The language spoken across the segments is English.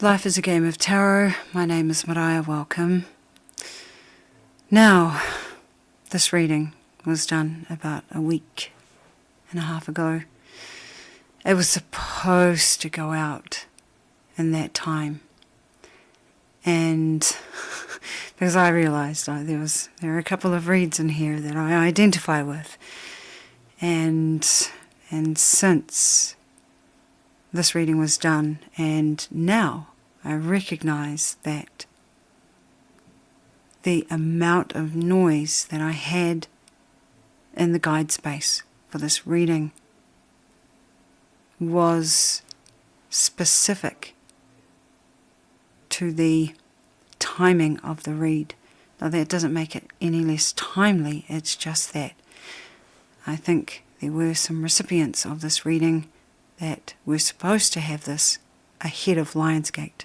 Life is a game of tarot. My name is Mariah. Welcome. Now, this reading was done about a week and a half ago. It was supposed to go out in that time, and because I realised there are a couple of reads in here that I identify with, and since this reading was done, and now I recognise that the amount of noise that I had in the guide space for this reading was specific to the timing of the read. Now that doesn't make it any less timely, it's just that I think there were some recipients of this reading that were supposed to have this ahead of Lionsgate.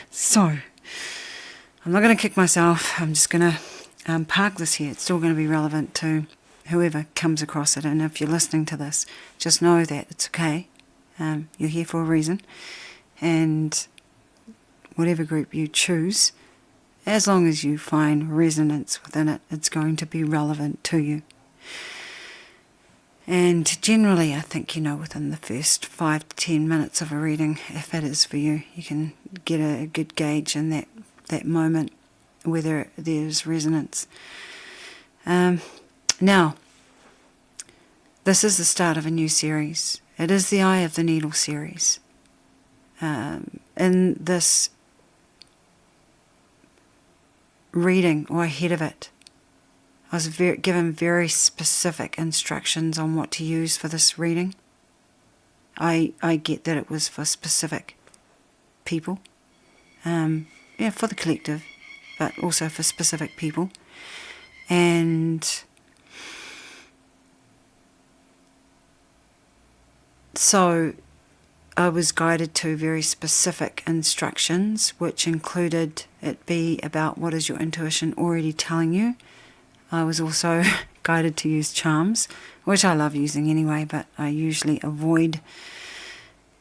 So, I'm not going to kick myself, I'm just going to park this here. It's still going to be relevant to whoever comes across it, and if you're listening to this, just know that it's okay. You're here for a reason, and whatever group you choose, as long as you find resonance within it, it's going to be relevant to you. And generally, I think, within the first 5 to 10 minutes of a reading, if it is for you, you can get a good gauge in that moment whether there's resonance. Now, this is the start of a new series. It is the Eye of the Needle series. In this reading, or ahead of it, I was given very specific instructions on what to use for this reading. I get that it was for specific people, for the collective, but also for specific people. And so I was guided to very specific instructions, which included it be about what is your intuition already telling you. I was also guided to use charms, which I love using anyway, but I usually avoid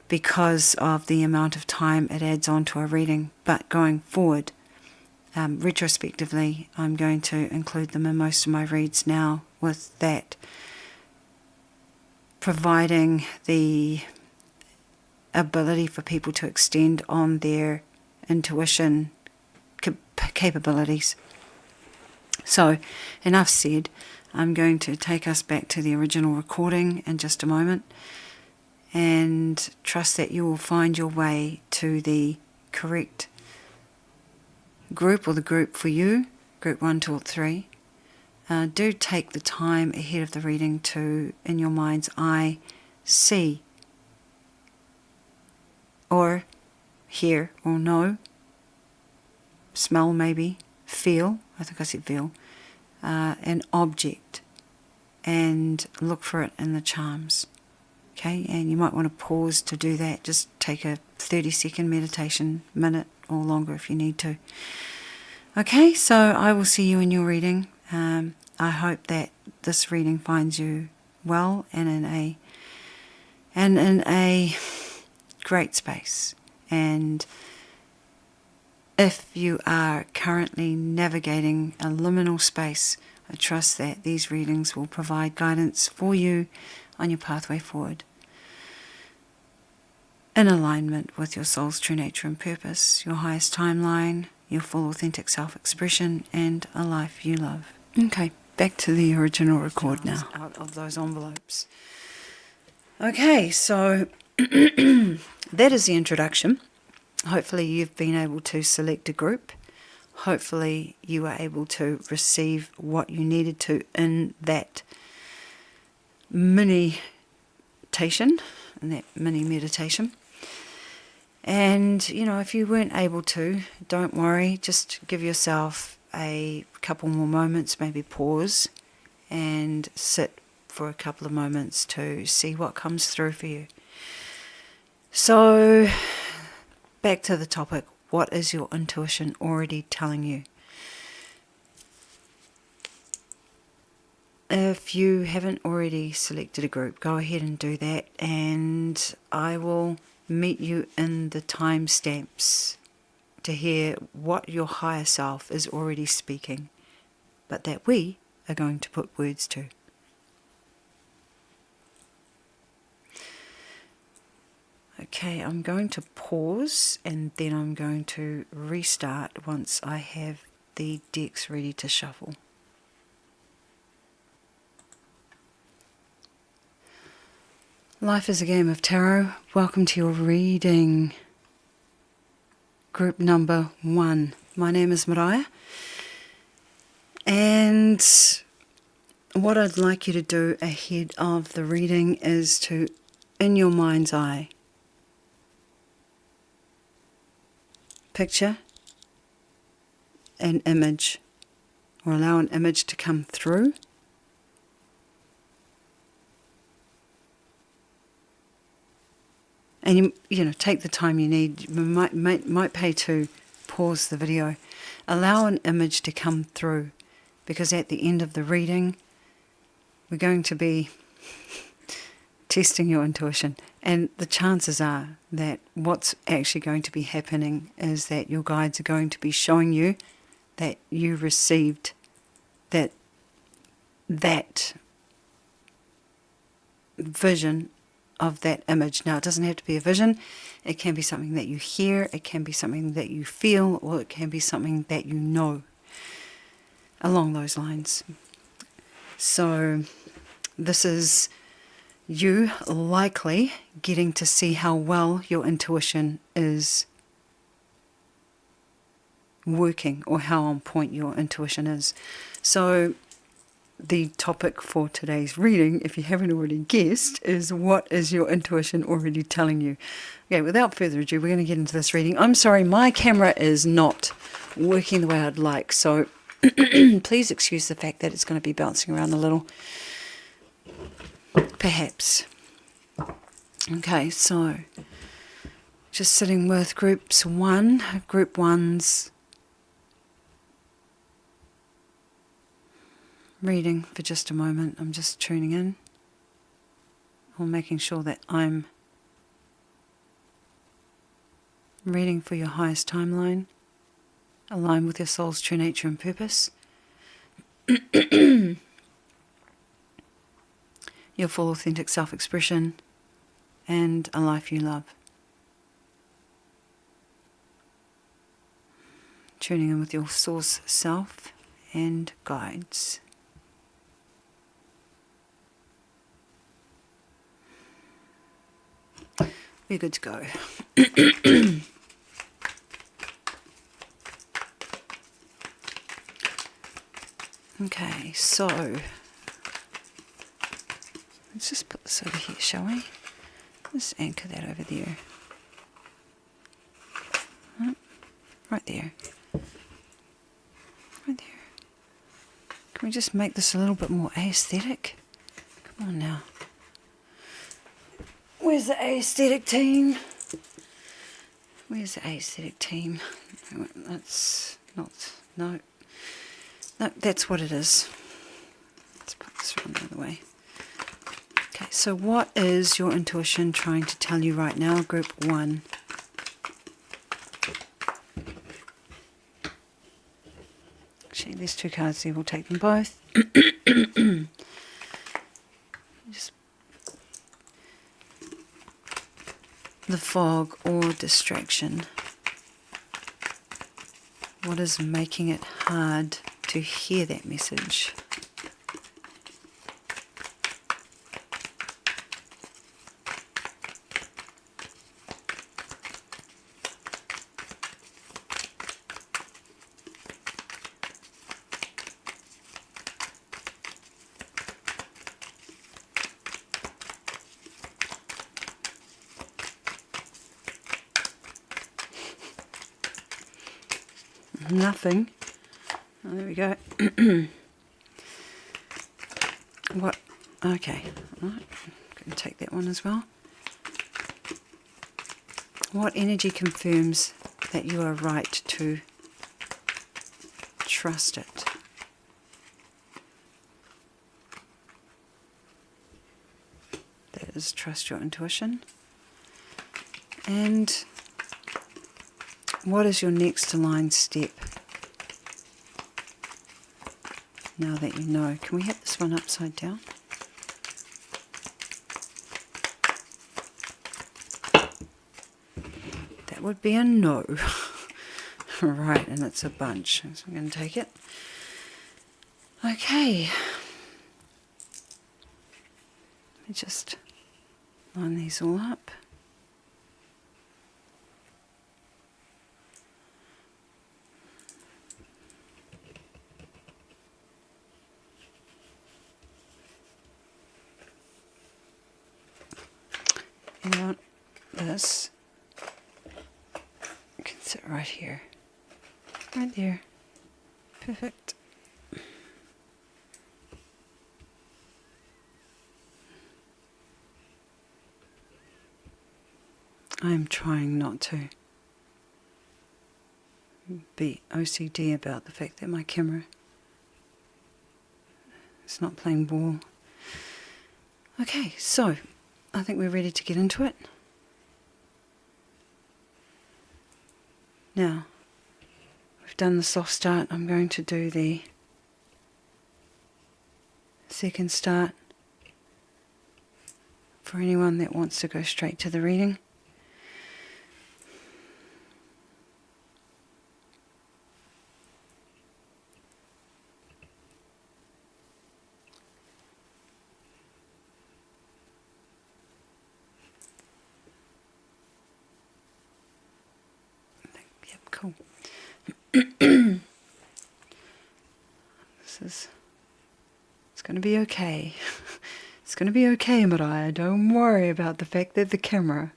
because of the amount of time it adds on to a reading. But going forward, retrospectively, I'm going to include them in most of my reads now, with that providing the ability for people to extend on their intuition capabilities. So, enough said. I'm going to take us back to the original recording in just a moment, and trust that you will find your way to the correct group, or the group for you, group 1, 2 or 3. Do take the time ahead of the reading to, in your mind's eye, see or hear or know, smell maybe, feel, I think I said feel, an object, and look for it in the charms. Okay, and you might want to pause to do that. Just take a 30-second meditation, minute or longer if you need to. Okay, so I will see you in your reading. I hope that this reading finds you well and in a great space. And if you are currently navigating a liminal space, I trust that these readings will provide guidance for you on your pathway forward, in alignment with your soul's true nature and purpose, your highest timeline, your full authentic self-expression, and a life you love. Okay, back to the original record now. Out of those envelopes. Okay, so that is the introduction. Hopefully you've been able to select a group. Hopefully you were able to receive what you needed to in that meditation. And, if you weren't able to, don't worry. Just give yourself a couple more moments, maybe pause and sit for a couple of moments to see what comes through for you. So, back to the topic, what is your intuition already telling you? If you haven't already selected a group, go ahead and do that, and I will meet you in the timestamps to hear what your higher self is already speaking, but that we are going to put words to. Okay, I'm going to pause and then I'm going to restart once I have the decks ready to shuffle. Life is a game of tarot. Welcome to your reading. Group number 1. My name is Mariah. And what I'd like you to do ahead of the reading is to, in your mind's eye, picture an image, or allow an image to come through. And you know, take the time you need. You might pay to pause the video. Allow an image to come through, because at the end of the reading, we're going to be testing your intuition. And the chances are that what's actually going to be happening is that your guides are going to be showing you that you received that vision of that image. Now, it doesn't have to be a vision. It can be something that you hear, it can be something that you feel, or it can be something that you know, along those lines. So this is you likely getting to see how well your intuition is working, or how on point your intuition is. So the topic for today's reading, if you haven't already guessed, is what is your intuition already telling you? Okay, without further ado, we're going to get into this reading. I'm sorry, my camera is not working the way I'd like, so please excuse the fact that it's going to be bouncing around a little. Perhaps. Okay, so just sitting with group 1's reading for just a moment. I'm just tuning in, or making sure that I'm reading for your highest timeline, align with your soul's true nature and purpose, your full authentic self-expression, and a life you love. Tuning in with your source self and guides. We're good to go. Okay, so let's just put this over here, shall we? Let's anchor that over there. Right there. Right there. Can we just make this a little bit more aesthetic? Come on now. Where's the aesthetic team? Where's the aesthetic team? That's not... No, that's what it is. Let's put this around the other way. Okay, so what is your intuition trying to tell you right now, group 1? Actually, there's 2 cards there. We'll take them both. Just the fog or distraction. What is making it hard to hear that message? Nothing. Oh, there we go. What? Okay. All right. Going to take that one as well. What energy confirms that you are right to trust it? That is, trust your intuition. And what is your next aligned step? Now that you know. Can we hit this one upside down? That would be a no. Right, and it's a bunch. So I'm going to take it. Okay. Let me just line these all up. And this can sit right here. Right there. Perfect. I'm trying not to be OCD about the fact that my camera is not playing ball. Okay, so I think we're ready to get into it. Now, we've done the soft start. I'm going to do the second start for anyone that wants to go straight to the reading. Yep, cool. It's going to be okay. It's going to be okay, Mariah. Don't worry about the fact that the camera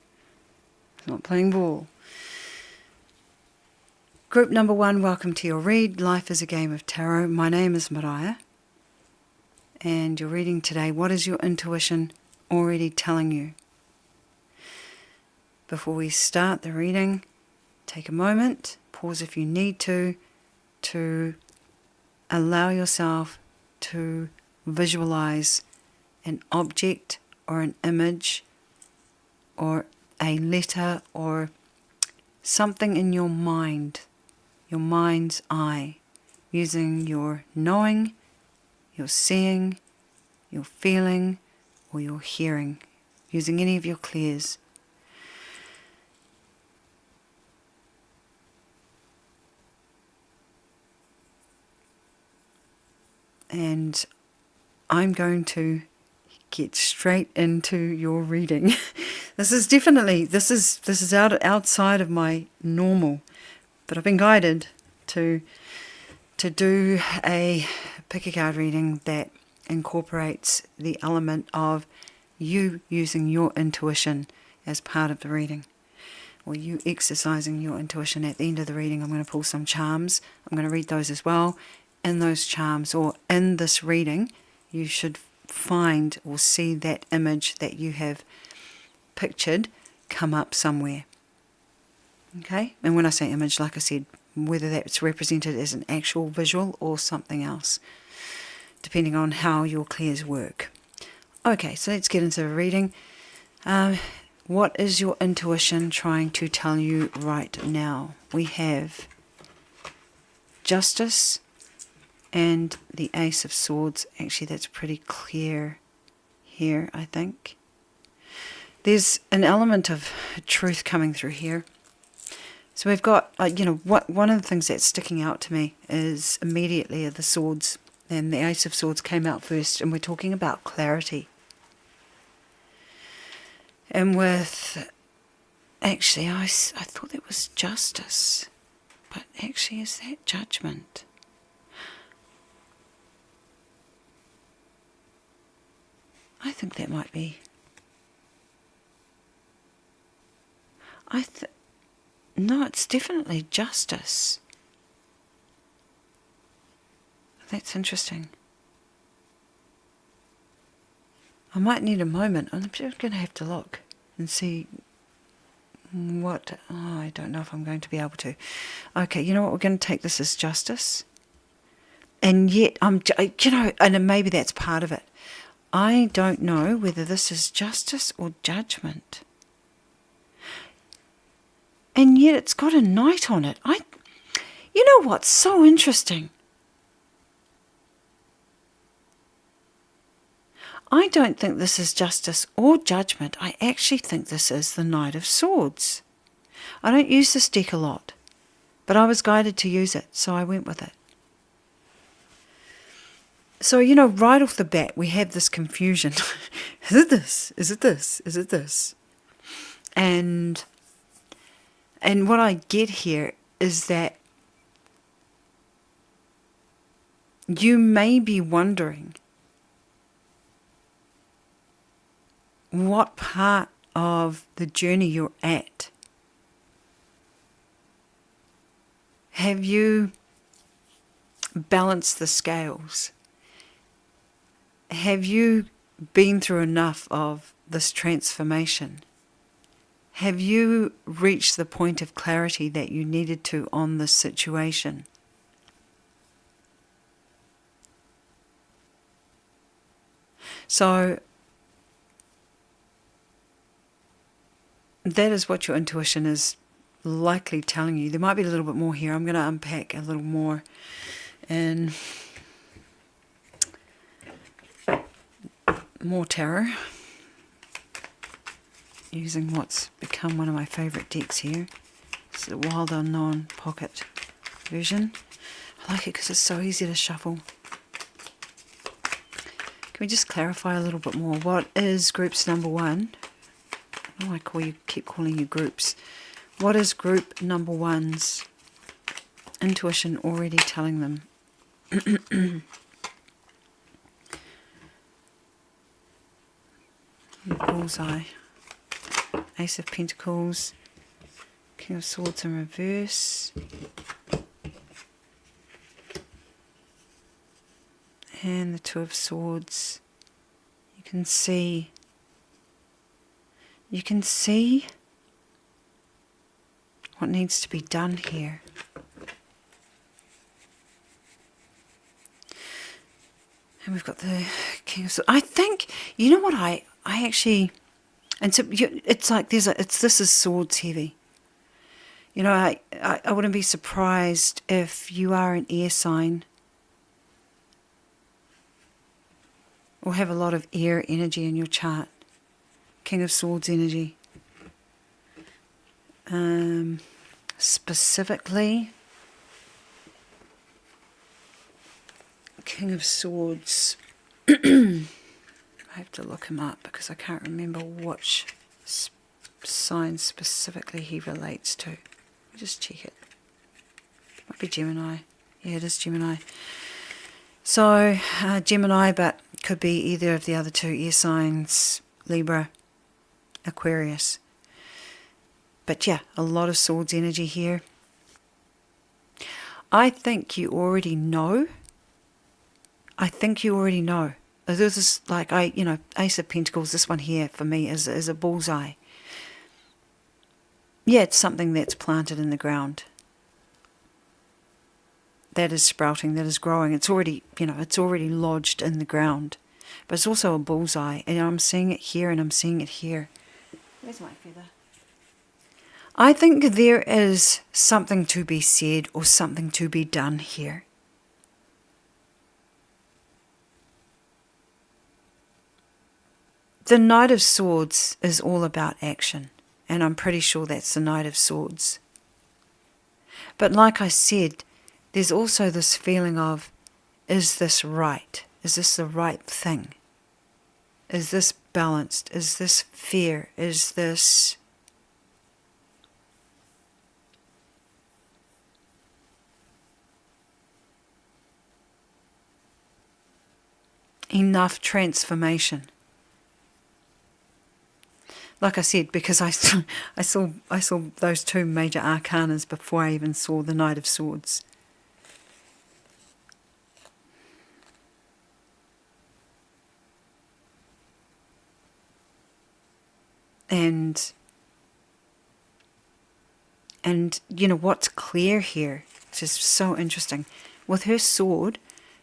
is not playing ball. Group number 1, welcome to your read. Life is a Game of Tarot. My name is Mariah. And you're reading today. What is your intuition already telling you? Before we start the reading, take a moment, pause if you need to allow yourself to visualize an object or an image or a letter or something in your mind, your mind's eye, using your knowing, your seeing, your feeling, or your hearing, using any of your clairs. And I'm going to get straight into your reading. This is outside of my normal, but I've been guided to do a pick a card reading that incorporates the element of you using your intuition as part of the reading, or you exercising your intuition. At the end of the reading, I'm going to pull some charms. I'm going to read those as well. In those charms, or in this reading, you should find or see that image that you have pictured come up somewhere. Okay? And when I say image, like I said, whether that's represented as an actual visual or something else, depending on how your clairs work. Okay, so let's get into the reading. What is your intuition trying to tell you right now? We have Justice and the Ace of Swords. Actually, that's pretty clear here, I think. There's an element of truth coming through here. So we've got, one of the things that's sticking out to me is immediately the swords, and the Ace of Swords came out first, and we're talking about clarity. And with, actually, I thought it was Justice, but actually is that Judgment? I think that might be. No, it's definitely Justice. That's interesting. I might need a moment. I'm just going to have to look and see what. Oh, I don't know if I'm going to be able to. Okay, you know what? We're going to take this as Justice. And yet, and maybe that's part of it. I don't know whether this is Justice or Judgment. and yet it's got a knight on it. You know what's so interesting? I don't think this is justice or judgment. I actually think this is the Knight of Swords. I don't use this deck a lot, but I was guided to use it, so I went with it. So, you know, right off the bat, we have this confusion. Is it this? Is it this? Is it this? And what I get here is that you may be wondering what part of the journey you're at. Have you balanced the scales? Have you been through enough of this transformation? Have you reached the point of clarity that you needed to on this situation? So that is what your intuition is likely telling you. There might be a little bit more here. I'm going to unpack a little more and more tarot, using what's become one of my favourite decks here. It's the Wild Unknown Pocket version. I like it because it's so easy to shuffle. Can we just clarify a little bit more? What is groups number 1? I know I keep calling you groups. What is group number 1's intuition already telling them? Bullseye. Ace of Pentacles. King of Swords in reverse. And the Two of Swords. You can see what needs to be done here. And we've got the King of Swords. I think, you know what I actually, and so it's like this is swords heavy. You know, I wouldn't be surprised if you are an air sign or have a lot of air energy in your chart. King of Swords energy. Specifically, King of Swords. I have to look him up because I can't remember which sign specifically he relates to. Let me just check it. Might be Gemini. Yeah, it is Gemini. So, Gemini, but could be either of the other two air signs, Libra, Aquarius. But yeah, a lot of swords energy here. I think you already know. This is like, Ace of Pentacles, this one here for me is a bullseye. Yeah, it's something that's planted in the ground. That is sprouting, that is growing. It's already, it's already lodged in the ground. But it's also a bullseye. And I'm seeing it here and I'm seeing it here. Where's my feather? I think there is something to be said or something to be done here. The Knight of Swords is all about action, and I'm pretty sure that's the Knight of Swords. But like I said, there's also this feeling of, is this right? Is this the right thing? Is this balanced? Is this fair? Is this enough transformation? Like I said, because I saw those two major arcanas before I even saw the Knight of Swords. And what's clear here, which is so interesting. With her sword,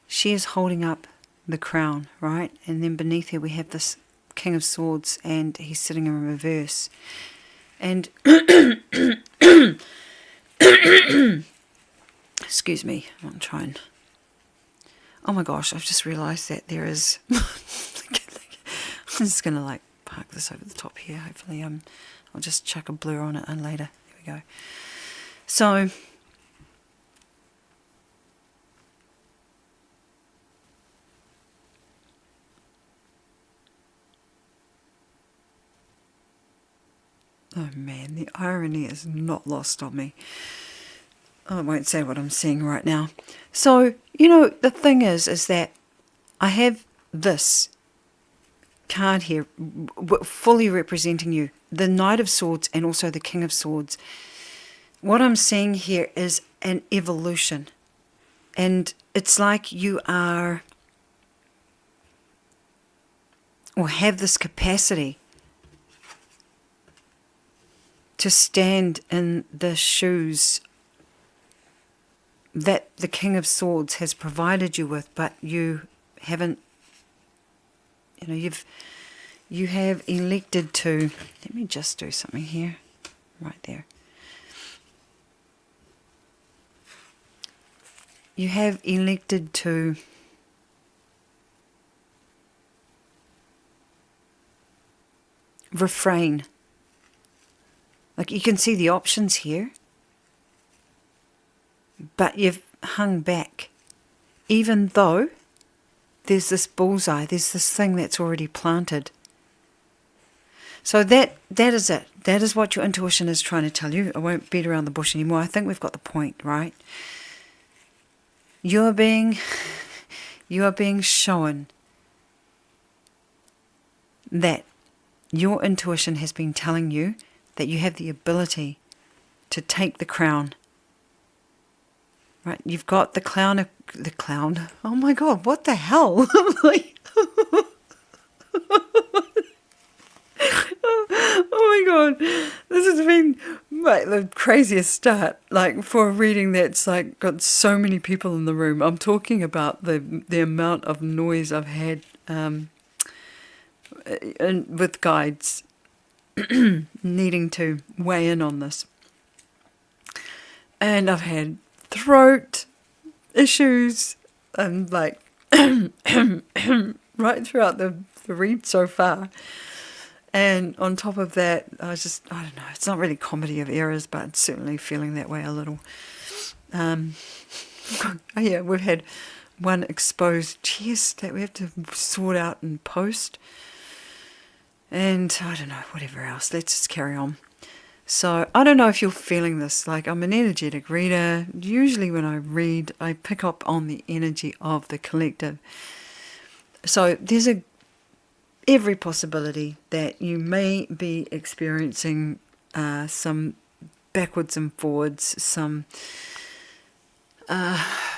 she is holding up the crown, right? And then beneath her we have this King of Swords, and he's sitting in reverse. And excuse me, I'm trying. Oh my gosh, I've just realised that there is I'm just gonna like park this over the top here. Hopefully I'll just chuck a blur on it and later. There we go. So oh man, the irony is not lost on me. I won't say what I'm seeing right now. So, the thing is that I have this card here fully representing you, the Knight of Swords and also the King of Swords. What I'm seeing here is an evolution. And it's like you are, or have this capacity to stand in the shoes that the King of Swords has provided you with, but you haven't, you have elected to, let me just do something here, right there. You have elected to refrain. Like you can see the options here, but you've hung back. Even though there's this bullseye, there's this thing that's already planted. So that is it. That is what your intuition is trying to tell you. I won't beat around the bush anymore. I think we've got the point, right? You are being shown that your intuition has been telling you that you have the ability to take the crown. Right? You've got the clown. Oh my God, what the hell? Oh my God, this has been the craziest start, for a reading that's got so many people in the room. I'm talking about the amount of noise I've had with guides needing to weigh in on this. And I've had throat issues and right throughout the read so far. And on top of that, I don't know, it's not really comedy of errors, but it's certainly feeling that way a little. Yeah, we've had one exposed chest that we have to sort out and post. And I don't know, whatever else. Let's just carry on. So I don't know if you're feeling this. I'm an energetic reader. Usually when I read, I pick up on the energy of the collective. So there's every possibility that you may be experiencing some backwards and forwards, some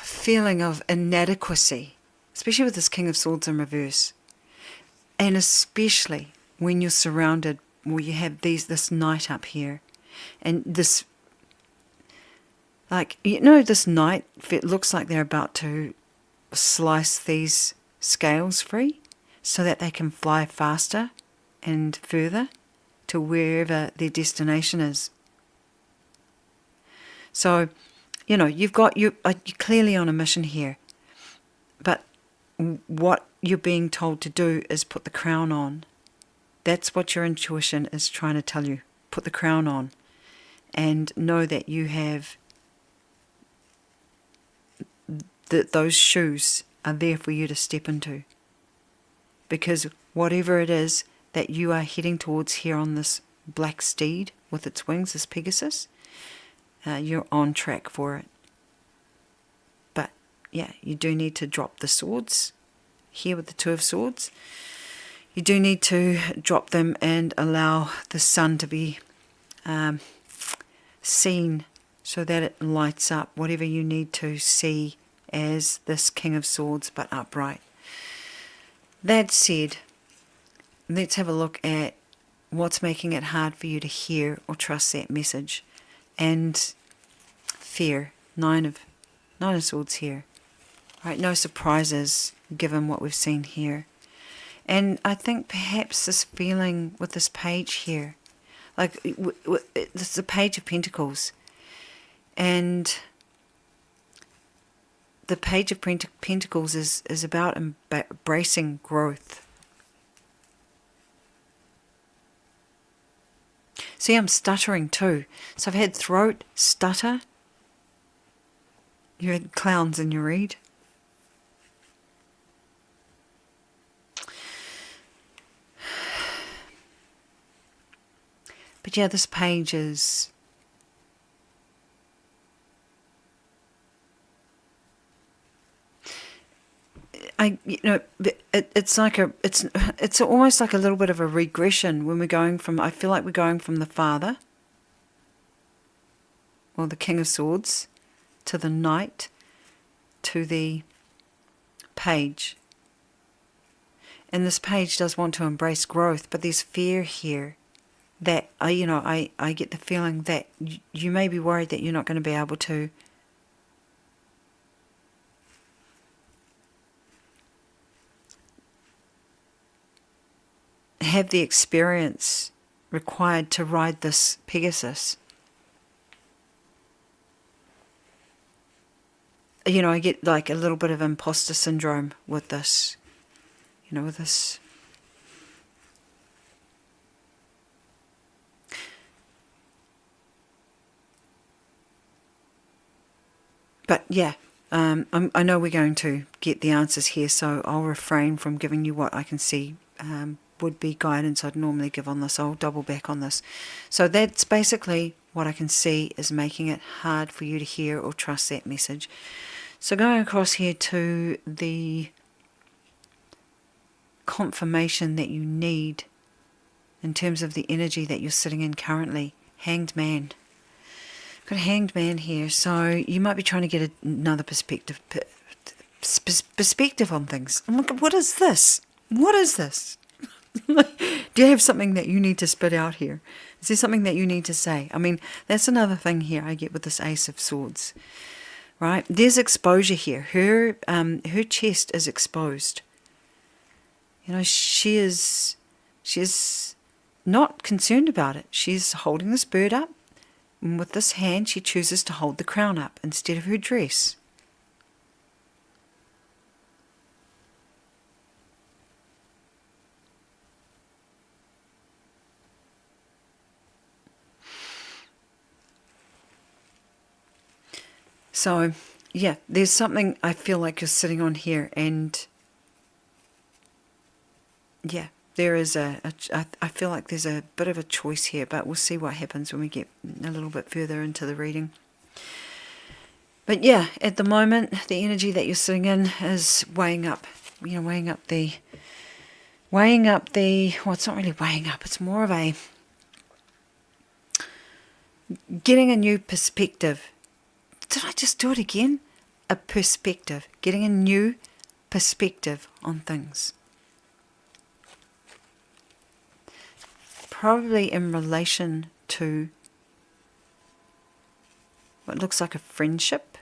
feeling of inadequacy, especially with this King of Swords in reverse. And especially when you're surrounded, you have this knight up here, and this, this knight, it looks like they're about to slice these scales free so that they can fly faster and further to wherever their destination is. So, you're clearly on a mission here, but what you're being told to do is put the crown on. That's what your intuition is trying to tell you. Put the crown on and know that you have those shoes are there for you to step into. Because whatever it is that you are heading towards here on this black steed with its wings, this Pegasus, you're on track for it. But yeah, you do need to drop the swords here with the Two of Swords. You do need to drop them and allow the sun to be seen so that it lights up whatever you need to see as this King of Swords, but upright. That said, let's have a look at what's making it hard for you to hear or trust that message. And fear, Nine of Swords here. Right, no surprises given what we've seen here. And I think perhaps this feeling with this page here, Like, it's the Page of Pentacles. And the Page of Pentacles is about embracing growth. See, I'm stuttering too. So I've had throat, stutter. You had clowns in your read. But yeah, this page is... it's like it's almost like a little bit of a regression when we're going from, I feel like we're going from the Father, or the King of Swords, to the Knight, to the Page. And this page does want to embrace growth, but there's fear here that, I get the feeling that you may be worried that you're not going to be able to have the experience required to ride this Pegasus. I get like a little bit of imposter syndrome with this, with this. But yeah, I know we're going to get the answers here, so I'll refrain from giving you what I can see would be guidance I'd normally give on this. I'll double back on this. So that's basically what I can see is making it hard for you to hear or trust that message. So going across here to the confirmation that you need in terms of the energy that you're sitting in currently. Hanged Man. Got a Hanged Man here, so you might be trying to get another perspective on things. I'm like, what is this? What is this? Do you have something that you need to spit out here? Is there something that you need to say? I mean, that's another thing here I get with this Ace of Swords, right? There's exposure here. Her chest is exposed. She is not concerned about it. She's holding this bird up, and with this hand she chooses to hold the crown up instead of her dress. So, yeah, there's something I feel like you're sitting on here, and yeah, there is I feel like there's a bit of a choice here, but we'll see what happens when we get a little bit further into the reading. But yeah, at the moment, the energy that you're sitting in is weighing up, weighing up the, well, it's not really weighing up, it's more of a getting a new perspective. Did I just do it again? A perspective. Getting a new perspective on things. Probably in relation to what looks like a friendship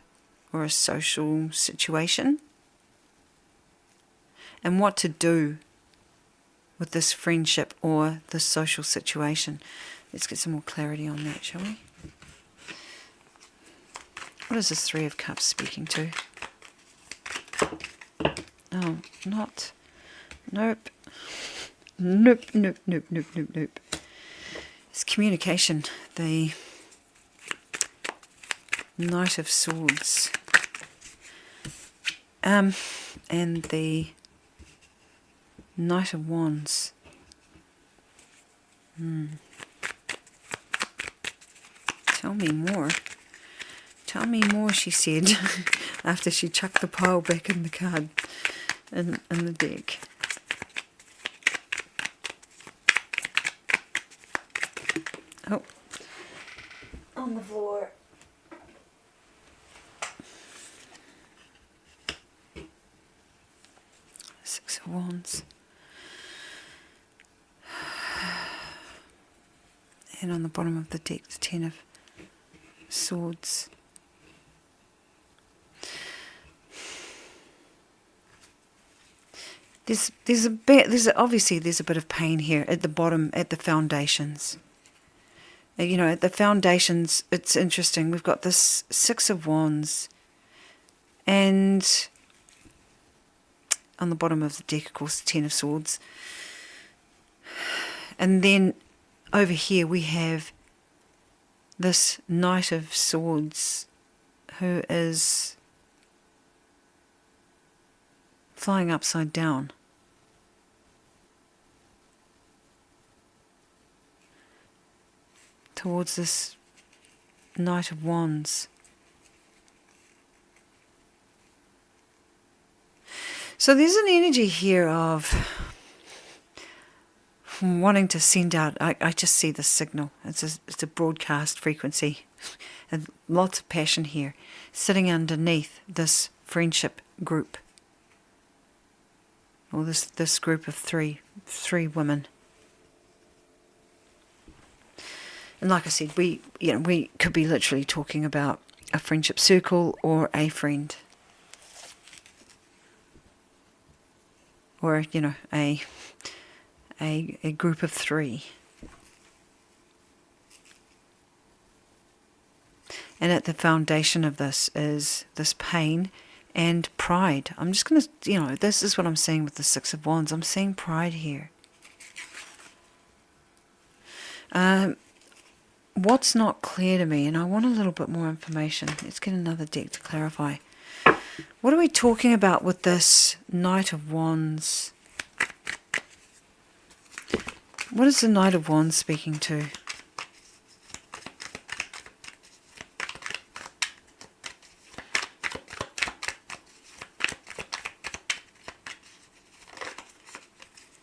or a social situation. And what to do with this friendship or this social situation. Let's get some more clarity on that, shall we? What is this Three of Cups speaking to? Oh, not. Nope. Nope. It's communication. The Knight of Swords. And the Knight of Wands. Tell me more. Tell me more, she said, after she chucked the pile back in the card, in the deck. Oh, on the floor. Six of Wands. And on the bottom of the deck, the Ten of Swords. There's obviously a bit of pain here at the bottom, at the foundations. You know, the foundations, it's interesting. We've got this Six of Wands, and on the bottom of the deck, of course, the Ten of Swords. And then over here we have this Knight of Swords, who is flying upside down. Towards this Knight of Wands. So there's an energy here of wanting to send out, I just see the signal. It's a broadcast frequency. And lots of passion here, sitting underneath this friendship group. Or this group of three women. And like I said, we could be literally talking about a friendship circle or a friend. Or, you know, a group of three. And at the foundation of this is this pain and pride. I'm just going to, you know, this is what I'm seeing with the Six of Wands. I'm seeing pride here. What's not clear to me, and I want a little bit more information. Let's get another deck to clarify. What are we talking about with this Knight of Wands? What is the Knight of Wands speaking to?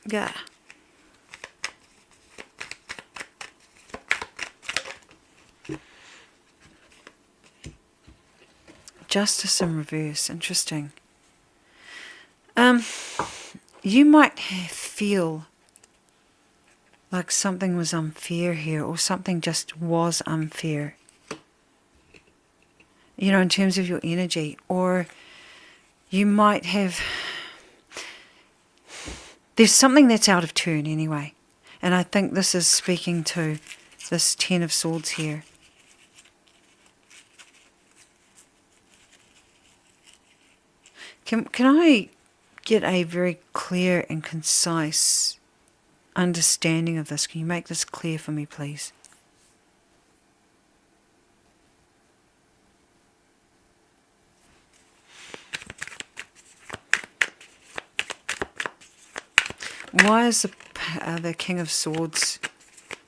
Yeah. Justice in reverse. Interesting. You might feel like something was unfair here, or something just was unfair. You know, in terms of your energy. Or you might have... There's something that's out of turn anyway. And I think this is speaking to this Ten of Swords here. Can I get a very clear and concise understanding of this? Can you make this clear for me, please? Why is the King of Swords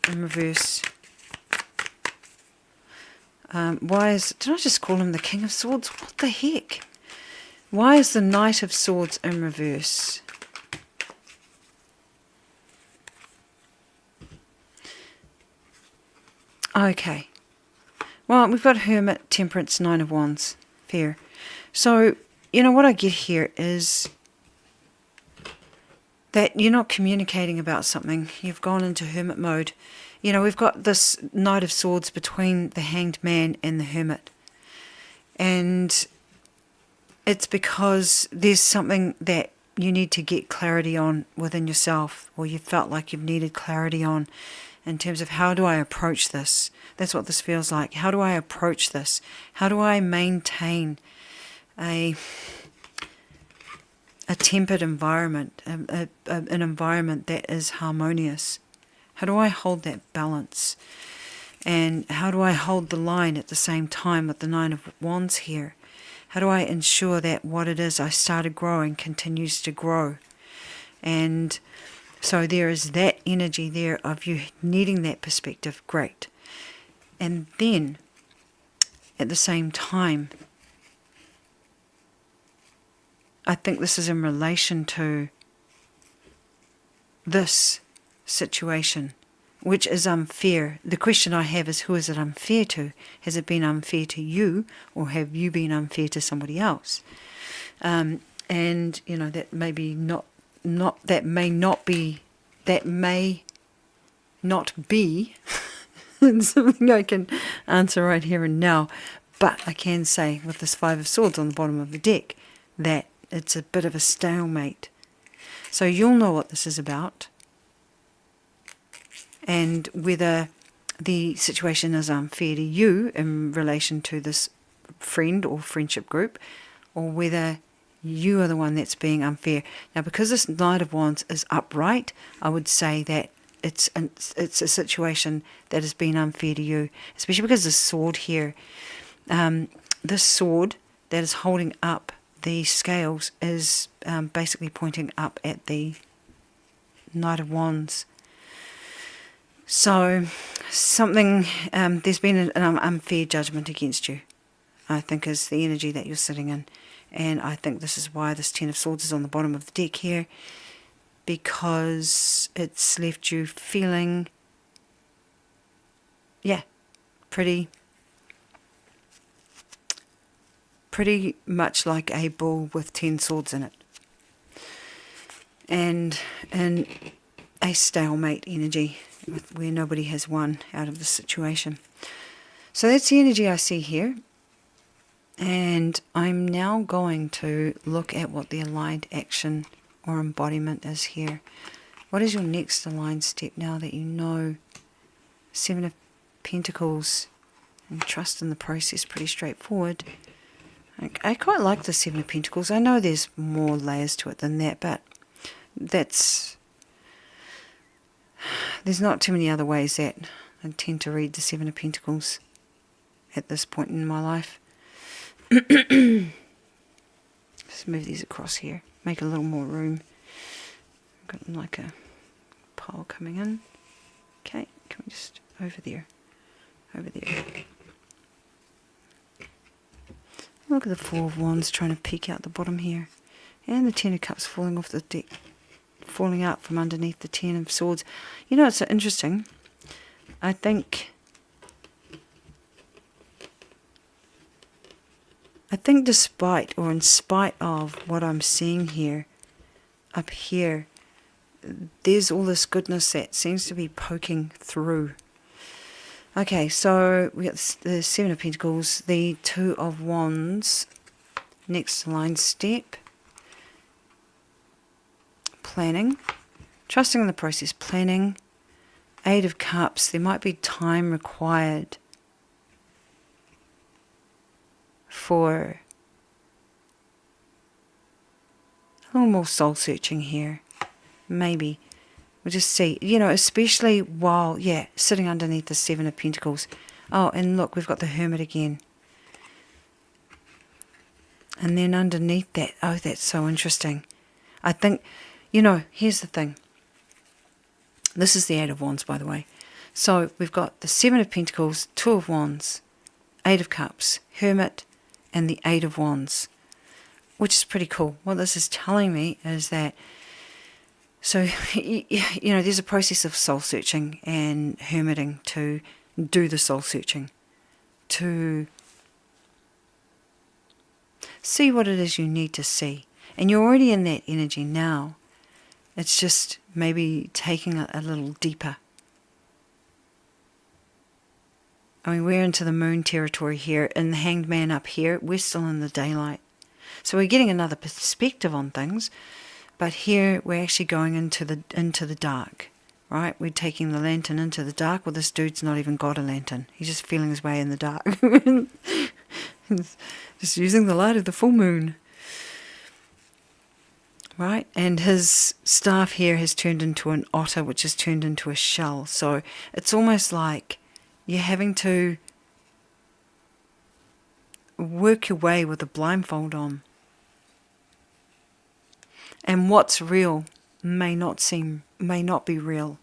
in reverse? Why is... Did I just call him the King of Swords? What the heck? Why is the Knight of Swords in reverse? Okay. Well, we've got Hermit, Temperance, Nine of Wands. Fair. So, you know, what I get here is that you're not communicating about something. You've gone into hermit mode. You know, we've got this Knight of Swords between the Hanged Man and the Hermit. And it's because there's something that you need to get clarity on within yourself, or you felt like you've needed clarity on, in terms of how do I approach this? That's what this feels like. How do I approach this? How do I maintain a tempered environment, an environment that is harmonious? How do I hold that balance? And how do I hold the line at the same time with the Nine of Wands here? How do I ensure that what it is I started growing continues to grow? And so there is that energy there of you needing that perspective. Great. And then, at the same time, I think this is in relation to this situation, which is unfair. The question I have is, who is it unfair to? Has it been unfair to you, or have you been unfair to somebody else? And you know, that may be that may not be something I can answer right here and now. But I can say, with this Five of Swords on the bottom of the deck, that it's a bit of a stalemate. So you'll know what this is about, and whether the situation is unfair to you in relation to this friend or friendship group, or whether you are the one that's being unfair. Now, because this Knight of Wands is upright, I would say that it's a situation that has been unfair to you, especially because the sword here, this sword that is holding up the scales is basically pointing up at the Knight of Wands. So something, there's been an unfair judgment against you, I think, is the energy that you're sitting in. And I think this is why this Ten of Swords is on the bottom of the deck here, because it's left you feeling, yeah, pretty much like a bull with 10 swords in it. And in a stalemate energy, where nobody has won out of the situation. So that's the energy I see here. And I'm now going to look at what the aligned action or embodiment is here. What is your next aligned step now that you know? Seven of Pentacles, and trust in the process, pretty straightforward. I quite like the Seven of Pentacles. I know there's more layers to it than that, but there's not too many other ways that I tend to read the Seven of Pentacles at this point in my life. Just move these across here, make a little more room. Got like a pile coming in. Okay, can we just over there. Look at the Four of Wands trying to peek out the bottom here, and the Ten of Cups falling off the deck, falling out from underneath the Ten of Swords. You know, it's so interesting. I think despite or in spite of what I'm seeing here, up here, there's all this goodness that seems to be poking through. Okay, so we got the Seven of Pentacles, the Two of Wands, next aligned step, planning, trusting in the process, planning, Eight of Cups, there might be time required for a little more soul searching here, maybe. We'll just see, you know, especially while, yeah, sitting underneath the Seven of Pentacles. Oh, and look, we've got the Hermit again. And then underneath that, oh, that's so interesting. I think, you know, here's the thing. This is the Eight of Wands, by the way. So we've got the Seven of Pentacles, Two of Wands, Eight of Cups, Hermit, and the Eight of Wands, which is pretty cool. What this is telling me is that, so, you know, there's a process of soul searching and hermiting to do the soul searching, to see what it is you need to see. And you're already in that energy now. It's just maybe taking it a little deeper. I mean, we're into the moon territory here, and the Hanged Man up here, we're still in the daylight. So we're getting another perspective on things. But here we're actually going into the dark, right? We're taking the lantern into the dark. Well, this dude's not even got a lantern. He's just feeling his way in the dark. Just using the light of the full moon. Right? And his staff here has turned into an otter, which has turned into a shell. So it's almost like you're having to work your way with a blindfold on. And what's real may not be real.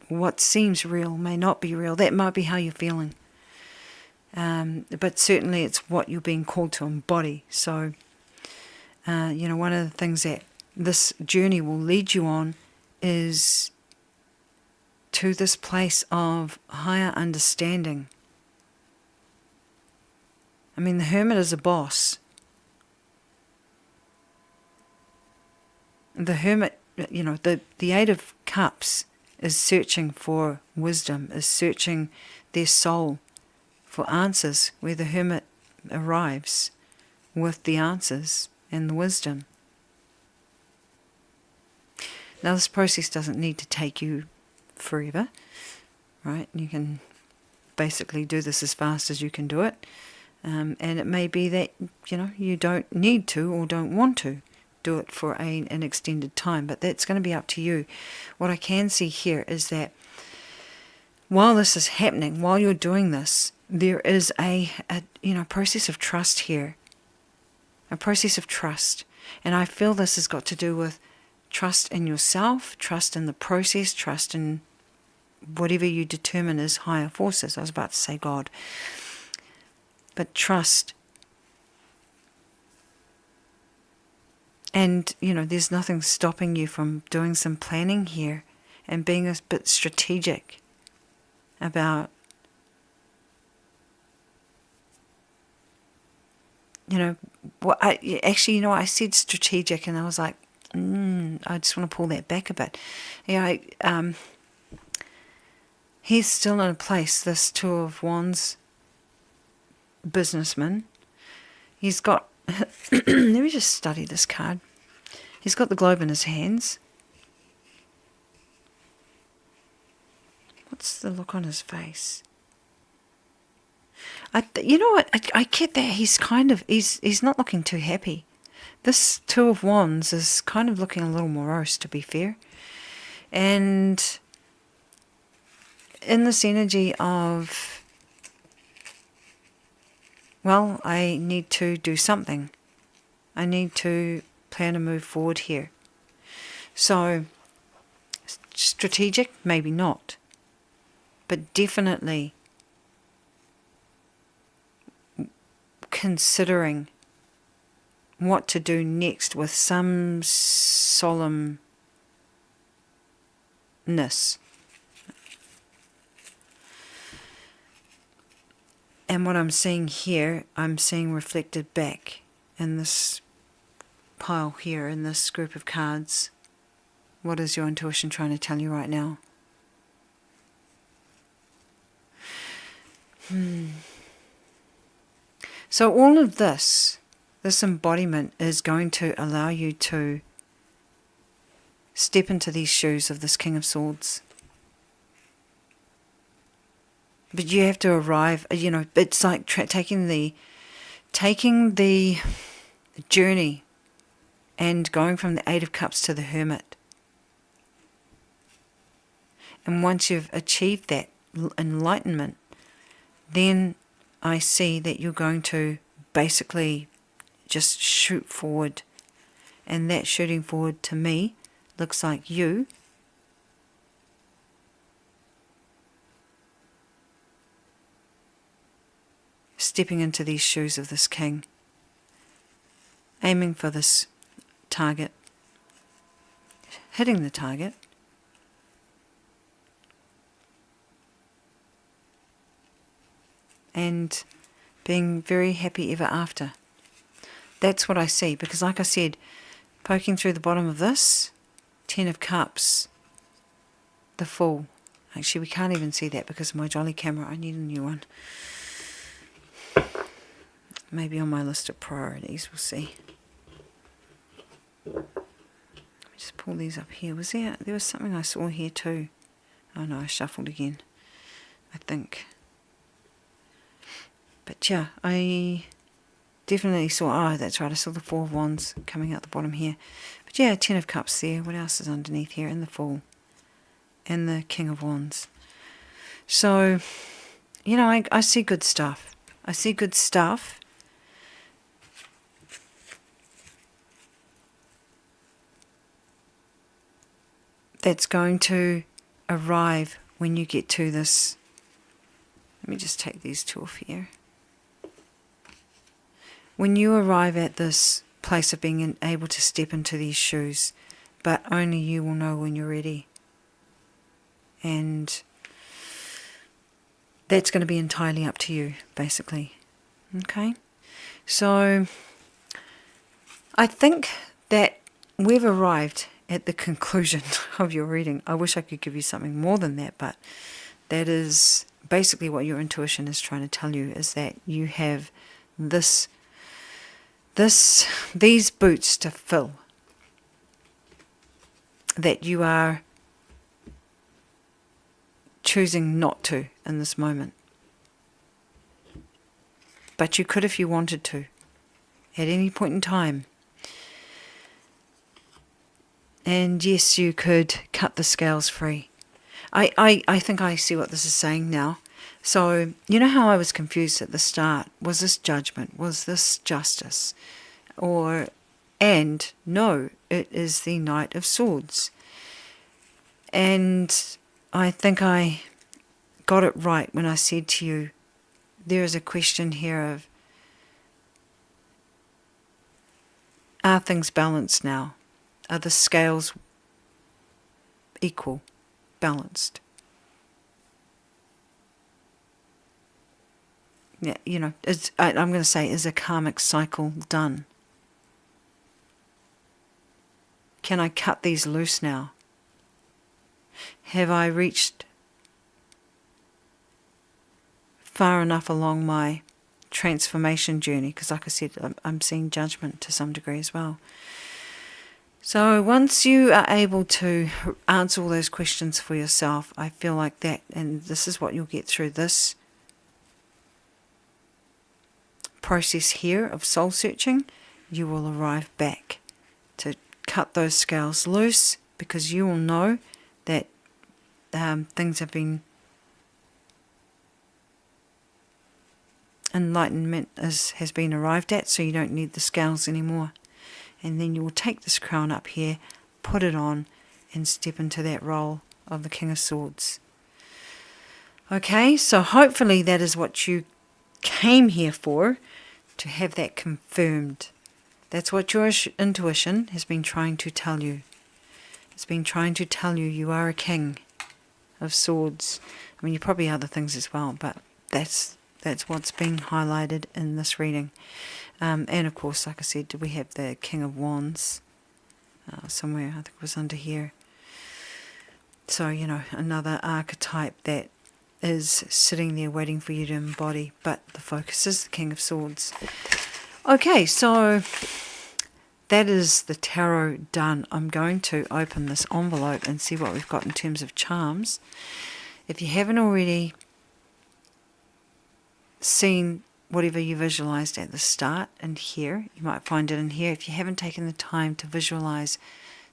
What seems real may not be real. That might be how you're feeling. But certainly it's what you're being called to embody. So, you know, one of the things that this journey will lead you on is to this place of higher understanding. I mean, the Hermit is a boss. The Hermit, you know, the Eight of Cups is searching for wisdom, is searching their soul for answers, where the Hermit arrives with the answers and the wisdom. Now, this process doesn't need to take you forever. right? You can basically do this as fast as you can do it. And it may be that, you don't need to or don't want to do it for an extended time, but that's going to be up to you. What I can see here is that while this is happening, while you're doing this, there is a process of trust here. A process of trust. And I feel this has got to do with trust in yourself, trust in the process, trust in whatever you determine as higher forces. I was about to say God. But trust. And, there's nothing stopping you from doing some planning here and being a bit strategic about, I said strategic and I was like, I just want to pull that back a bit. He's still in a place, this Two of Wands businessman. He's got, let me just study this card. He's got the globe in his hands. What's the look on his face? I get that he's not looking too happy. This Two of Wands is kind of looking a little morose, to be fair. And in this energy of, well, I need to do something. I need to plan a move forward here. So, strategic, maybe not. But definitely considering what to do next with some solemnness. And what I'm seeing here, I'm seeing reflected back in this pile here, in this group of cards. What is your intuition trying to tell you right now? So all of this embodiment is going to allow you to step into these shoes of this King of Swords. But you have to arrive, it's like taking the journey and going from the Eight of Cups to the Hermit. And once you've achieved that enlightenment, then I see that you're going to basically just shoot forward. And that shooting forward to me looks like you stepping into these shoes of this king, aiming for this target, hitting the target, and being very happy ever after. That's what I see, because like I said, poking through the bottom of this, 10 of Cups, the Fool. Actually, we can't even see that because of my jolly camera. I need a new one. Maybe on my list of priorities, we'll see. Let me just pull these up here. There was something I saw here too. Oh no, I shuffled again, I think. But yeah, I definitely saw, that's right, I saw the Four of Wands coming out the bottom here. But yeah, 10 of Cups there. What else is underneath here? And the Fool. And the King of Wands. So, I see good stuff. I see good stuff. That's going to arrive when you get to this. Let me just take these two off here. When you arrive at this place of being able to step into these shoes, but only you will know when you're ready. And that's going to be entirely up to you, basically. Okay? So, I think that we've arrived at the conclusion of your reading. I wish I could give you something more than that, but that is basically what your intuition is trying to tell you, is that you have these boots to fill. That you are choosing not to in this moment. But you could if you wanted to, at any point in time. And yes, you could cut the scales free. I think I see what this is saying now. So, you know how I was confused at the start? Was this judgment? Was this justice? And no, it is the Knight of Swords. And I think I got it right when I said to you, there is a question here of, are things balanced now? Are the scales equal, balanced? Yeah, you know, I'm going to say, is a karmic cycle done? Can I cut these loose now? Have I reached far enough along my transformation journey? Because like I said, I'm seeing judgment to some degree as well. So once you are able to answer all those questions for yourself, I feel like that, and this is what you'll get through this process here of soul searching, you will arrive back to cut those scales loose, because you will know that things have been, enlightenment has been arrived at, so you don't need the scales anymore. And then you will take this crown up here, put it on, and step into that role of the King of Swords. Okay, so hopefully that is what you came here for, to have that confirmed. That's what your intuition has been trying to tell you. It's been trying to tell you you are a King of Swords. I mean, you probably other things as well, but that's what's being highlighted in this reading. And of course, like I said, we have the King of Wands somewhere, I think it was under here. So, you know, another archetype that is sitting there waiting for you to embody, but the focus is the King of Swords. Okay, so that is the tarot done. I'm going to open this envelope and see what we've got in terms of charms. If you haven't already seen whatever you visualized at the start and here, you might find it in here. If you haven't taken the time to visualize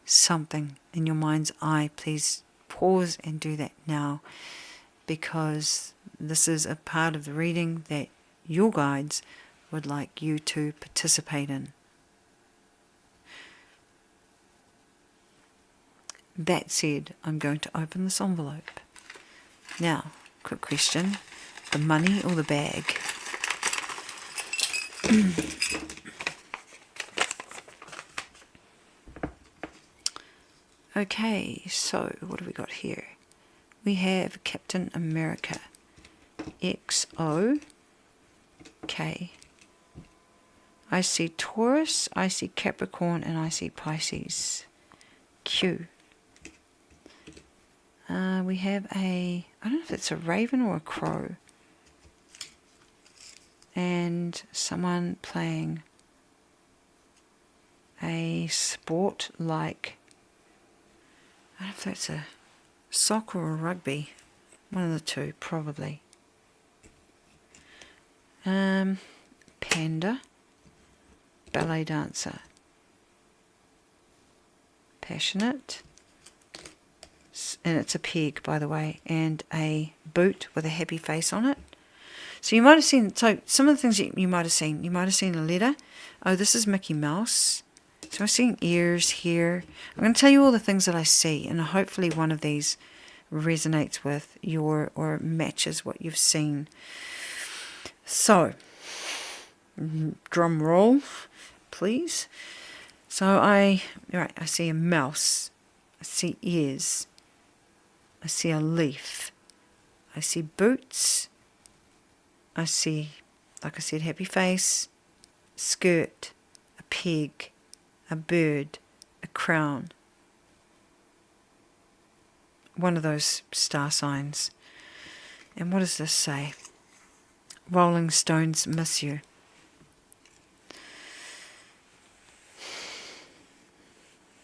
something in your mind's eye, please pause and do that now, because this is a part of the reading that your guides would like you to participate in. That said, I'm going to open this envelope. Now, quick question, the money or the bag? Okay, so what have we got here? We have Captain America. XO. K. I see Taurus, I see Capricorn, and I see Pisces. Q. We have I don't know if it's a raven or a crow. And someone playing a sport like, I don't know if that's a soccer or rugby. One of the two, probably. Panda. Ballet dancer. Passionate. And it's a peg, by the way. And a boot with a happy face on it. So you might have seen, so some of the things you might have seen. You might have seen a letter. Oh, this is Mickey Mouse. So I'm seeing ears here. I'm going to tell you all the things that I see, and hopefully one of these resonates with your, or matches what you've seen. So, drum roll, please. So I see a mouse. I see ears. I see a leaf. I see boots. I see, like I said, happy face, skirt, a peg, a bird, a crown. One of those star signs. And what does this say? Rolling Stones miss you.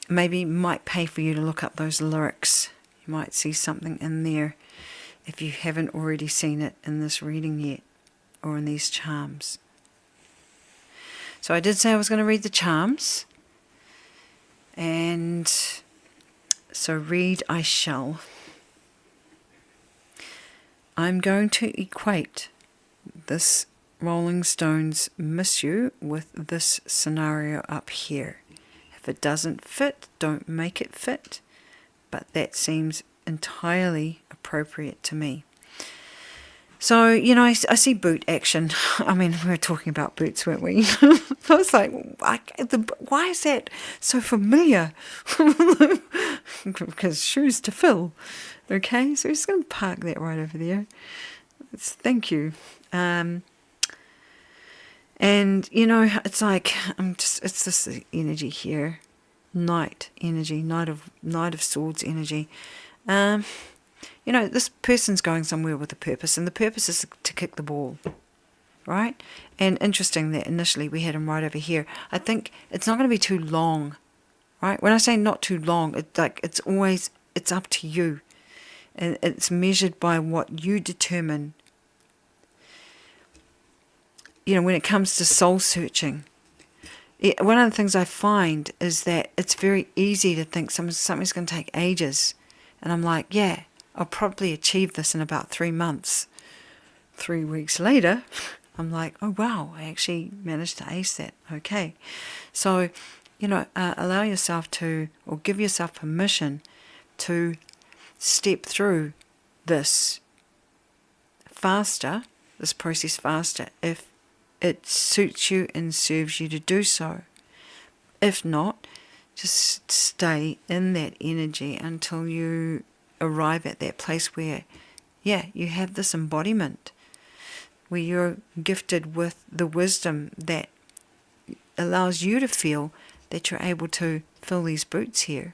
Maybe might pay for you to look up those lyrics. You might see something in there. if you haven't already seen it in this reading yet, or in these charms. So I did say I was going to read the charms, and so read I shall. I'm going to equate this Rolling Stones Miss You with this scenario up here. If it doesn't fit, don't make it fit, but that seems entirely appropriate to me. So, you know, I see boot action. I mean, we were talking about boots, weren't we? I was like, why is that so familiar? Because shoes to fill. Okay, so we're just going to park that right over there. Thank you. And, you know, it's like, it's this energy here. Knight energy, Knight of Swords energy. You know, this person's going somewhere with a purpose, and the purpose is to kick the ball, right? And interesting that initially we had him right over here. I think it's not going to be too long, right? When I say not too long, it's up to you. And it's measured by what you determine. You know, when it comes to soul searching, one of the things I find is that it's very easy to think something's going to take ages. And I'm like, yeah, I'll probably achieve this in about 3 months. 3 weeks later, I'm like, oh wow, I actually managed to ace that. Okay. So, you know, allow yourself to, or give yourself permission to step through this process faster, if it suits you and serves you to do so. If not, just stay in that energy until you arrive at that place where, yeah, you have this embodiment, where you're gifted with the wisdom that allows you to feel that you're able to fill these boots here.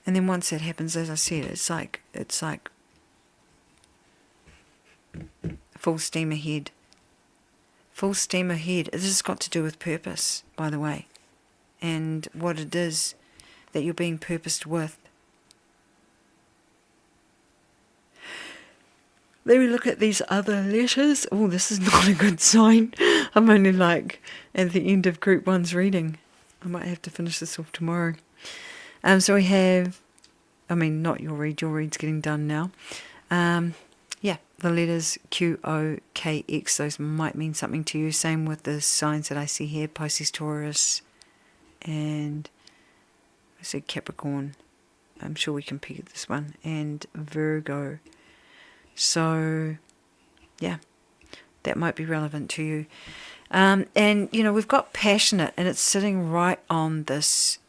And then once that happens, as I said, it's like full steam ahead. Full steam ahead. This has got to do with purpose, by the way, and what it is that you're being purposed with. Let me look at these other letters. Oh, this is not a good sign. I'm only like at the end of Group 1's reading. I might have to finish this off tomorrow. So we have, I mean, not your read. Your read's getting done now. Yeah, the letters Q, O, K, X. Those might mean something to you. Same with the signs that I see here. Pisces, Taurus, and I said Capricorn. I'm sure we can pick this one. And Virgo. So, yeah, that might be relevant to you. And, you know, we've got passionate, and it's sitting right on this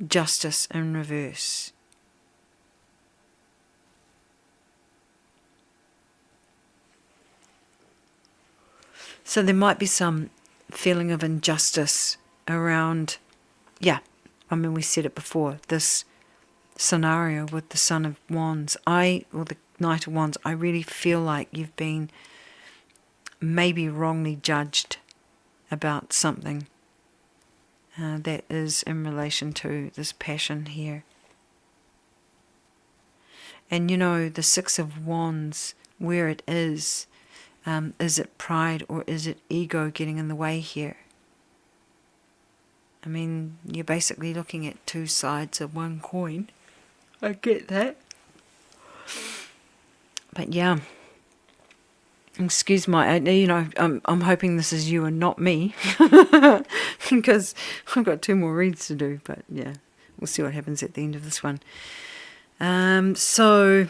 justice in reverse. So there might be some feeling of injustice around, yeah, I mean, we said it before, this scenario with the Son of Wands, or the Knight of Wands. I really feel like you've been maybe wrongly judged about something that is in relation to this passion here. And you know, the Six of Wands, where it is it pride or is it ego getting in the way here? I mean, you're basically looking at two sides of one coin. I get that. But yeah, excuse my, you know, I'm hoping this is you and not me, because I've got 2 more reads to do. But yeah, we'll see what happens at the end of this one. So,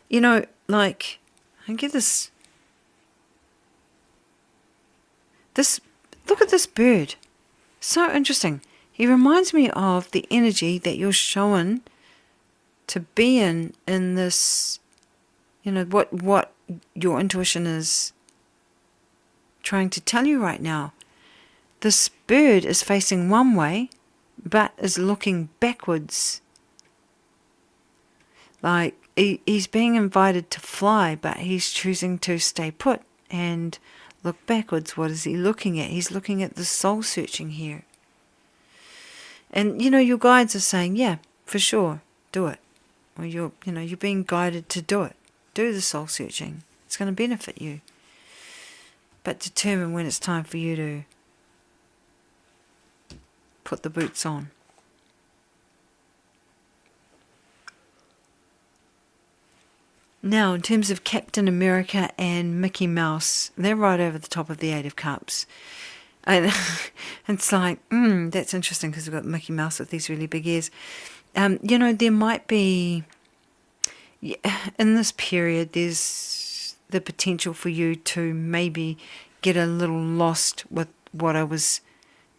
you know, like, I get this, look at this bird. So interesting. He reminds me of the energy that you're shown to be in this, you know, what your intuition is trying to tell you right now. This bird is facing one way, but is looking backwards. Like, he's being invited to fly, but he's choosing to stay put and look backwards. What is he looking at? He's looking at the soul searching here. And, you know, your guides are saying, yeah, for sure, do it. Or you're being guided to do it. Do the soul searching. It's going to benefit you. But determine when it's time for you to put the boots on. Now, in terms of Captain America and Mickey Mouse, they're right over the top of the Eight of Cups. And it's like, that's interesting because we've got Mickey Mouse with these really big ears. There might be, in this period, there's the potential for you to maybe get a little lost with what I was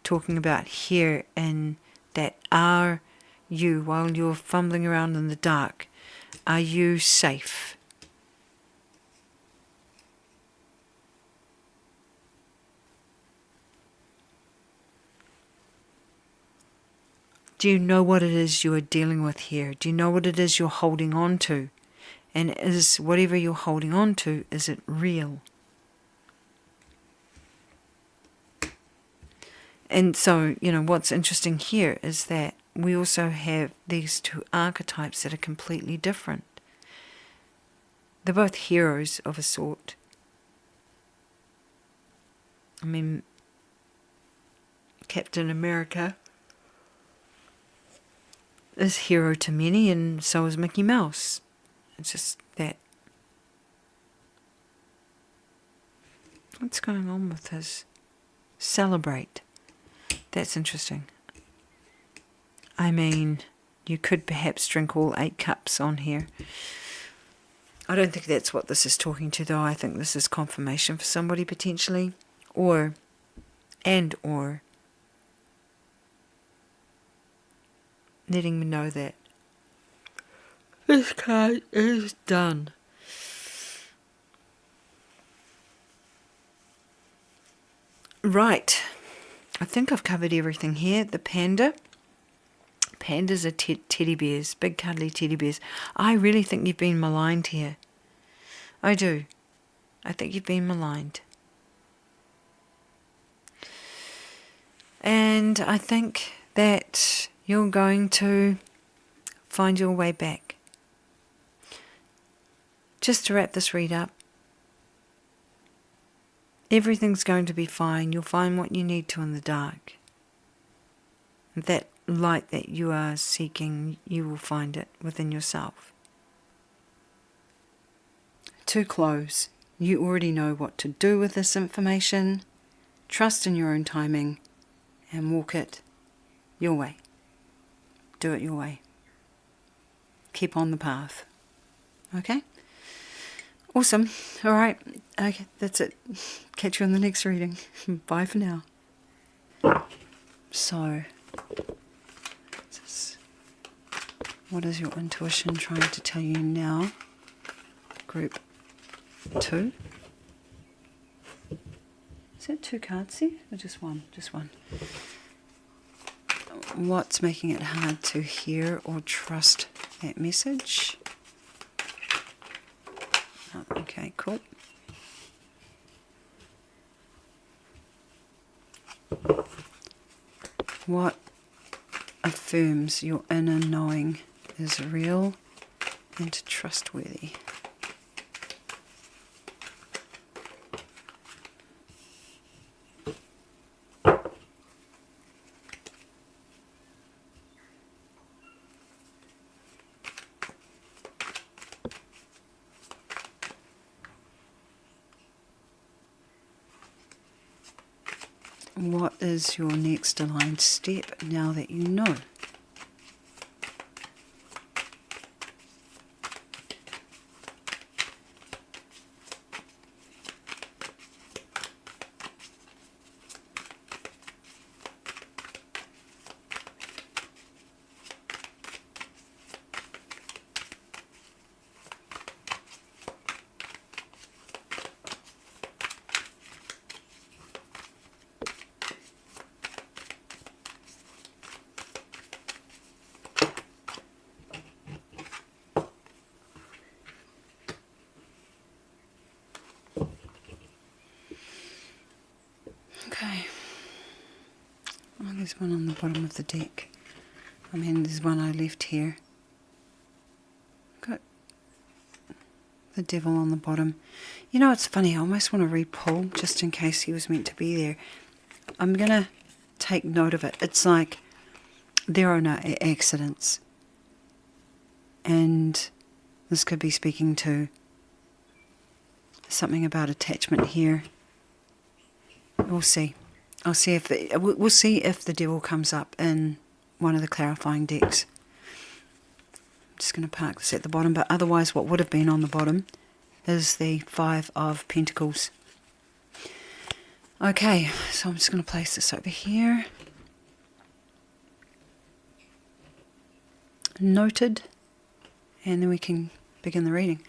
talking about here, in that, are you, while you're fumbling around in the dark, are you safe? Do you know what it is you are dealing with here? Do you know what it is you're holding on to? And is whatever you're holding on to, is it real? And so, what's interesting here is that we also have these two archetypes that are completely different. They're both heroes of a sort. I mean, Captain America is hero to many, and so is Mickey Mouse. It's just that. What's going on with his celebrate? That's interesting. I mean, you could perhaps drink all 8 cups on here. I don't think that's what this is talking to, though. I think this is confirmation for somebody potentially, or letting me know that this card is done. Right. I think I've covered everything here. The panda. Pandas are teddy bears, big cuddly teddy bears. I really think you've been maligned here. I do. I think you've been maligned. And I think that you're going to find your way back. Just to wrap this read up, everything's going to be fine. You'll find what you need to in the dark. That light that you are seeking, you will find it within yourself. To close, you already know what to do with this information. Trust in your own timing and walk it your way. Do it your way. Keep on the path. Okay? Awesome. All right. Okay, that's it. Catch you on the next reading. Bye for now. So, what is your intuition trying to tell you now? Group 2. Is that 2 cards here? Or just one? Just one. What's making it hard to hear or trust that message? Oh, okay, cool. What affirms your inner knowing is real and trustworthy? What is your next aligned step now that you know? Okay. Oh, there's one on the bottom of the deck. I mean, there's one I left here. the devil on the bottom. You know, it's funny, I almost want to re-pull just in case he was meant to be there. I'm going to take note of it. It's like there are no accidents. And this could be speaking to something about attachment here. We'll see. We'll see if the devil comes up in one of the clarifying decks. I'm just going to park this at the bottom, but otherwise what would have been on the bottom is the Five of Pentacles. Okay, so I'm just going to place this over here. Noted. And then we can begin the reading.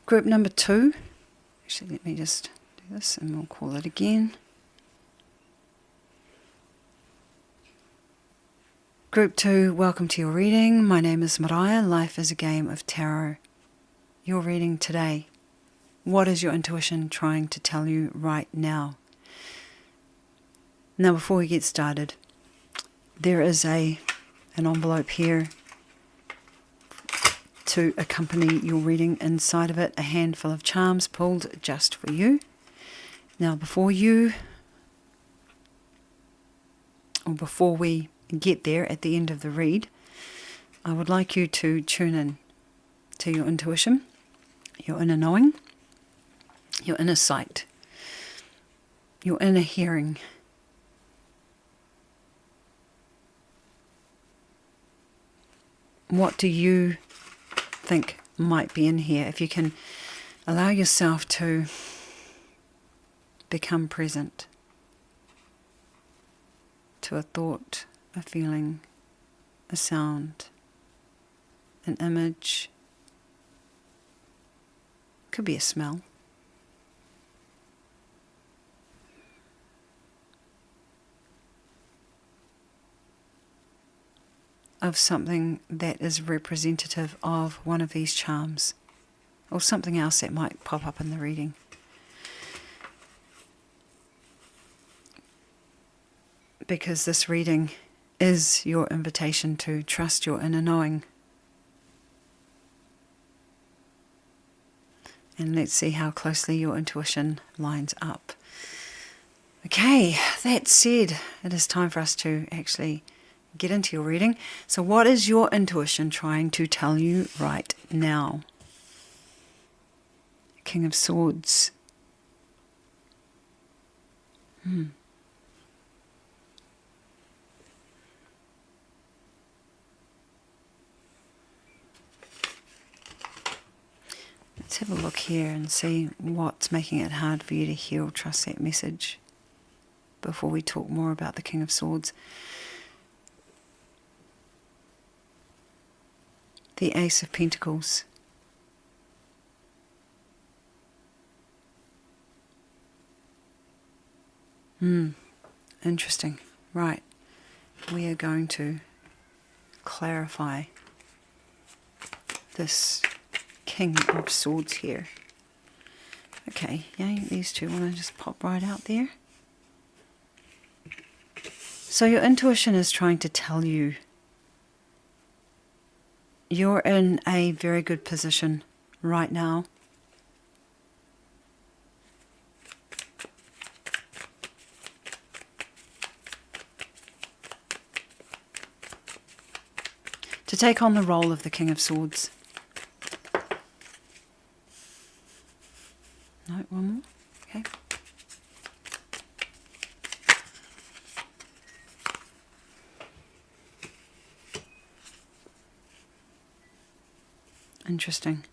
Group number 2. Actually, let me just do this and we'll call it again. Group 2, welcome to your reading. My name is Mariah. Life is a game of tarot. Your reading today. What is your intuition trying to tell you right now? Now, before we get started, there is an envelope here to accompany your reading. Inside of it, a handful of charms pulled just for you. Now, before we get there at the end of the read, I would like you to tune in to your intuition, your inner knowing, your inner sight, your inner hearing. What do you think might be in here? If you can allow yourself to become present to a thought, a feeling, a sound, an image, could be a smell. Of something that is representative of one of these charms, or something else that might pop up in the reading. Because this reading is your invitation to trust your inner knowing. And let's see how closely your intuition lines up. Okay, that said, it is time for us to actually get into your reading. So what is your intuition trying to tell you right now? King of Swords. Let's have a look here and see what's making it hard for you to hear or trust that message before we talk more about the King of Swords. The Ace of Pentacles. Interesting. Right. We are going to clarify this King of Swords here. Okay, yeah, these two want to just pop right out there. So your intuition is trying to tell you you're in a very good position right now. To take on the role of the King of Swords. No, one more. Okay. Interesting.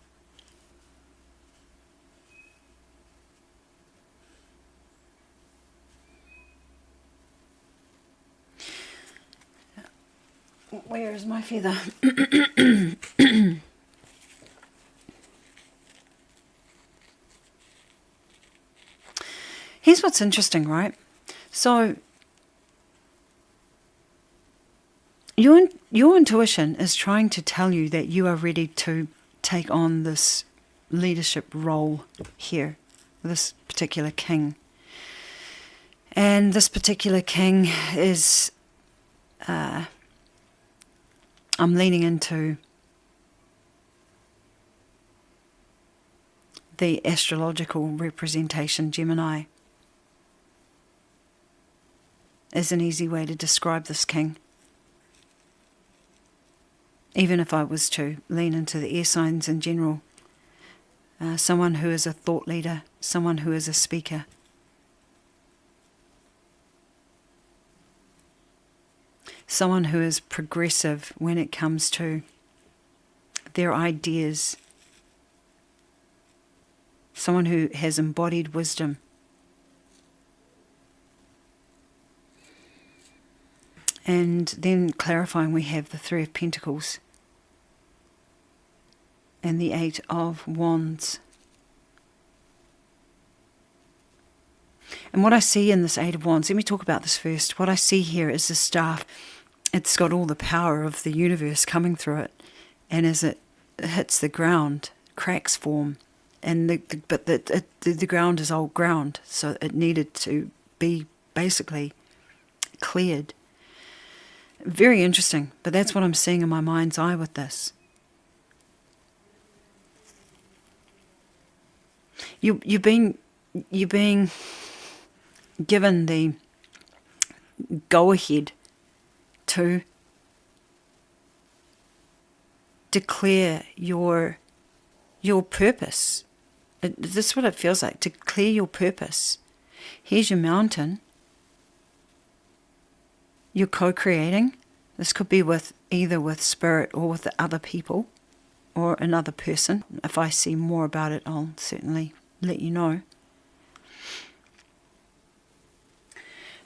Where is my feather? Here's what's interesting, right? So your intuition is trying to tell you that you are ready to take on this leadership role here, this particular king. And this particular king is I'm leaning into the astrological representation, Gemini, is an easy way to describe this king. Even if I was to lean into the air signs in general, someone who is a thought leader, someone who is a speaker. Someone who is progressive when it comes to their ideas. Someone who has embodied wisdom. And then clarifying, we have the Three of Pentacles and the Eight of Wands. And what I see in this Eight of Wands, let me talk about this first. What I see here is the staff. It's got all the power of the universe coming through it. And as it hits the ground, cracks form. And the ground is old ground, so it needed to be basically cleared. Very interesting, but that's what I'm seeing in my mind's eye with this. You're being given the go-ahead to declare your purpose. This is what it feels like, to clear your purpose. Here's your mountain. You're co-creating. This could be with either with spirit or with the other people or another person. If I see more about it, I'll certainly let you know.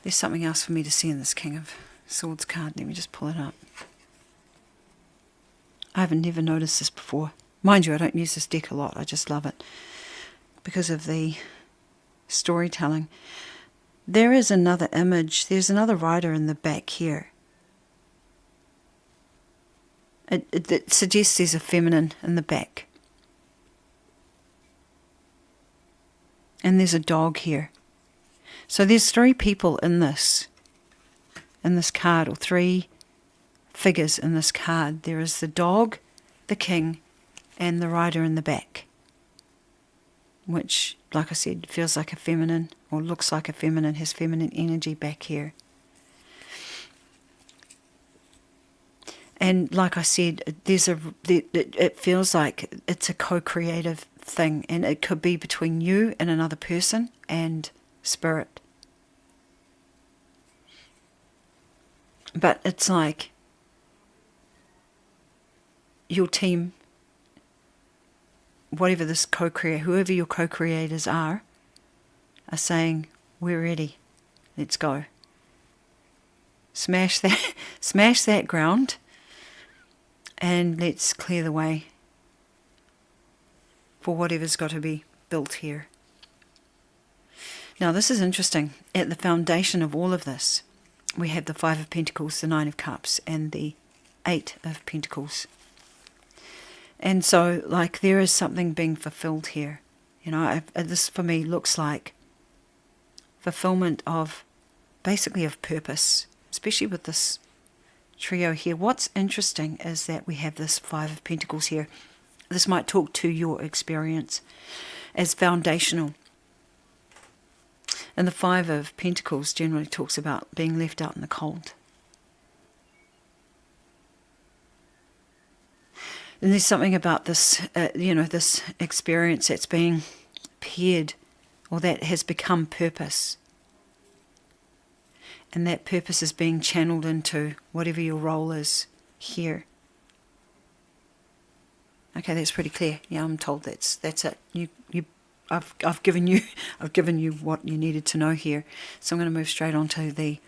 There's something else for me to see in this King of Swords card. Let me just pull it up. I've never noticed this before. Mind you, I don't use this deck a lot. I just love it because of the storytelling. There is another image. There's another rider in the back here. It suggests there's a feminine in the back. And there's a dog here. So there's three people in this card, or three figures in this card. There is the dog, the king, and the rider in the back. Which, like I said, feels like a feminine, or looks like a feminine, has feminine energy back here. And like I said, it feels like it's a co-creative thing, and it could be between you and another person and spirit. But it's like your team, whatever this whoever your co-creators are saying, we're ready, let's go. Smash that ground, and let's clear the way for whatever's got to be built here. Now this is interesting. At the foundation of all of this, we have the Five of Pentacles, the Nine of Cups, and the Eight of Pentacles. And so, like, there is something being fulfilled here. You know, this for me looks like fulfillment of, basically of purpose, especially with this trio here. What's interesting is that we have this Five of Pentacles here. This might talk to your experience as foundational. And the Five of Pentacles generally talks about being left out in the cold. And there's something about this, this experience that's being paired, or that has become purpose. And that purpose is being channeled into whatever your role is here. Okay, that's pretty clear. Yeah, I'm told that's it. I've given you what you needed to know here. So I'm going to move straight on to the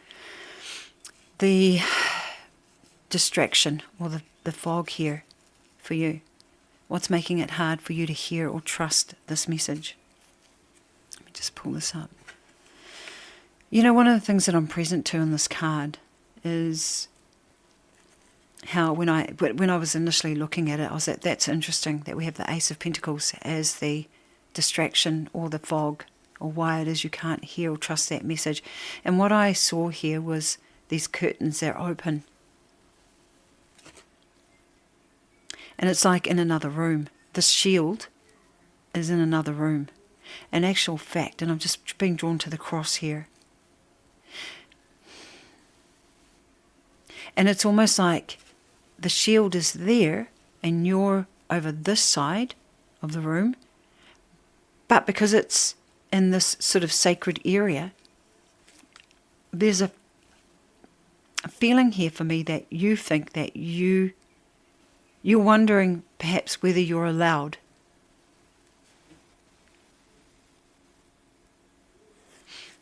distraction, or the fog here for you. What's making it hard for you to hear or trust this message? Let me just pull this up. You know, one of the things that I'm present to in this card is how when I was initially looking at it, I was like, that's interesting that we have the Ace of Pentacles as the distraction or the fog, or why it is you can't hear or trust that message. And what I saw here was these curtains that are open. And it's like in another room. This shield is in another room. In actual fact, and I'm just being drawn to the cross here. And it's almost like the shield is there and you're over this side of the room. But because it's in this sort of sacred area, there's a feeling here for me that you think that you're wondering perhaps whether you're allowed.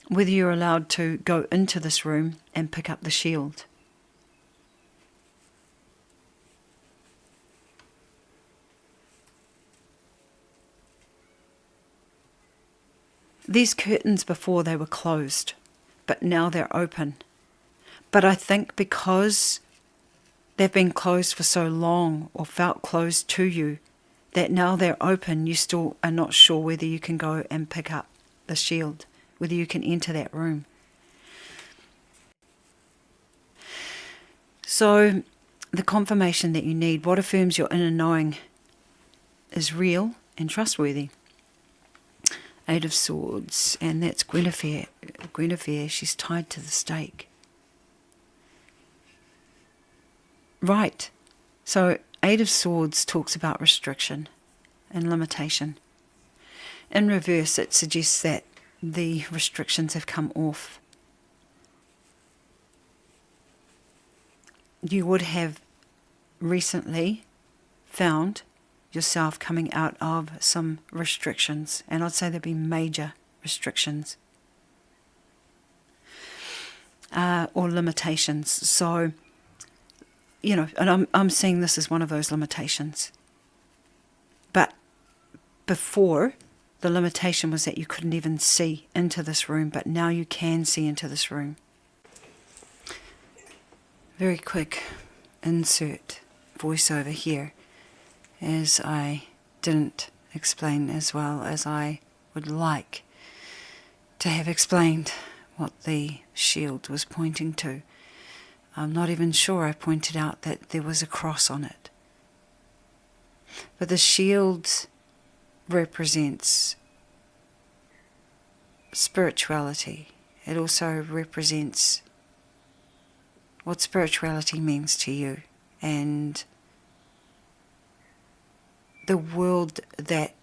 Whether you're allowed to go into this room and pick up the shield. These curtains before, they were closed, but now they're open. But I think because they've been closed for so long or felt closed to you, that now they're open, you still are not sure whether you can go and pick up the shield, whether you can enter that room. So the confirmation that you need, what affirms your inner knowing, is real and trustworthy. Eight of Swords, and that's Guinevere. Guinevere, she's tied to the stake. Right, so Eight of Swords talks about restriction and limitation. In reverse, it suggests that the restrictions have come off. You would have recently found yourself coming out of some restrictions, and I'd say there'd be major restrictions or limitations. So, you know, and I'm seeing this as one of those limitations. But before, the limitation was that you couldn't even see into this room, but now you can see into this room. Very quick insert voiceover here, as I didn't explain as well as I would like to have explained what the shield was pointing to. I'm not even sure I pointed out that there was a cross on it. But the shield represents spirituality. It also represents what spirituality means to you and the world that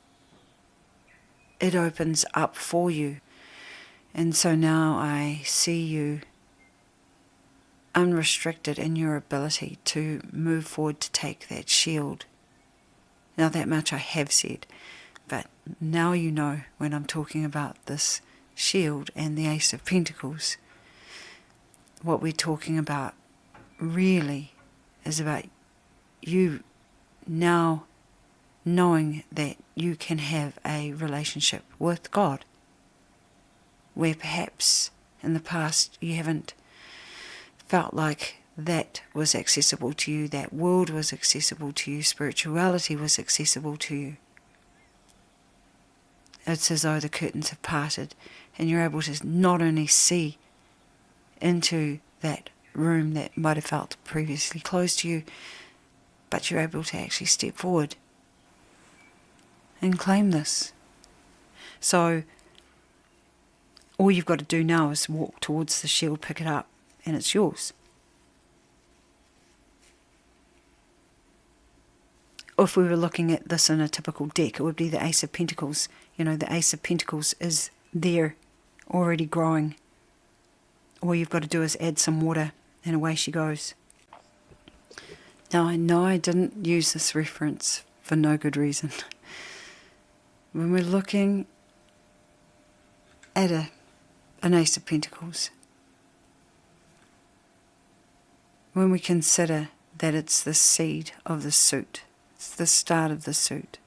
it opens up for you. And so now I see you unrestricted in your ability to move forward to take that shield. Now that much I have said, but now you know when I'm talking about this shield and the Ace of Pentacles, what we're talking about really is about you now knowing that you can have a relationship with God, where perhaps in the past you haven't felt like that was accessible to you, that world was accessible to you, spirituality was accessible to you. It's as though the curtains have parted and you're able to not only see into that room that might have felt previously closed to you, but you're able to actually step forward and claim this. So all you've got to do now is walk towards the shield, pick it up, and it's yours. If we were looking at this in a typical deck, it would be the Ace of Pentacles. You know, the Ace of Pentacles is there, already growing. All you've got to do is add some water, and away she goes. Now, I know I didn't use this reference for no good reason. When we're looking at an Ace of Pentacles, when we consider that it's the seed of the suit, it's the start of the suit,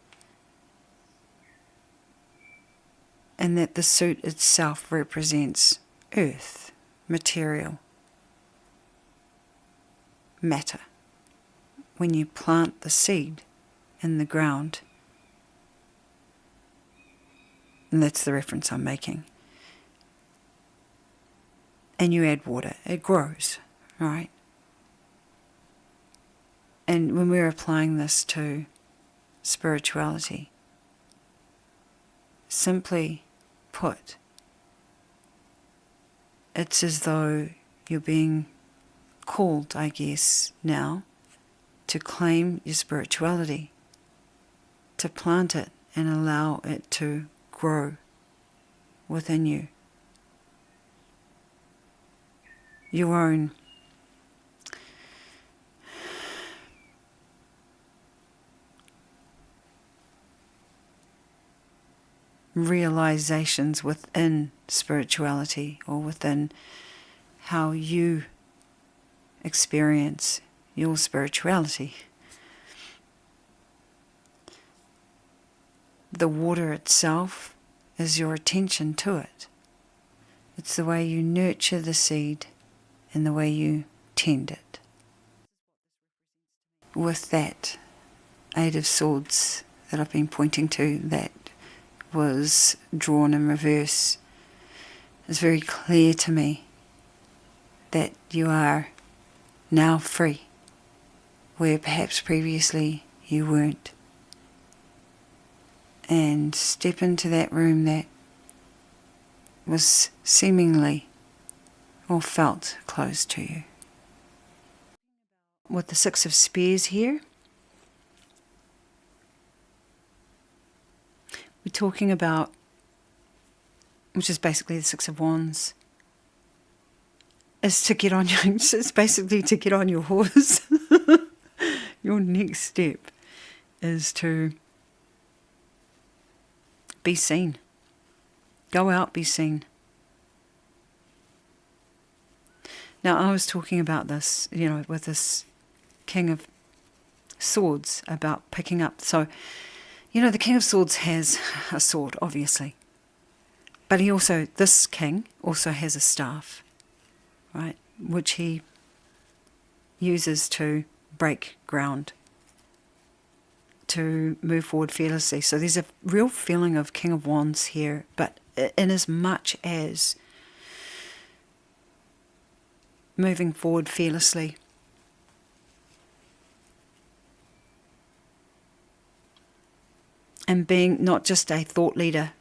and that the suit itself represents earth, material, matter. When you plant the seed in the ground, and that's the reference I'm making, and you add water, it grows, right? And when we're applying this to spirituality, simply put, it's as though you're being called, I guess, now to claim your spirituality, to plant it and allow it to grow within you. Your own realizations within spirituality, or within how you experience your spirituality. The water itself is your attention to it. It's the way you nurture the seed and the way you tend it. With that Eight of Swords that I've been pointing to, that was drawn in reverse, it's very clear to me that you are now free, where perhaps previously you weren't. And step into that room that was seemingly or felt closed to you. With the Six of Spears here, we're talking about, which is basically the Six of Wands, is to get on your, it's basically to get on your horse. Your next step is to be seen. Go out, be seen. Now, I was talking about this, with this King of Swords, about picking up. So, the King of Swords has a sword, obviously. But this king also has a staff, right? Which he uses to break ground, to move forward fearlessly. So there's a real feeling of King of Wands here, but in as much as moving forward fearlessly. And being not just a thought leader,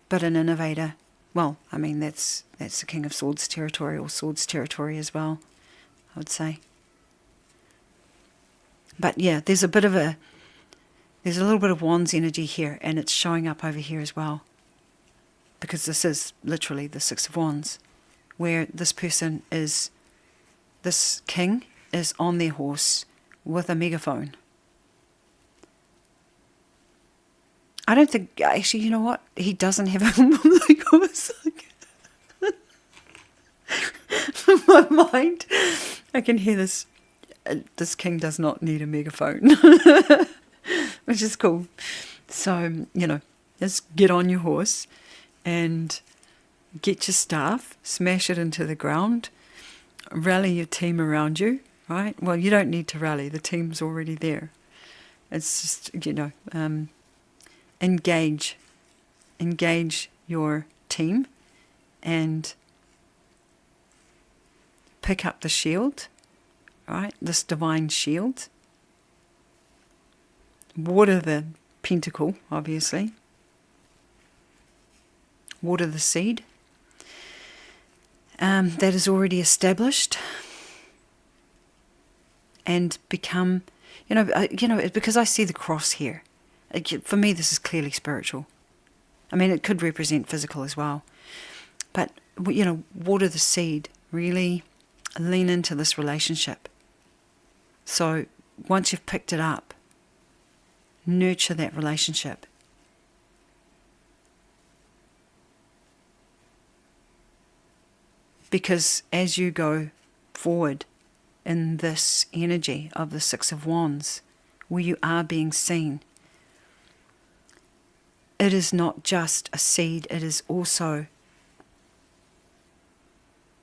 but an innovator. Well, I mean, that's the King of Swords territory, or Swords territory as well, I would say. But yeah, there's a little bit of Wands energy here, and it's showing up over here as well. Because this is literally the Six of Wands, where this king is on their horse with a megaphone. I don't think, actually, you know what? He doesn't have a horse. In my mind, I can hear this. This king does not need a megaphone, which is cool. So, just get on your horse and get your staff, smash it into the ground, rally your team around you, right? Well, you don't need to rally. The team's already there. It's just, engage your team and pick up the shield, right? This divine shield. Water the pentacle, obviously. Water the seed that is already established, and become, because I see the cross here. For me, this is clearly spiritual. I mean, it could represent physical as well. But, water the seed. Really lean into this relationship. So, once you've picked it up, nurture that relationship. Because as you go forward in this energy of the Six of Wands, where you are being seen, it is not just a seed, it is also,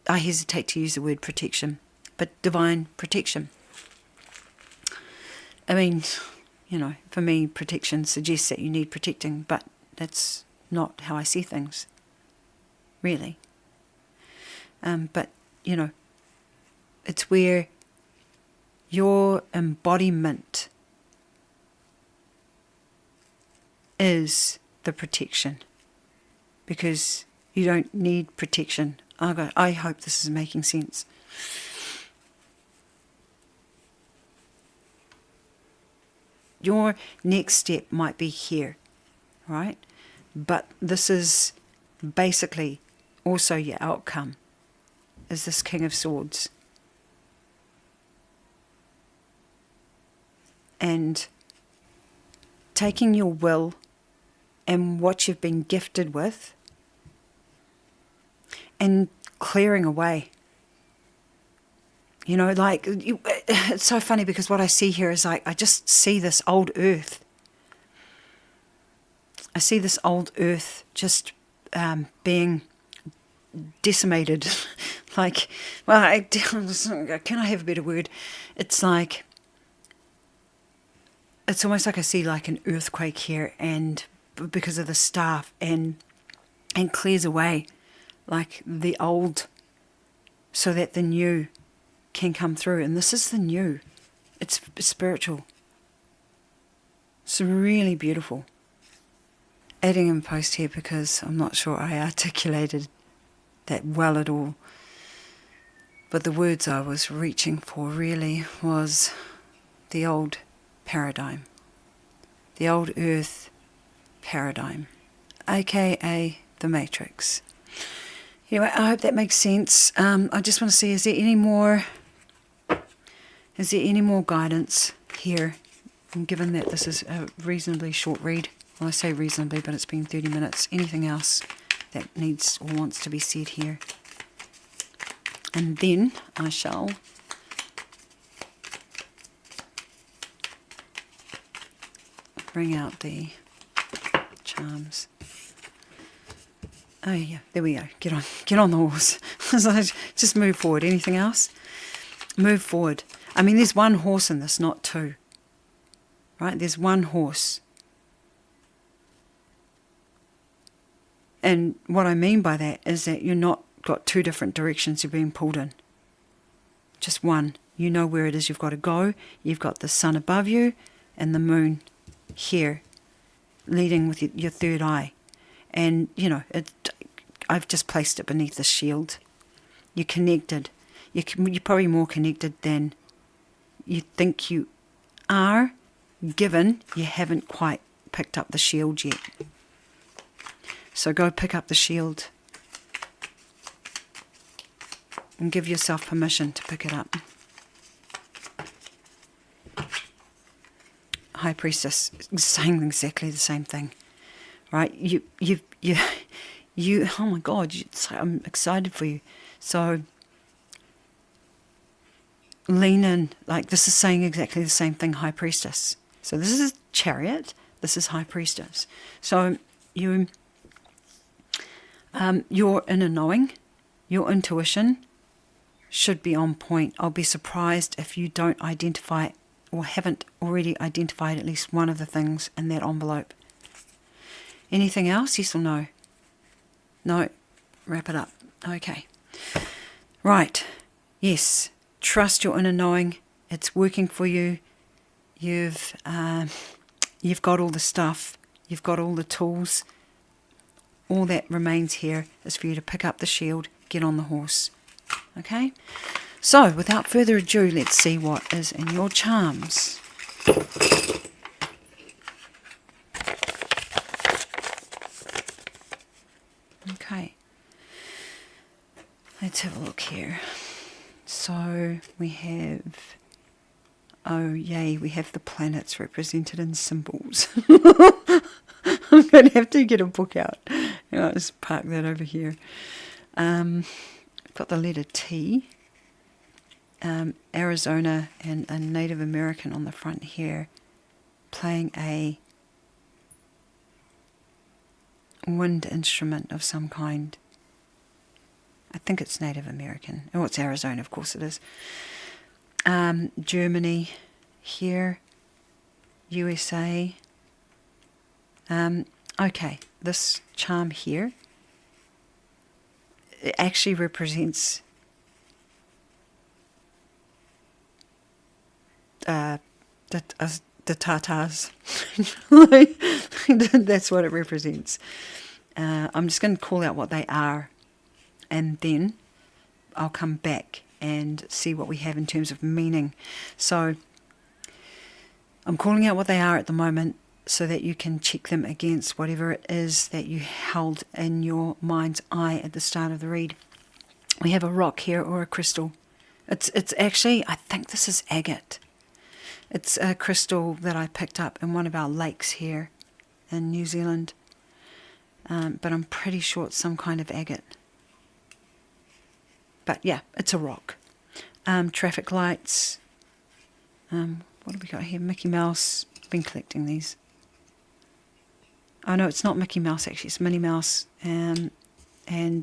I hesitate to use the word protection, but divine protection. I mean, for me, protection suggests that you need protecting, but that's not how I see things, really. But, it's where Your embodiment is the protection, because you don't need protection. I hope this is making sense. Your next step might be here, right? But this is basically also your outcome, is this King of Swords. And taking your will and what you've been gifted with and clearing away. You know, like, it's so funny because what I see here is like, I just see this old earth. I see this old earth just being decimated. Like, well, can I have a better word? It's like, it's almost like I see like an earthquake here, and because of the staff, and clears away like the old so that the new can come through. And this is the new. It's spiritual. It's really beautiful. Adding in post here because I'm not sure I articulated that well at all. But the words I was reaching for really was the old paradigm. The old earth paradigm. AKA the Matrix. Anyway, I hope that makes sense. I just want to see, is there any more guidance here? And given that this is a reasonably short read, well, I say reasonably, but it's been 30 minutes. Anything else that needs or wants to be said here? And then I shall bring out the charms. Oh yeah, there we go. Get on the horse. Just move forward. Anything else? Move forward. I mean, there's one horse in this, not two. Right? There's one horse. And what I mean by that is that you're not got two different directions you're being pulled in. Just one. You know where it is you've got to go. You've got the sun above you and the moon here, leading with your third eye. And, you know, I've just placed it beneath the shield. You're connected. You're probably more connected than you think you are, given you haven't quite picked up the shield yet. So go pick up the shield and give yourself permission to pick it up. High Priestess saying exactly the same thing, right? You. Oh my God! I'm excited for you. So lean in. Like, this is saying exactly the same thing. High Priestess. So this is Chariot. This is High Priestess. So your inner knowing, your intuition should be on point. I'll be surprised if you don't identify or haven't already identified at least one of the things in that envelope. Anything else? Yes or no? No. Wrap it up. Okay. Right. Yes. Trust your inner knowing. It's working for you. You've got all the stuff. You've got all the tools. All that remains here is for you to pick up the shield, get on the horse. Okay? So, without further ado, let's see what is in your charms. Okay. Let's have a look here. So, we have... Oh, yay, we have the planets represented in symbols. I'm going to have to get a book out. I'll just park that over here. Got the letter T. Arizona and a Native American on the front here, playing a wind instrument of some kind. I think it's Native American. Oh, it's Arizona, of course it is. Germany here, USA. Okay, this charm here, it actually represents the Tatars. Like, that's what it represents. I'm just going to call out what they are, and then I'll come back and see what we have in terms of meaning. So I'm calling out what they are at the moment so that you can check them against whatever it is that you held in your mind's eye at the start of the read. We have a rock here, or a crystal. It's actually, I think this is agate. It's a crystal that I picked up in one of our lakes here in New Zealand. But I'm pretty sure it's some kind of agate. But yeah, it's a rock. Traffic lights. What have we got here? Mickey Mouse. Been collecting these. Oh no, it's not Mickey Mouse actually. It's Minnie Mouse. And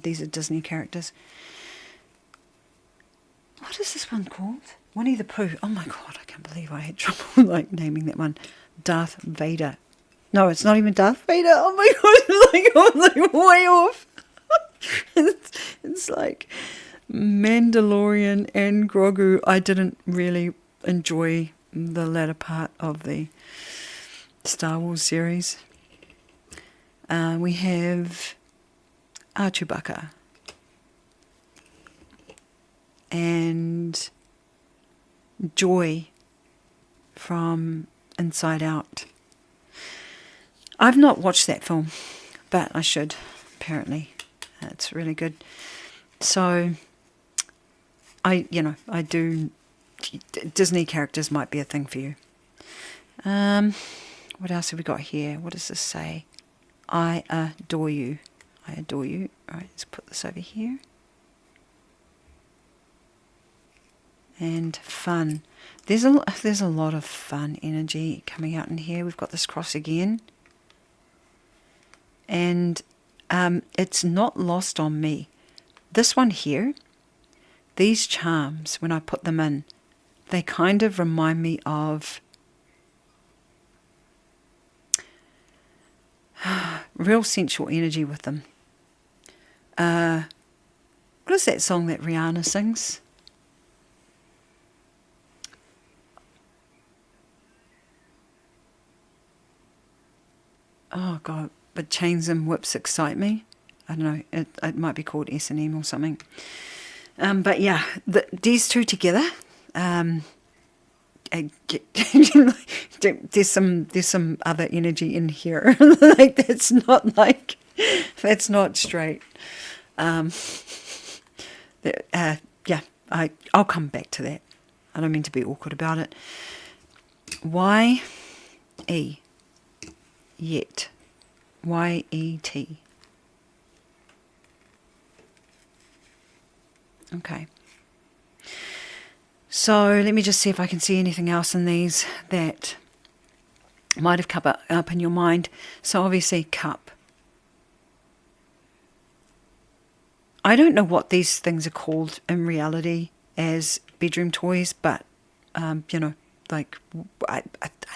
these are Disney characters. What is this one called? Winnie the Pooh. Oh my god, I can't believe I had trouble like naming that one. Darth Vader. No, it's not even Darth Vader. Oh my god, I'm like way off. It's like Mandalorian and Grogu. I didn't really enjoy the latter part of the Star Wars series. We have Chewbacca and Joy from Inside Out. I've not watched that film, but I should, apparently. It's really good. So, I do, Disney characters might be a thing for you. What else have we got here? What does this say? I adore you. I adore you. All right, let's put this over here. And fun. There's a lot of fun energy coming out in here. We've got this cross again. And it's not lost on me. This one here, these charms, when I put them in, they kind of remind me of real sensual energy with them. What is that song that Rihanna sings? Oh God, but chains and whips excite me. I don't know, it might be called S&M or something. But yeah, these two together, there's some other energy in here. Like that's not straight. Yeah, I'll come back to that. I don't mean to be awkward about it. Yet. Y-E-T. Okay. So let me just see if I can see anything else in these that might have come up in your mind. So obviously cup. I don't know what these things are called in reality as bedroom toys, but like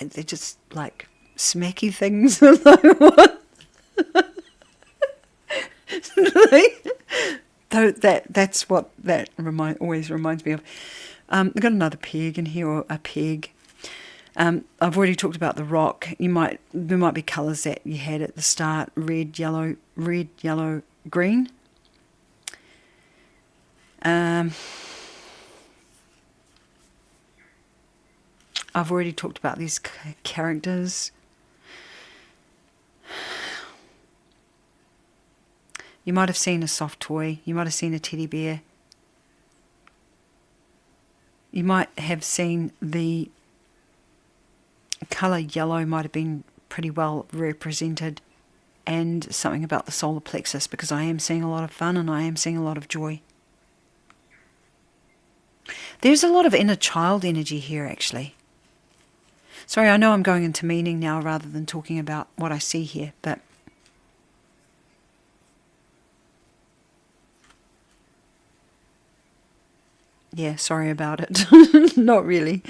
they're just like smacky things. That's what that always reminds me of. I've got another peg in here, or a peg. I've already talked about the rock. There might be colours that you had at the start: red, yellow, green. I've already talked about these characters. You might have seen a soft toy. You might have seen a teddy bear. You might have seen the colour yellow might have been pretty well represented, and something about the solar plexus, because I am seeing a lot of fun and I am seeing a lot of joy. There's a lot of inner child energy here, actually. Sorry, I know I'm going into meaning now rather than talking about what I see here, but yeah, sorry about it. Not really.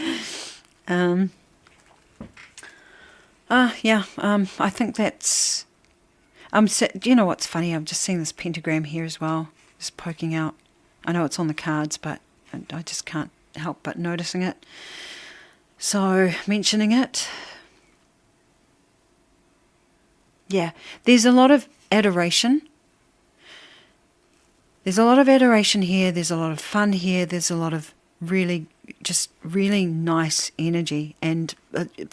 I think that's... you know what's funny? I'm just seeing this pentagram here as well, just poking out. I know it's on the cards, but I just can't help but noticing it. So, mentioning it, yeah, there's a lot of adoration. There's a lot of adoration here, there's a lot of fun here, there's a lot of really nice energy, and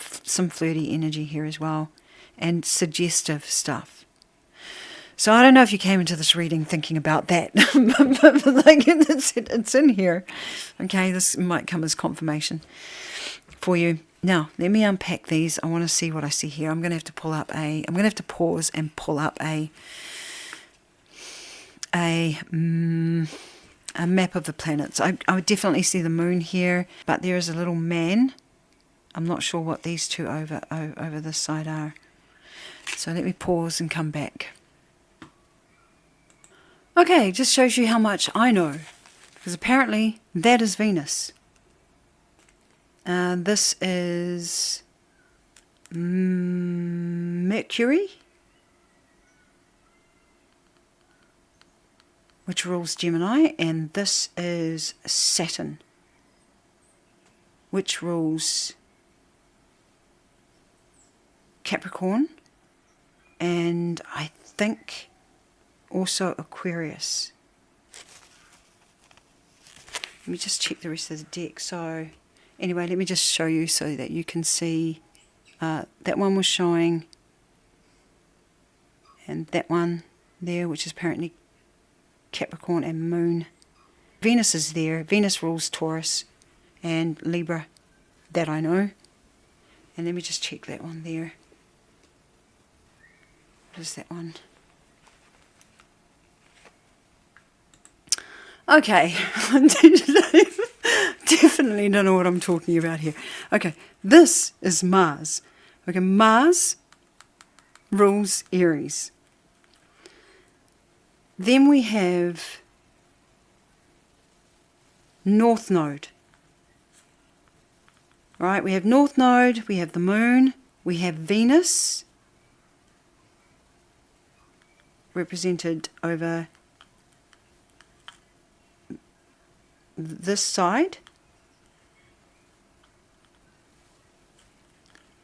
some flirty energy here as well, and suggestive stuff. So I don't know if you came into this reading thinking about that, but like it's in here. Okay, this might come as confirmation for you. Now, let me unpack these. I want to see what I see here. I'm going to have to pause and pull up a map of the planets. I would definitely see the moon here, but there is a little man. I'm not sure what these two over this side are. So let me pause and come back. Okay, just shows you how much I know, because apparently that is Venus. This is Mercury, which rules Gemini, and this is Saturn, which rules Capricorn, and I think also Aquarius. Let me just check the rest of the deck. So anyway, let me just show you so that you can see. That one was showing, and that one there, which is apparently Capricorn and Moon. Venus is there. Venus rules Taurus and Libra, that I know. And let me just check that one there. What is that one? Okay, definitely don't know what I'm talking about here. Okay, this is Mars. Okay, Mars rules Aries. Then we have North Node. Right, we have North Node, we have the Moon, we have Venus, represented over this side,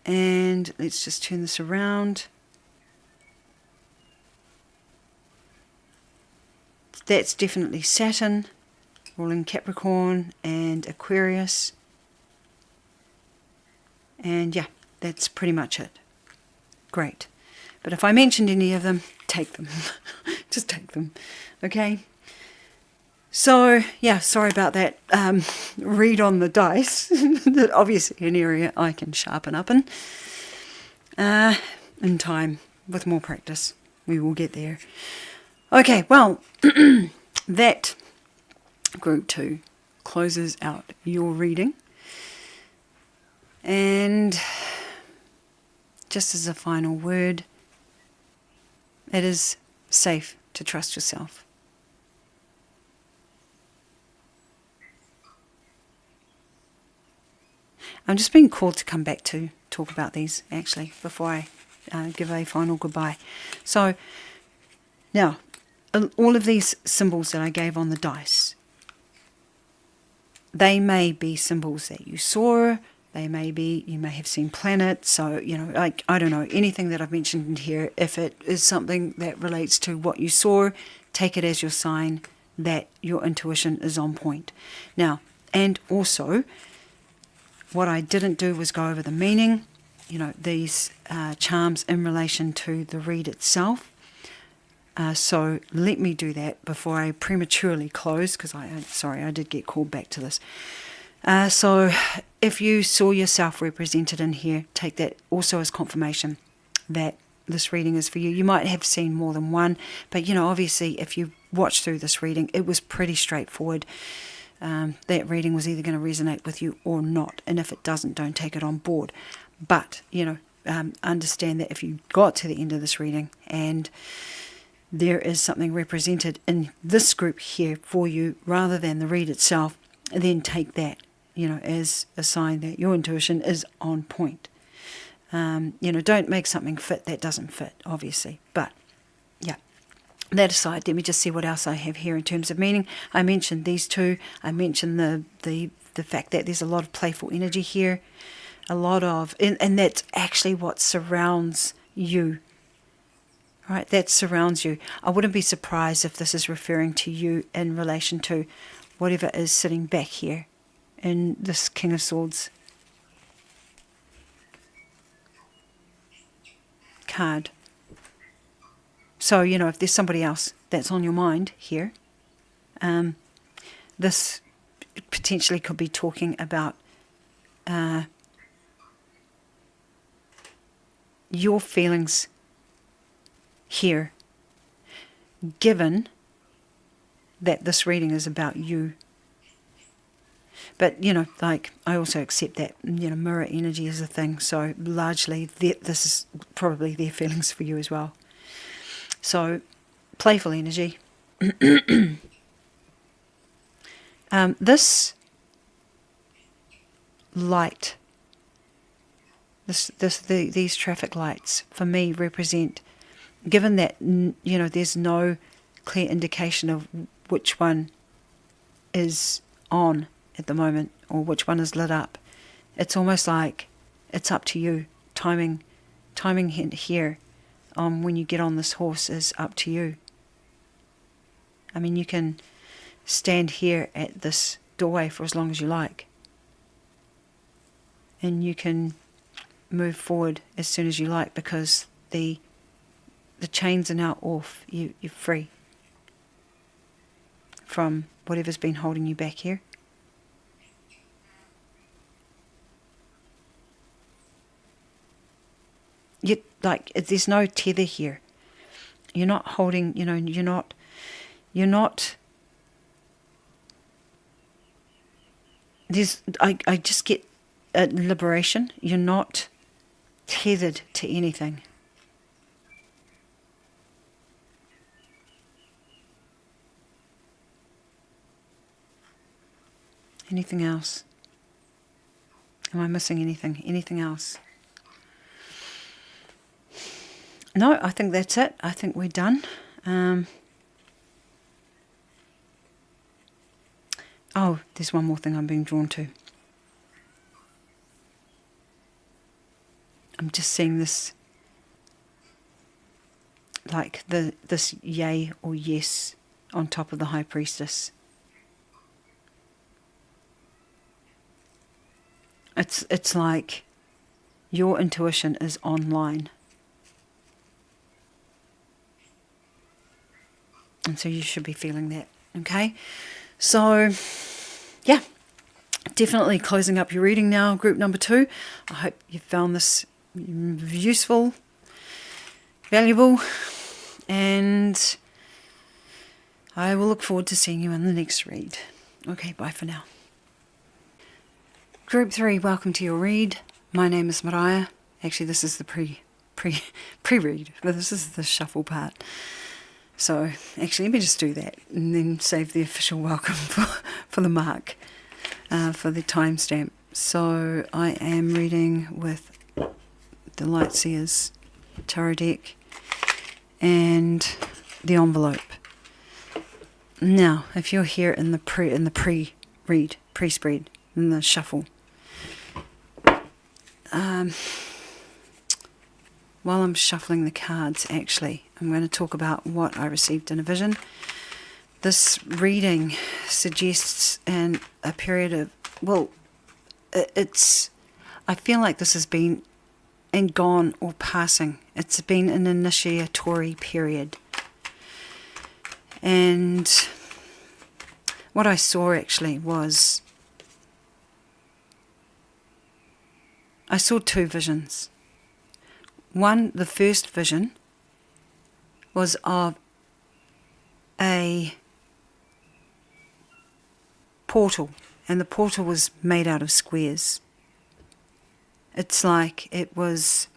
and let's just turn this around. That's definitely Saturn, ruling Capricorn and Aquarius, and yeah, that's pretty much it. Great. But if I mentioned any of them, take them. Just take them. Okay? So, yeah, sorry about that. Read on the dice. Obviously an area I can sharpen up in time, with more practice. We will get there. Okay, well, that group 2 closes out your reading. And just as a final word, it is safe to trust yourself. I'm just being called to come back to talk about these, actually, before I give a final goodbye. So, now, all of these symbols that I gave on the dice, they may be symbols that you saw, they may be, you may have seen planets, so, you know, like, I don't know, anything that I've mentioned here, if it is something that relates to what you saw, take it as your sign that your intuition is on point. Now, and also, what I didn't do was go over the meaning, you know, these charms in relation to the read itself. So let me do that before I prematurely close, because I did get called back to this. So if you saw yourself represented in here, take that also as confirmation that this reading is for you. You might have seen more than one, but, you know, obviously if you watched through this reading, it was pretty straightforward. That reading was either going to resonate with you or not, and if it doesn't, don't take it on board. But, you know, understand that if you got to the end of this reading and there is something represented in this group here for you rather than the read itself, then take that, you know, as a sign that your intuition is on point. You know, don't make something fit that doesn't fit, obviously. But, yeah. That aside, let me just see what else I have here in terms of meaning. I mentioned these two. I mentioned the the fact that there's a lot of playful energy here, a lot of, and that's actually what surrounds you. Right, that surrounds you. I wouldn't be surprised if this is referring to you in relation to whatever is sitting back here in this King of Swords card. So, you know, if there's somebody else that's on your mind here, this potentially could be talking about your feelings here, given that this reading is about you. But, you know, like, I also accept that, you know, mirror energy is a thing, so largely this is probably their feelings for you as well. So, playful energy. This light, these traffic lights, for me, represent, given that, you know, there's no clear indication of which one is on at the moment or which one is lit up, it's almost like it's up to you. Timing here when you get on this horse is up to you. I mean, you can stand here at this doorway for as long as you like, and you can move forward as soon as you like, because the chains are now off. You're free from whatever's been holding you back here. There's no tether here. You're not holding, you know, you're not I just get liberation. You're not tethered to anything. Anything else? Am I missing anything? Anything else? No, I think that's it. I think we're done. Oh, there's one more thing I'm being drawn to. I'm just seeing this, like this yay or yes on top of the High Priestess. It's like your intuition is online. And so you should be feeling that, okay? So, yeah, definitely closing up your reading now, group number 2. I hope you found this useful, valuable, and I will look forward to seeing you in the next read. Okay, bye for now. Group 3, welcome to your read. My name is Mariah. Actually, this is the pre-read, but this is the shuffle part. So, actually, let me just do that and then save the official welcome for the mark, for the timestamp. So, I am reading with the Light Seers tarot deck and the envelope. Now, if you're here in the pre-read, pre-spread, in the shuffle, while I'm shuffling the cards, actually, I'm going to talk about what I received in a vision. This reading suggests a period of, I feel like this has been and gone or passing. It's been an initiatory period. And what I saw actually was, I saw 2 visions. One, the first vision, was of a portal, and the portal was made out of squares. It's like it was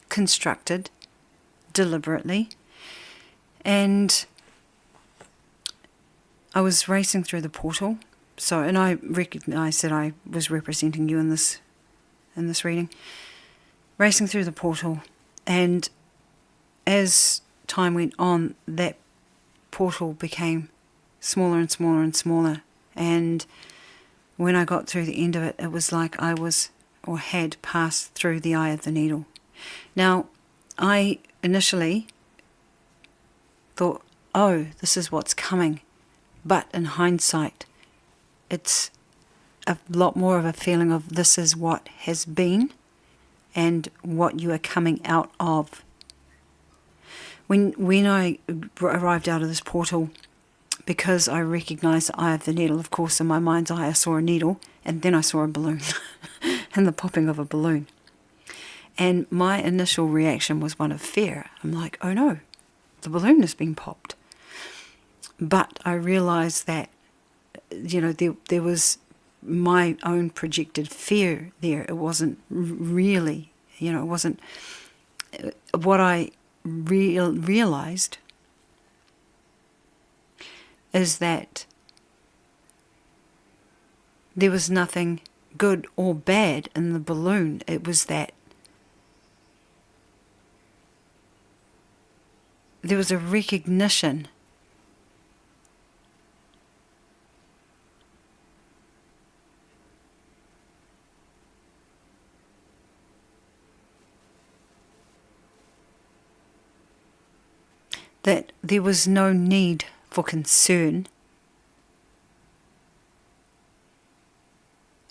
constructed deliberately, and I was racing through the portal. So, and I recognized that I was representing you in this reading. Racing through the portal, and as time went on, that portal became smaller and smaller and smaller And when I got through the end of it, it was like I was or had passed through the eye of the needle. Now, I initially thought, oh, this is what's coming. But in hindsight, it's a lot more of a feeling of this is what has been and what you are coming out of. When I arrived out of this portal, because I recognised the eye of the needle, of course, in my mind's eye I saw a needle, and then I saw a balloon, and the popping of a balloon. And my initial reaction was one of fear. I'm like, oh no, the balloon has been popped. But I realised that, there was my own projected fear there. It wasn't really, it wasn't what I realised is that there was nothing good or bad in the balloon. It was that there was a recognition that there was no need for concern.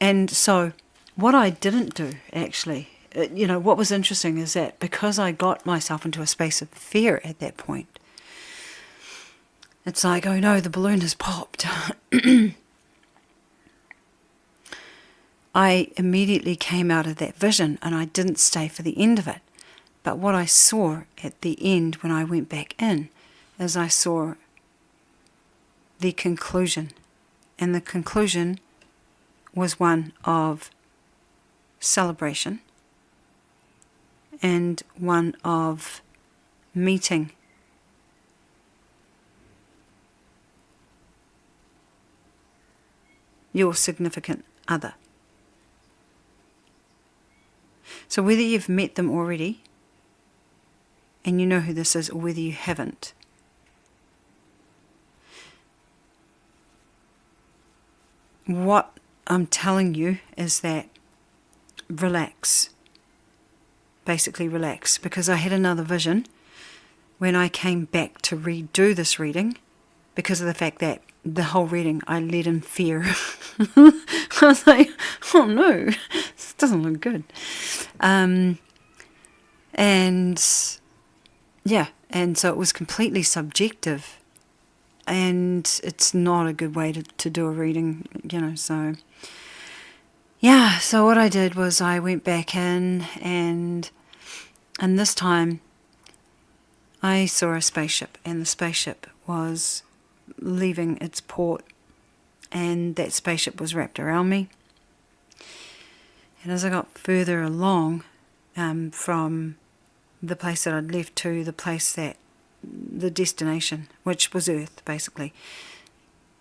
And so what I didn't do, actually, what was interesting is that because I got myself into a space of fear at that point, it's like, oh no, the balloon has popped. I immediately came out of that vision and I didn't stay for the end of it. But what I saw at the end when I went back in is I saw the conclusion. And the conclusion was one of celebration and one of meeting your significant other. So whether you've met them already and you know who this is, or whether you haven't, what I'm telling you is that relax. Basically relax. Because I had another vision when I came back to redo this reading, because of the fact that the whole reading I led in fear. I was like, oh no, this doesn't look good. And so it was completely subjective. And it's not a good way to do a reading, so... Yeah, so what I did was I went back in and this time I saw a spaceship, and the spaceship was leaving its port, and that spaceship was wrapped around me. And as I got further along from the place that I'd left to the destination, which was Earth, basically,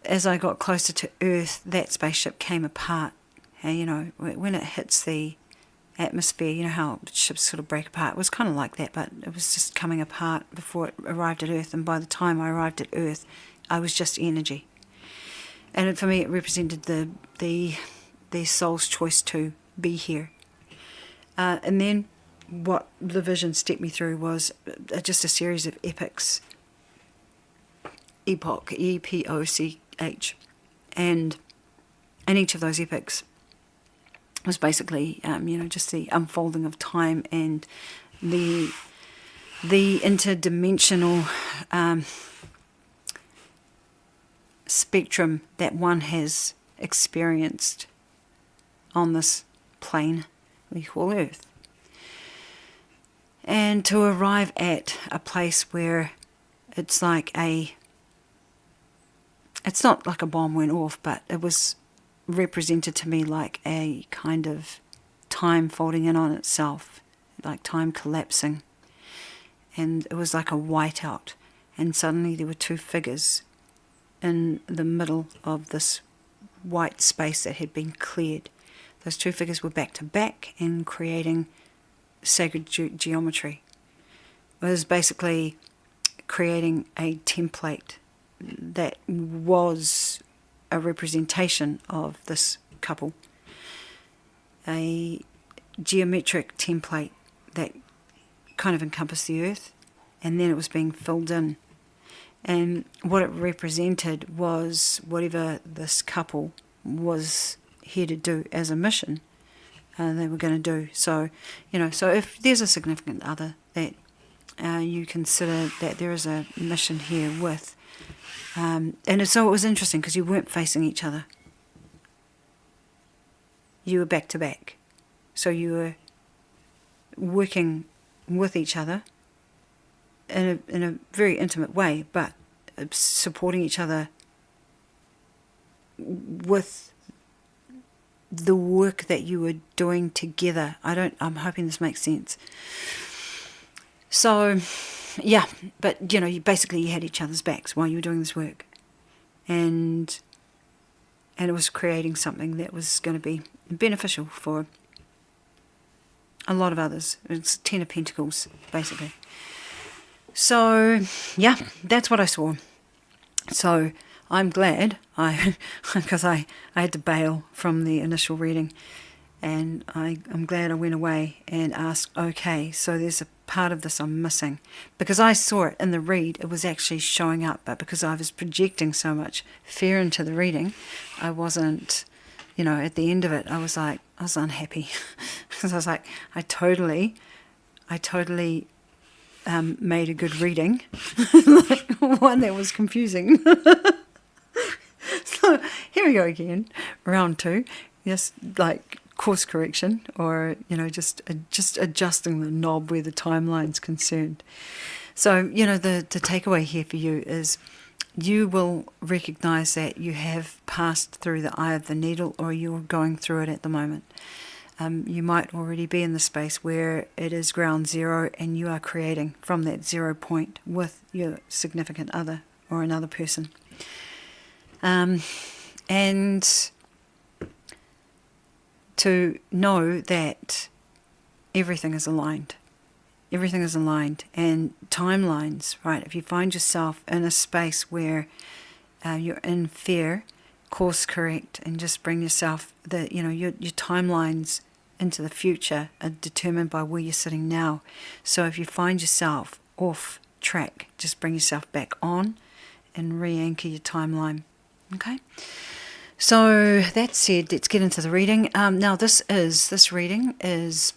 as I got closer to Earth, that spaceship came apart. And, when it hits the atmosphere, how ships sort of break apart. It was kind of like that, but it was just coming apart before it arrived at Earth. And by the time I arrived at Earth, I was just energy. And for me, it represented the soul's choice to be here. And then what the vision stepped me through was just a series of epics. Epoch, E-P-O-C-H. And in each of those epics was basically, just the unfolding of time and the interdimensional spectrum that one has experienced on this plane we call Earth. And to arrive at a place where it's like it's not like a bomb went off, but it was represented to me like a kind of time folding in on itself, like time collapsing. And it was like a whiteout, and suddenly there were two figures in the middle of this white space that had been cleared. Those two figures were back to back and creating sacred geometry. It was basically creating a template that was a representation of this couple, a geometric template that kind of encompassed the earth, and then it was being filled in. And what it represented was whatever this couple was here to do as a mission, they were going to do. So, so if there's a significant other that you consider that there is a mission here with, so it was interesting because you weren't facing each other. You were back to back. So you were working with each other in a very intimate way, but supporting each other with the work that you were doing together. I'm hoping this makes sense. So, yeah, but you had each other's backs while you were doing this work, and it was creating something that was going to be beneficial for a lot of others. It's 10 of Pentacles, basically. So, yeah, that's what I saw. So, I'm glad, because I had to bail from the initial reading, and I'm glad I went away and asked, okay, so there's a part of this I'm missing. Because I saw it in the read, it was actually showing up, but because I was projecting so much fear into the reading, I wasn't, at the end of it, I was unhappy. Because I was like, I totally made a good reading, like one that was confusing. So here we go again, round 2. Just like course correction, or just adjusting the knob where the timeline's concerned. So the takeaway here for you is you will recognize that you have passed through the eye of the needle, or you're going through it at the moment. You might already be in the space where it is ground zero and you are creating from that 0 point with your significant other or another person. And to know that everything is aligned. Everything is aligned. And timelines, right? If you find yourself in a space where you're in fear, course correct and just bring yourself, your timelines into the future are determined by where you're sitting now. So if you find yourself off track, just bring yourself back on and re-anchor your timeline. Okay? So that said, let's get into the reading. Now this reading is,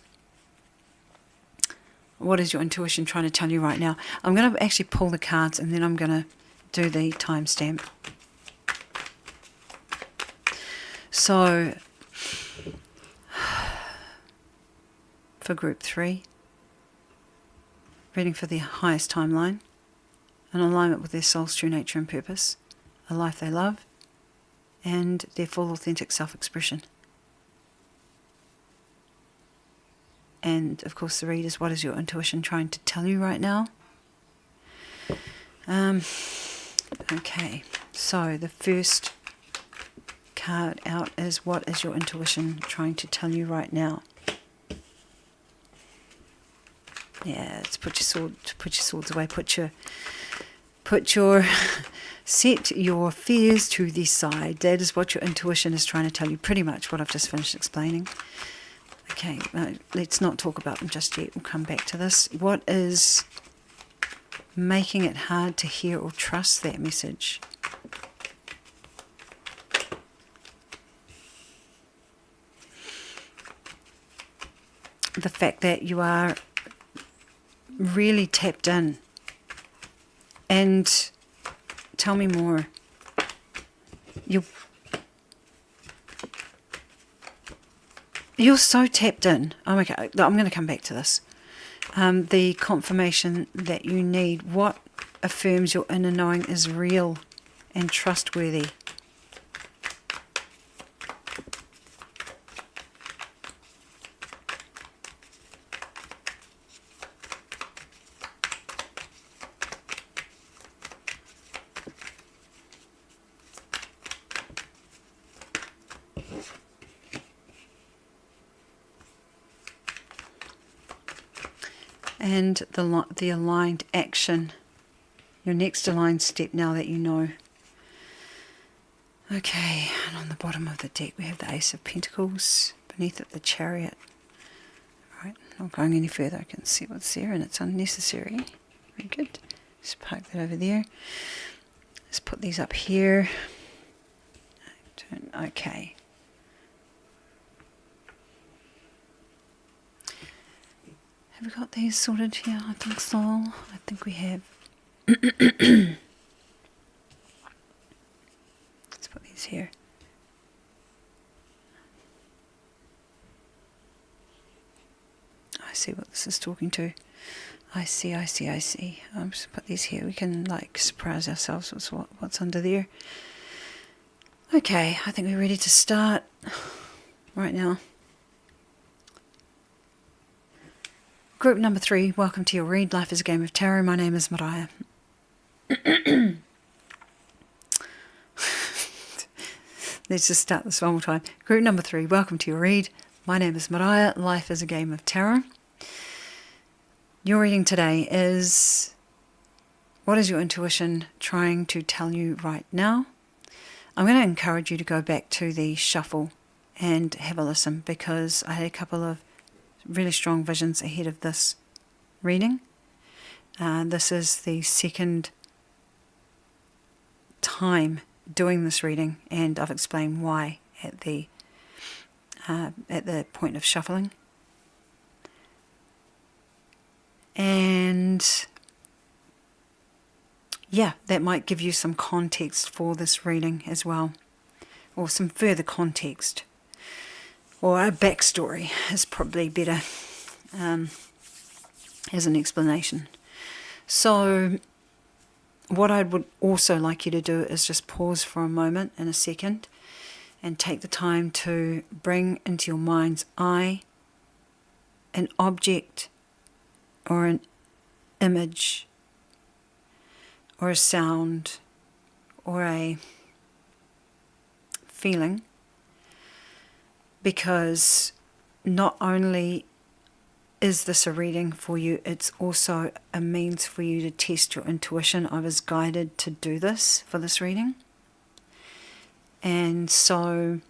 what is your intuition trying to tell you right now? I'm going to actually pull the cards and then I'm going to do the timestamp. So for group 3, reading for the highest timeline, an alignment with their soul's true nature and purpose, a life they love, and their full authentic self-expression. And of course the read is, what is your intuition trying to tell you right now? Okay, so the first card out is, what is your intuition trying to tell you right now? Yeah, let's put your swords away, set your fears to the side. That is what your intuition is trying to tell you, pretty much what I've just finished explaining. Okay, let's not talk about them just yet. We'll come back to this. What is making it hard to hear or trust that message? The fact that you are really tapped in. And tell me more. You're so tapped in. Oh my God, I'm going to come back to this. The confirmation that you need, what affirms your inner knowing is real and trustworthy. And the aligned action, your next aligned step now that you know. Okay, and on the bottom of the deck we have the Ace of Pentacles, beneath it the Chariot. Right, not going any further, I can see what's there and it's unnecessary. Very good. Just park that over there. Let's put these up here. Okay. Have we got these sorted here? I think so. I think we have. Let's put these here. I see what this is talking to. I see. I'll just put these here. We can like surprise ourselves with what's under there. Okay, I think we're ready to start right now. Group number 3, welcome to your read. Life is a Game of Tarot. My name is Mariah. Let's just start this one more time. Group number 3, welcome to your read. My name is Mariah. Life is a Game of Tarot. Your reading today is, what is your intuition trying to tell you right now? I'm going to encourage you to go back to the shuffle and have a listen, because I had a couple of really strong visions ahead of this reading. This is the second time doing this reading, and I've explained why at the point of shuffling. And yeah, that might give you some context for this reading as well, or some further context, or a backstory is probably better as an explanation. So what I would also like you to do is just pause for a moment in a second and take the time to bring into your mind's eye an object or an image or a sound or a feeling, because not only is this a reading for you, it's also a means for you to test your intuition. I was guided to do this for this reading. And so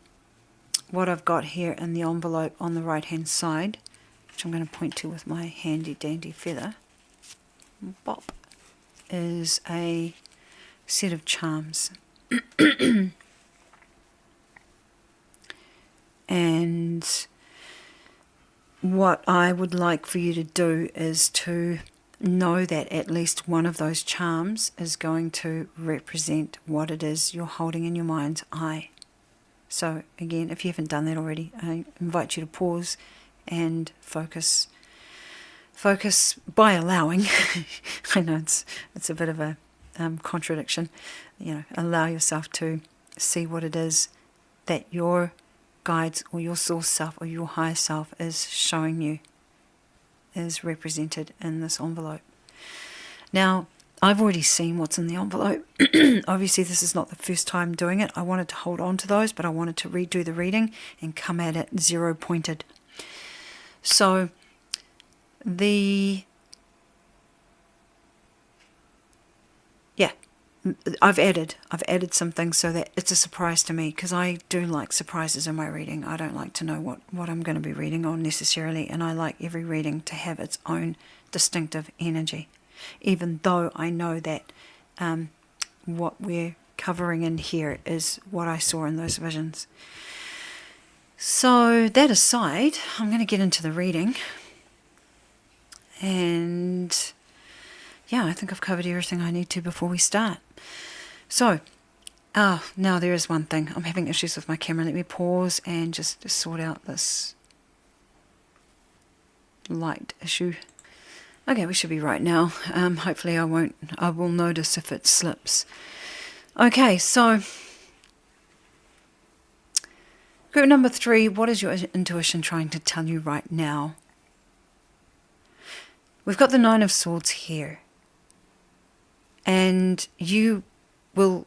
what I've got here in the envelope on the right hand side, which I'm going to point to with my handy dandy feather, bop, is a set of charms. And what I would like for you to do is to know that at least one of those charms is going to represent what it is you're holding in your mind's eye. So again, if you haven't done that already, I invite you to pause and focus by allowing. I know it's a bit of a contradiction. Allow yourself to see what it is that your guides or your source self or your higher self is showing you, is represented in this envelope. Now, I've already seen what's in the envelope. Obviously, this is not the first time doing it. I wanted to hold on to those, but I wanted to redo the reading and come at it zero pointed. So I've added some things so that it's a surprise to me, because I do like surprises in my reading. I don't like to know what I'm going to be reading on necessarily, and I like every reading to have its own distinctive energy, even though I know that what we're covering in here is what I saw in those visions. So that aside, I'm going to get into the reading, and yeah, I think I've covered everything I need to before we start. So, now there is one thing. I'm having issues with my camera. Let me pause and just sort out this light issue. Okay, we should be right now. Hopefully I will notice if it slips. Okay, so group number 3, what is your intuition trying to tell you right now? We've got the 9 of Swords here. And you will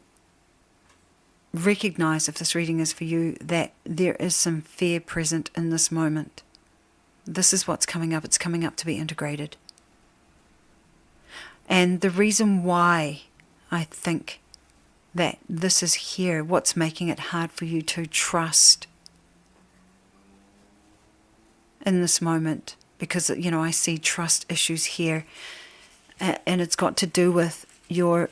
recognize, if this reading is for you, that there is some fear present in this moment. This is what's coming up. It's coming up to be integrated. And the reason why I think that this is here, what's making it hard for you to trust in this moment. Because, you know, I see trust issues here, and it's got to do with your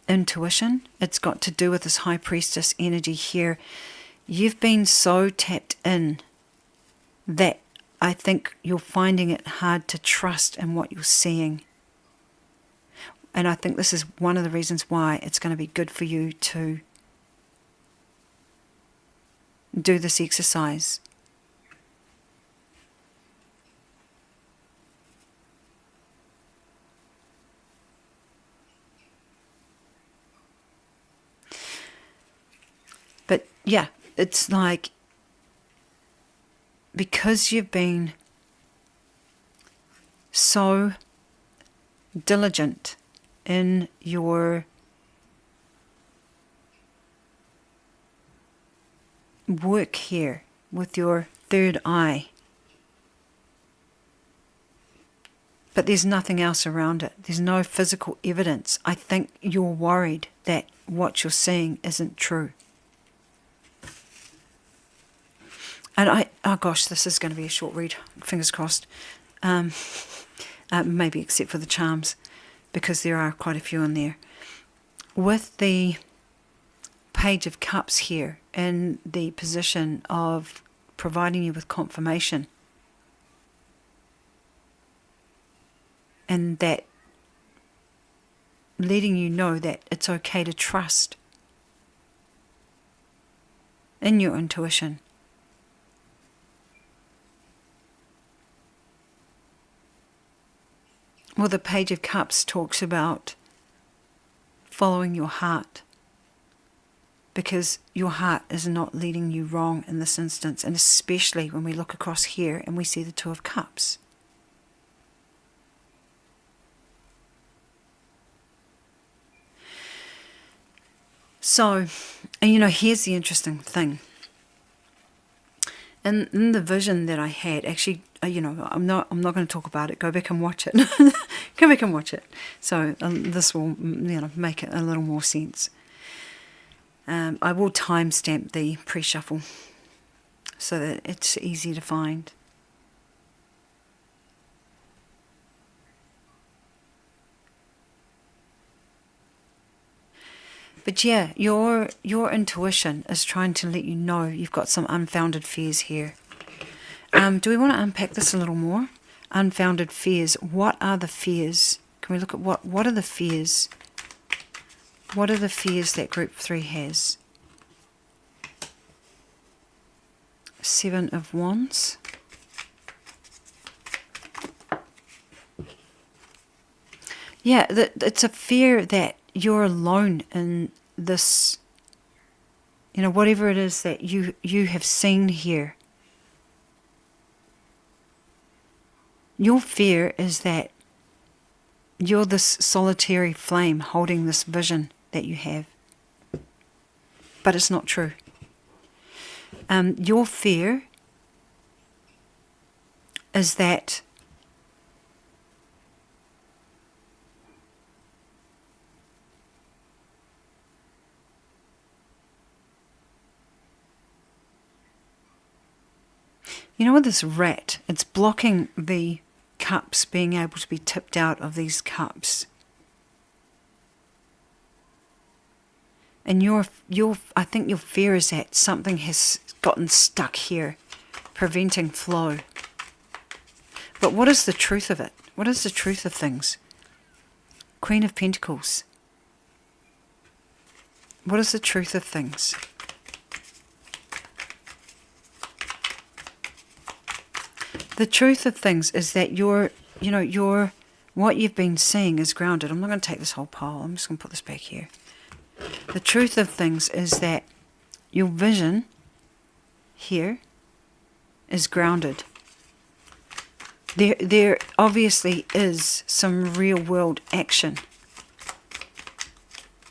intuition. It's got to do with this high priestess energy here. You've been so tapped in that I think you're finding it hard to trust in what you're seeing. And I think this is one of the reasons why it's going to be good for you to do this exercise. But yeah, it's like, because you've been so diligent in your work here with your third eye, but there's nothing else around it. There's no physical evidence. I think you're worried that what you're seeing isn't true. And oh gosh, this is going to be a short read, fingers crossed. Maybe except for the charms, because there are quite a few in there. With the Page of Cups here in the position of providing you with confirmation, and that letting you know that it's okay to trust in your intuition. Well, the Page of Cups talks about following your heart, because your heart is not leading you wrong in this instance, and especially when we look across here and we see the Two of Cups. So, and you know, here's the interesting thing. In the vision that I had, actually, you know, I'm not going to talk about it. Go back and watch it. Go back and watch it. So this will, you know, make it a little more sense. I will timestamp the pre-shuffle so that it's easy to find. But yeah, your intuition is trying to let you know you've got some unfounded fears here. Do we want to unpack this a little more? Unfounded fears. What are the fears? Can we look at what are the fears? What are the fears that Group 3 has? Seven of Wands. Yeah, it's a fear that you're alone in this, you know, whatever it is that you have seen here. Your fear is that you're this solitary flame holding this vision that you have. But it's not true. Your fear is that you know, with this rat, it's blocking the cups being able to be tipped out of these cups. And I think your fear is that something has gotten stuck here, preventing flow. But what is the truth of it? What is the truth of things? Queen of Pentacles. What is the truth of things? The truth of things is that what you've been seeing is grounded. I'm not going to take this whole pile. I'm just going to put this back here. The truth of things is that your vision here is grounded. There obviously is some real world action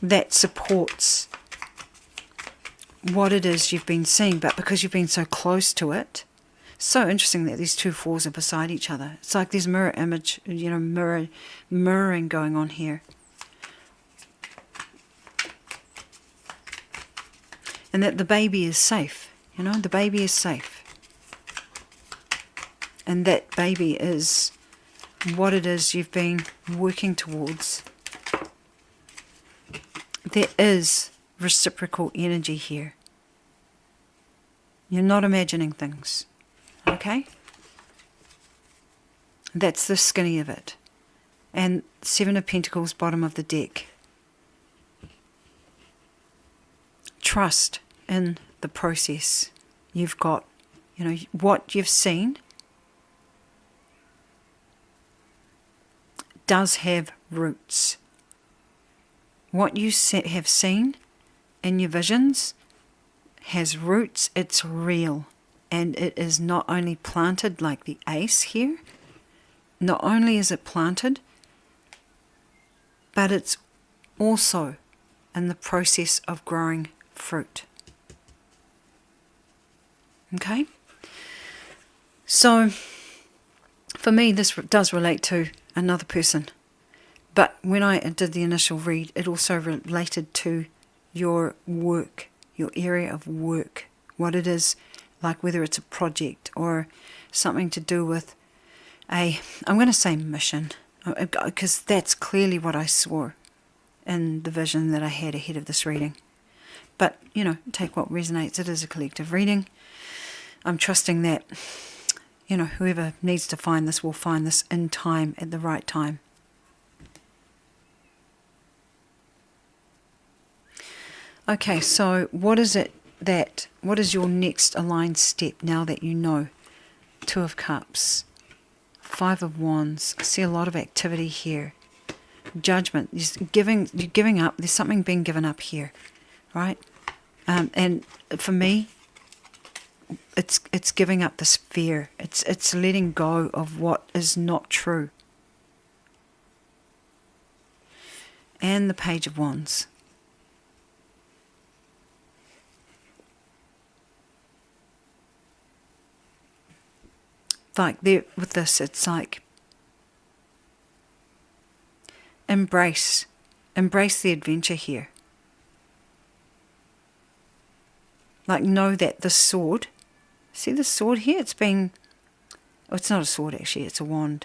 that supports what it is you've been seeing, but because you've been so close to it. So interesting that these two fours are beside each other. It's like there's mirror image, you know, mirroring going on here. And that the baby is safe. You know, the baby is safe. And that baby is what it is you've been working towards. There is reciprocal energy here. You're not imagining things. Okay? That's the skinny of it. And Seven of Pentacles, bottom of the deck. Trust in the process. You've got, you know, what you've seen does have roots. What you have seen in your visions has roots. It's real. And it is not only planted like the ace here. Not only is it planted, but it's also in the process of growing fruit. Okay? So, for me, this does relate to another person. But when I did the initial read, it also related to your work, your area of work. What it is, like whether it's a project or something to do with I'm going to say mission, because that's clearly what I saw in the vision that I had ahead of this reading. But, you know, take what resonates. It is a collective reading. I'm trusting that, you know, whoever needs to find this will find this in time, at the right time. Okay, so what is your next aligned step now that you know? Two of Cups, Five of Wands. I see a lot of activity here. Judgment. You're giving up. There's something being given up here, right? And for me, it's giving up this fear. It's letting go of what is not true. And the Page of Wands. Like there with this, it's like embrace the adventure here. Like know that the sword, see the sword here, it's not a sword actually, it's a wand,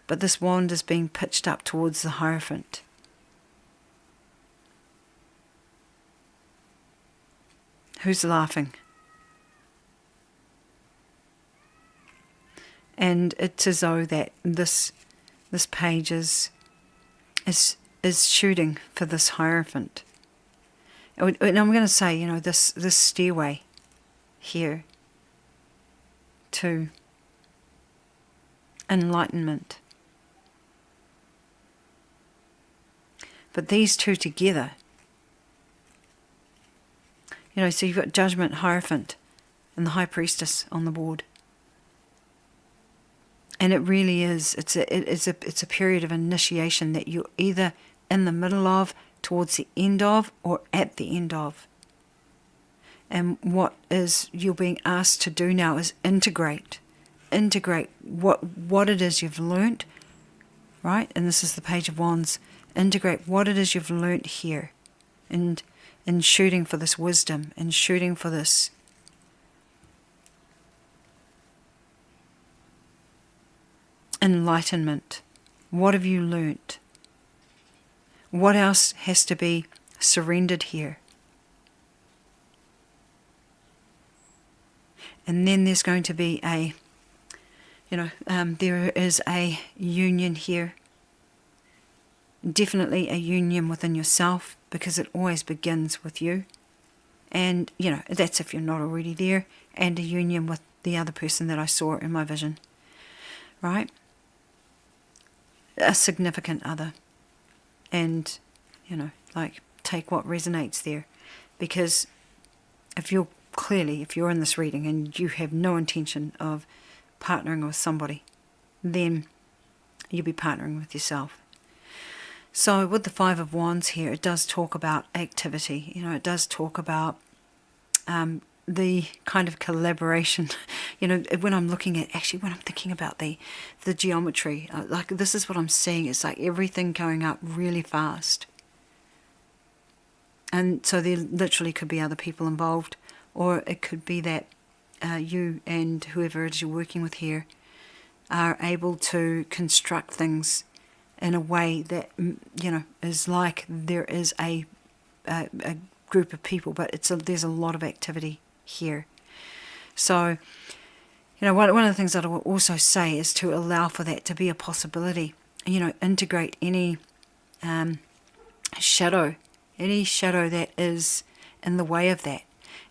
but this wand is being pitched up towards the Hierophant. Who's laughing? And it's as though that this page is shooting for this Hierophant. And I'm going to say, you know, this stairway here to enlightenment. But these two together, you know, so you've got Judgment, Hierophant, and the High Priestess on the board. And it really is, it's a period of initiation that you're either in the middle of, towards the end of, or at the end of. And what is you're being asked to do now is integrate what it is you've learnt, right? And this is the Page of Wands. Integrate what it is you've learnt here, and in shooting for this wisdom, and shooting for this enlightenment. What have you learnt? What else has to be surrendered here? And then there's going to be a, you know, there is a union here. Definitely a union within yourself, because it always begins with you. And, you know, that's if you're not already there. And a union with the other person that I saw in my vision. Right? A significant other. And, you know, like, take what resonates there. Because if you're in this reading and you have no intention of partnering with somebody, then you'll be partnering with yourself. So with the Five of Wands here, it does talk about activity. You know, it does talk about the kind of collaboration. You know, when I'm thinking about the geometry, like this is what I'm seeing. It's like everything going up really fast. And so there literally could be other people involved, or it could be that you and whoever it is you're working with here are able to construct things in a way that, is like there is a group of people, but there's a lot of activity here. So, one of the things that I will also say is to allow for that to be a possibility. Integrate any shadow that is in the way of that.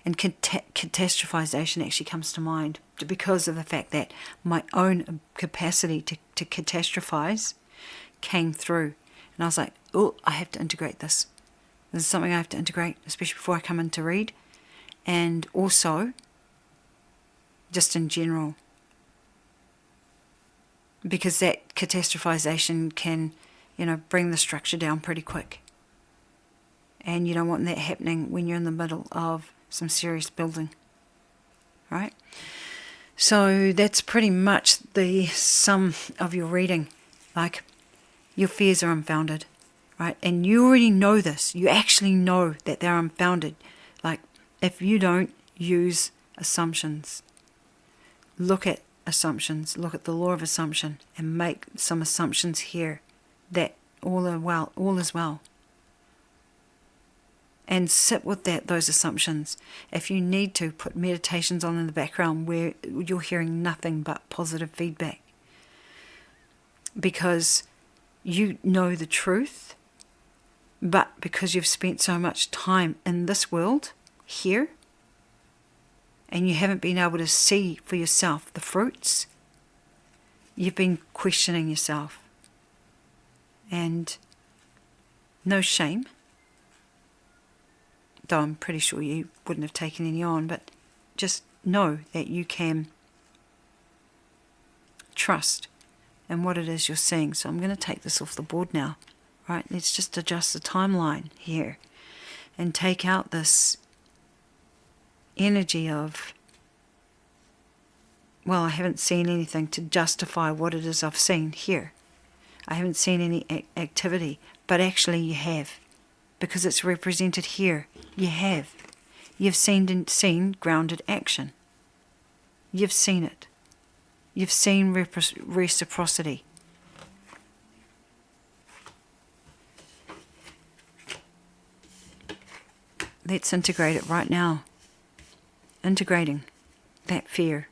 And catastrophization actually comes to mind because of the fact that my own capacity to catastrophize came through. And I was like, oh, I have to integrate this. This is something I have to integrate, especially before I come in to read. And also, just in general, because that catastrophization can, bring the structure down pretty quick. And you don't want that happening when you're in the middle of some serious building, right? So that's pretty much the sum of your reading. Like, your fears are unfounded, right? And you already know this. You actually know that they're unfounded. Like, if you don't use assumptions, look at assumptions, look at the law of assumption, and make some assumptions here that all is well. And sit with those assumptions. If you need to, put meditations on in the background where you're hearing nothing but positive feedback. Because you know the truth, but because you've spent so much time in this world, here, and you haven't been able to see for yourself the fruits, you've been questioning yourself. And no shame. Though I'm pretty sure you wouldn't have taken any on, but just know that you can trust in what it is you're seeing. So I'm going to take this off the board now, right? Let's just adjust the timeline here and take out this energy of, well, I haven't seen anything to justify what it is I've seen here. I haven't seen any activity, but actually you have. Because it's represented here. You have. You've seen grounded action. You've seen it. You've seen reciprocity. Let's integrate it right now. Integrating that fear.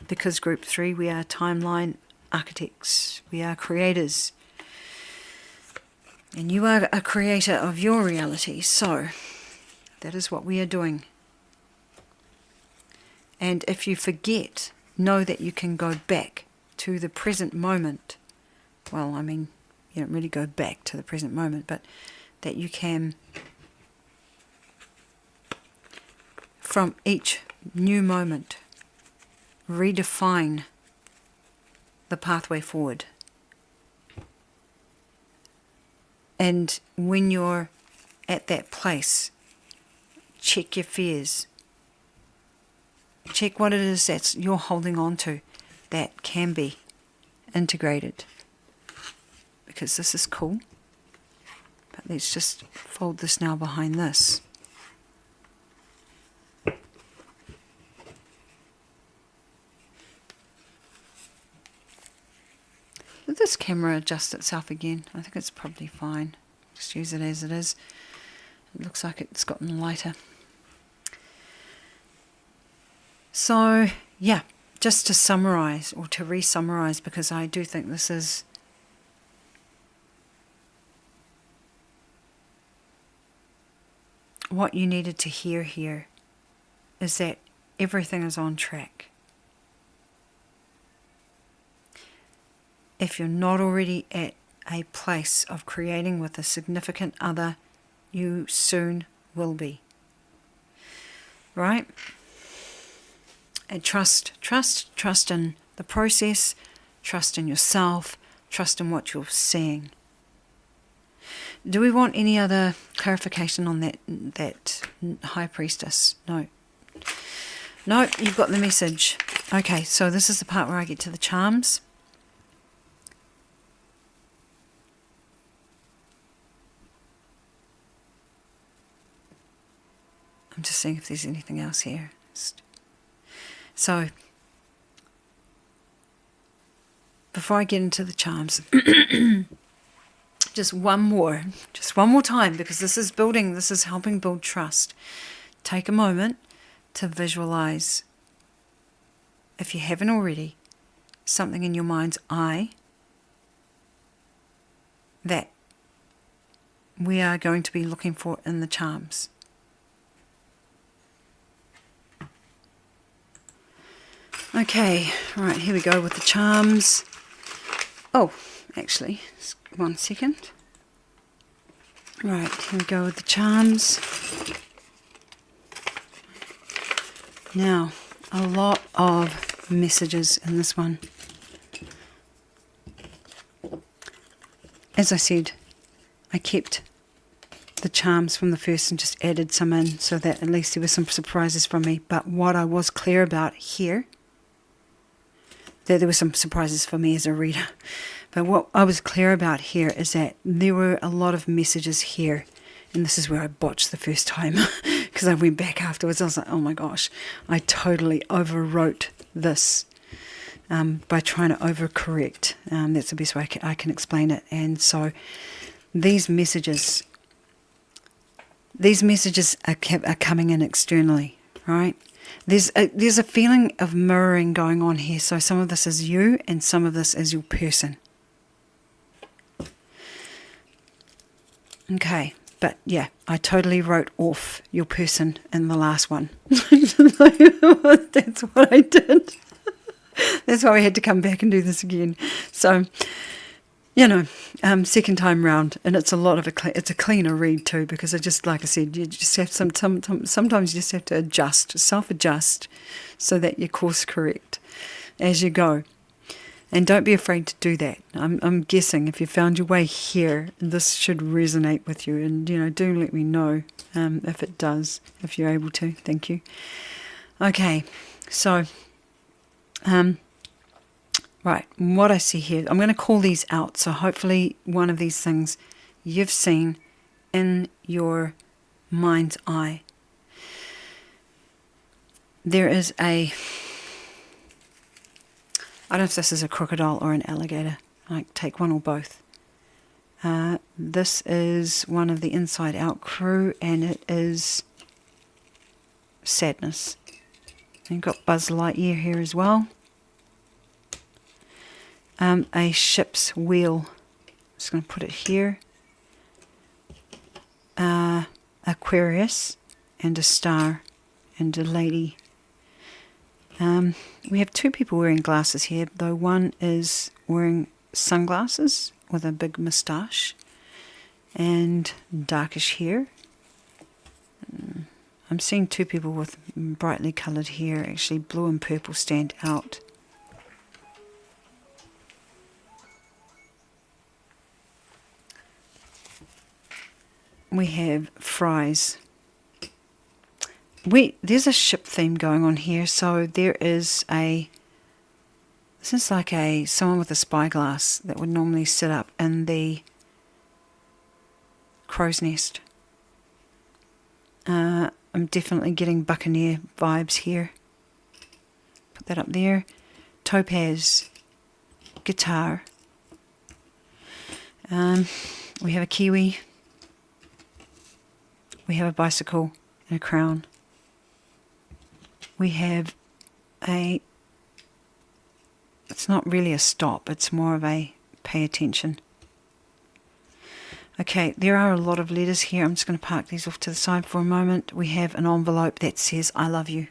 Because group 3, we are timeline architects, we are creators, and you are a creator of your reality, so that is what we are doing. And if you forget, know that you can go back to the present moment. Well, I mean, you don't really go back to the present moment, but that you can, from each new moment, redefine the pathway forward. And when you're at that place, check your fears. Check what it is that you're holding on to that can be integrated. Because this is cool. But let's just fold this now behind this. Did this camera adjust itself again? I think it's probably fine. Just use it as it is. It looks like it's gotten lighter. So, yeah, just to summarize, or to re-summarize, because I do think this is what you needed to hear here, is that everything is on track. If you're not already at a place of creating with a significant other, you soon will be. Right? And trust in the process, trust in yourself, trust in what you're seeing. Do we want any other clarification on that High Priestess? No. No, you've got the message. Okay, so this is the part where I get to the charms. I'm just seeing if there's anything else here. So, before I get into the charms, just one more time, because this is helping build trust. Take a moment to visualize, if you haven't already, something in your mind's eye that we are going to be looking for in the charms. Okay, right, here we go with the charms. Oh, actually, just 1 second. Right, here we go with the charms. Now, a lot of messages in this one. As I said, I kept the charms from the first and just added some in so that at least there were some surprises from me. But what I was clear about here, there were some surprises for me as a reader. But what I was clear about here is that there were a lot of messages here. And this is where I botched the first time, because I went back afterwards. I was like, oh my gosh, I totally overwrote this by trying to overcorrect. That's the best way I can explain it. And so these messages are coming in externally, right? There's a feeling of mirroring going on here. So some of this is you and some of this is your person. Okay, but yeah, I totally wrote off your person in the last one. That's what I did. That's why we had to come back and do this again. So, second time round, and it's it's a cleaner read too, because like I said, you just have sometimes you just have to self-adjust, so that you course correct as you go, and don't be afraid to do that. I'm guessing if you found your way here, this should resonate with you, and do let me know if it does, if you're able to. Thank you. Okay, so. Right, what I see here, I'm going to call these out, so hopefully one of these things you've seen in your mind's eye. There is I don't know if this is a crocodile or an alligator. I take one or both. This is one of the Inside Out crew, and it is sadness. And you've got Buzz Lightyear here as well. A ship's wheel. Just going to put it here. Aquarius and a star and a lady. We have two people wearing glasses here, though one is wearing sunglasses with a big moustache and darkish hair. I'm seeing two people with brightly coloured hair. Actually, blue and purple stand out. We have fries. There's a ship theme going on here, so there is this is like someone with a spyglass that would normally sit up in the crow's nest. I'm definitely getting buccaneer vibes here. Put that up there. Topaz guitar. We have a kiwi. We have a bicycle and a crown. We have it's not really a stop, it's more of a pay attention. Okay, there are a lot of letters here. I'm just going to park these off to the side for a moment. We have an envelope that says, I love you.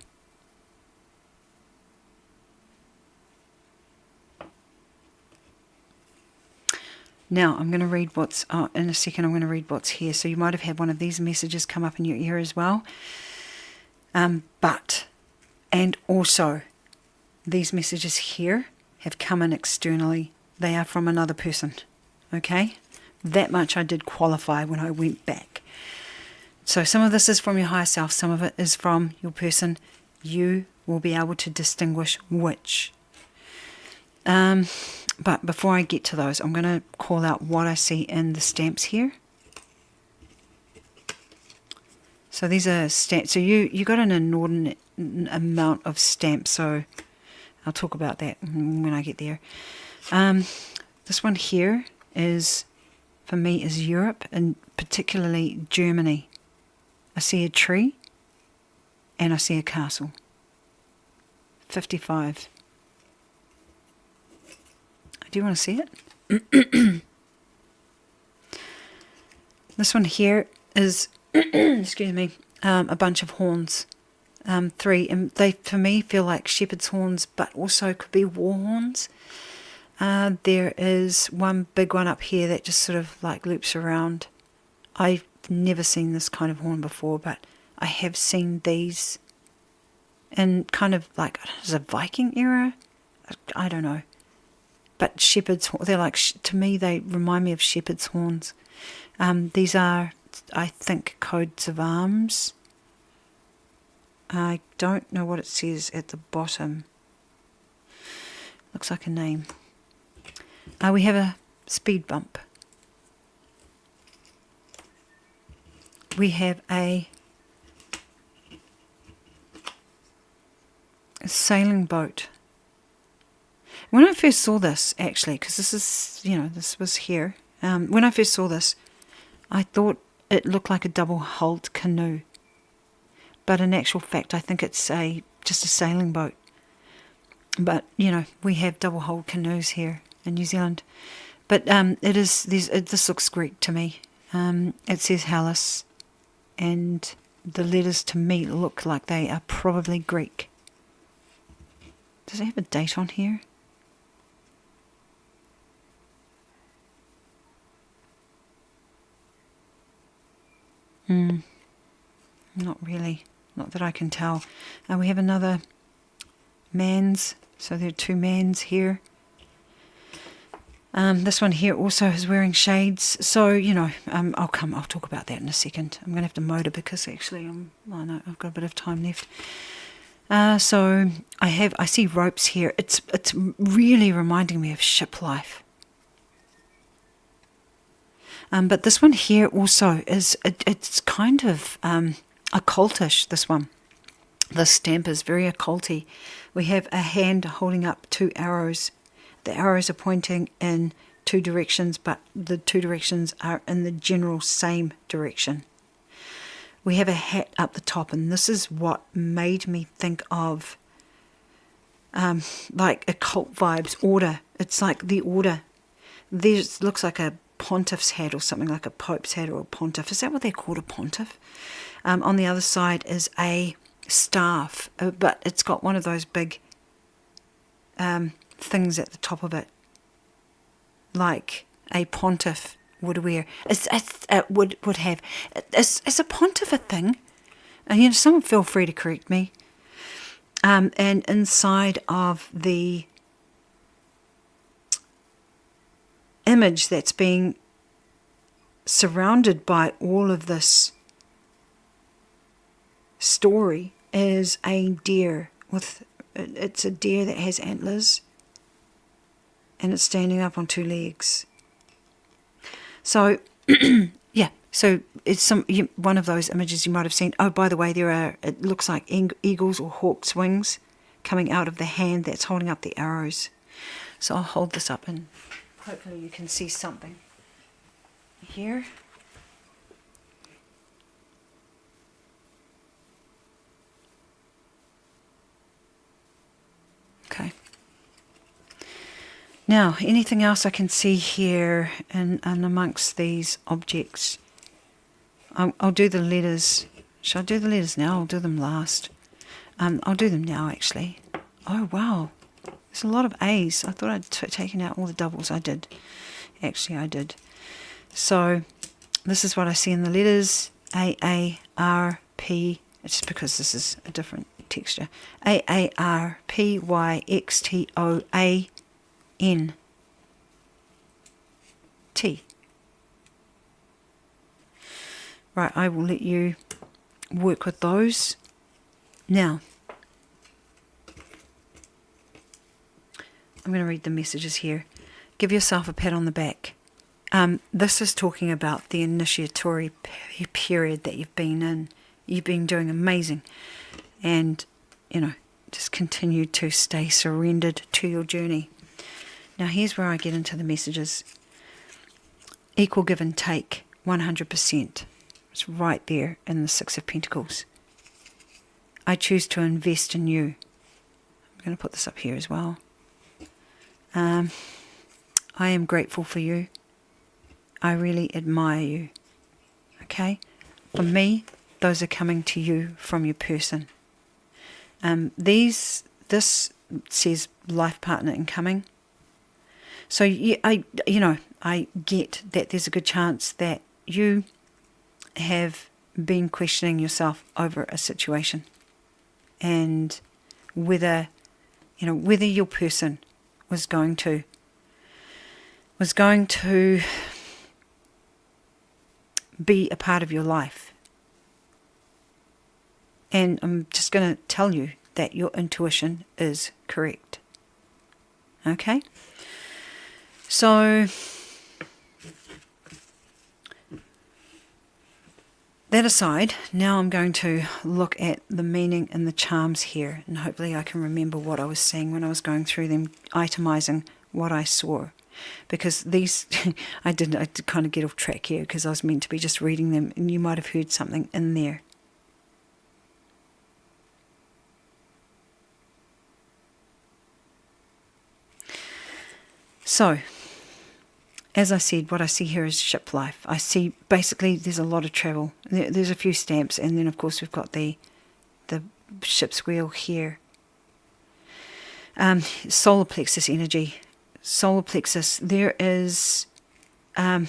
Now, I'm going to read in a second I'm going to read what's here. So you might have had one of these messages come up in your ear as well. And also, these messages here have come in externally. They are from another person. Okay? That much I did qualify when I went back. So some of this is from your higher self. Some of it is from your person. You will be able to distinguish which. But before I get to those, I'm going to call out what I see in the stamps here. So these are stamps. So you got an inordinate amount of stamps. So I'll talk about that when I get there. This one here is, for me, is Europe, and particularly Germany. I see a tree and I see a castle. 55. Do you want to see it? This one here is, excuse me, a bunch of horns. 3, and they, for me, feel like shepherd's horns, but also could be war horns. There is one big one up here that just sort of like loops around. I've never seen this kind of horn before, but I have seen these in kind of like, is it a Viking era? I don't know. But shepherd's, they're like, to me, they remind me of shepherd's horns. These are, I think, coats of arms. I don't know what it says at the bottom. Looks like a name. We have a speed bump. We have a sailing boat. When I first saw this, actually, because this is, this was here. When I first saw this, I thought it looked like a double-hulled canoe. But in actual fact, I think it's just a sailing boat. But, we have double-hulled canoes here in New Zealand. But this looks Greek to me. It says Hellas, and the letters to me look like they are probably Greek. Does it have a date on here? Not really. Not that I can tell. We have another man's. So there are 2 mans here. This one here also is wearing shades. So, I'll talk about that in a second. I'm going to have to motor because actually I've got a bit of time left. So I see ropes here. It's really reminding me of ship life. But this one here also is, it's kind of occultish, this one. This stamp is very occulty. We have a hand holding up 2 arrows. The arrows are pointing in 2 directions, but the 2 directions are in the general same direction. We have a hat up the top, and this is what made me think of like occult vibes, order. It's like the order. This looks like a pontiff's hat or something, like a pope's hat or a pontiff. Is that what they're called, a pontiff? On the other side is a staff, but it's got one of those big things at the top of it, like a pontiff would wear. Would have. Is a pontiff a thing? And someone feel free to correct me. And inside of the image that's being surrounded by all of this story is a deer it's a deer that has antlers, and it's standing up on 2 legs. So yeah, so it's one of those images you might have seen. Oh, by the way, it looks like eagles or hawk's wings coming out of the hand that's holding up the arrows. So I'll hold this up and hopefully you can see something here. Okay. Now, anything else I can see here and amongst these objects? I'll do the letters. Shall I do the letters now? I'll do them last. I'll do them now, actually. Oh, wow. There's a lot of A's. I thought I'd taken out all the doubles. I did. Actually, I did. So, this is what I see in the letters. A, A, R, P. It's just because this is a different texture. A, A, R, P, Y, X, T, O, A, N, T. Right, I will let you work with those. Now, I'm going to read the messages here. Give yourself a pat on the back. This is talking about the initiatory period that you've been in. You've been doing amazing. And, just continue to stay surrendered to your journey. Now here's where I get into the messages. Equal give and take, 100%. It's right there in the Six of Pentacles. I choose to invest in you. I'm going to put this up here as well. I am grateful for you. I really admire you. Okay? For me, those are coming to you from your person. This says life partner incoming. So I get that there's a good chance that you have been questioning yourself over a situation, and whether your person was going to be a part of your life. And I'm just going to tell you that your intuition is correct. Okay? So that aside, now I'm going to look at the meaning and the charms here, and hopefully I can remember what I was saying when I was going through them, itemizing what I saw. Because these, I did kind of get off track here because I was meant to be just reading them, and you might have heard something in there. So, as I said, what I see here is ship life. I see basically there's a lot of travel. There's a few stamps, and then of course we've got the ship's wheel here. Solar plexus energy. Solar plexus. There is... I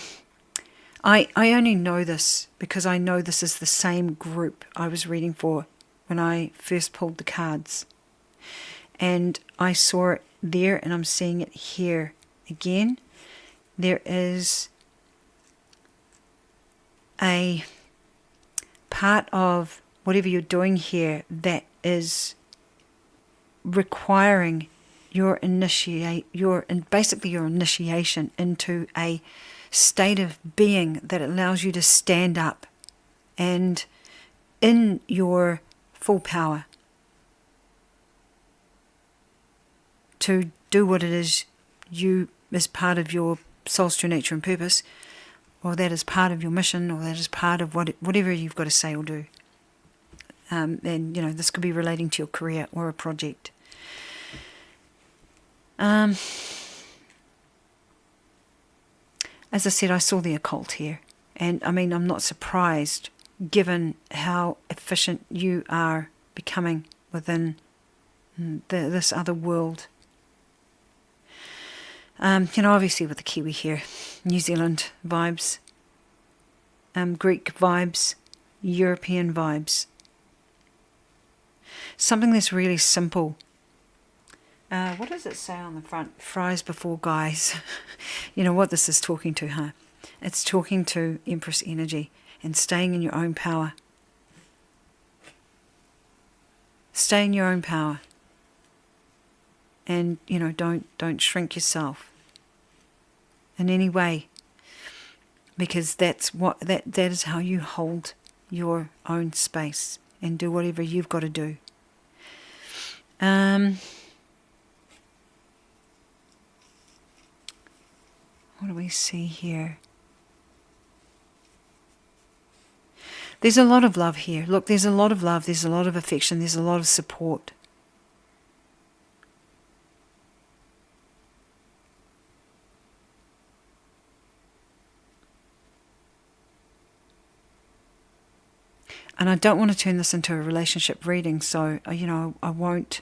only know this because I know this is the same group I was reading for when I first pulled the cards. And I saw it there, and I'm seeing it here again. There is a part of whatever you're doing here that is requiring your initiation into a state of being that allows you to stand up and in your full power to do what it is you, as part of your soul's true nature and purpose, or that is part of your mission, or that is part of whatever you've got to say or do. And this could be relating to your career or a project. As I said, I saw the occult here, and I mean, I'm not surprised given how efficient you are becoming within this other world. Obviously with the Kiwi here, New Zealand vibes, Greek vibes, European vibes. Something that's really simple. What does it say on the front? Fries before guys. You know what this is talking to, huh? It's talking to Empress energy and staying in your own power. Stay in your own power. And, don't shrink yourself in any way, because that is how you hold your own space and do whatever you've got to do. What do we see here? There's a lot of love here. Look, there's a lot of love, there's a lot of affection, there's a lot of support. And I don't want to turn this into a relationship reading, so, I won't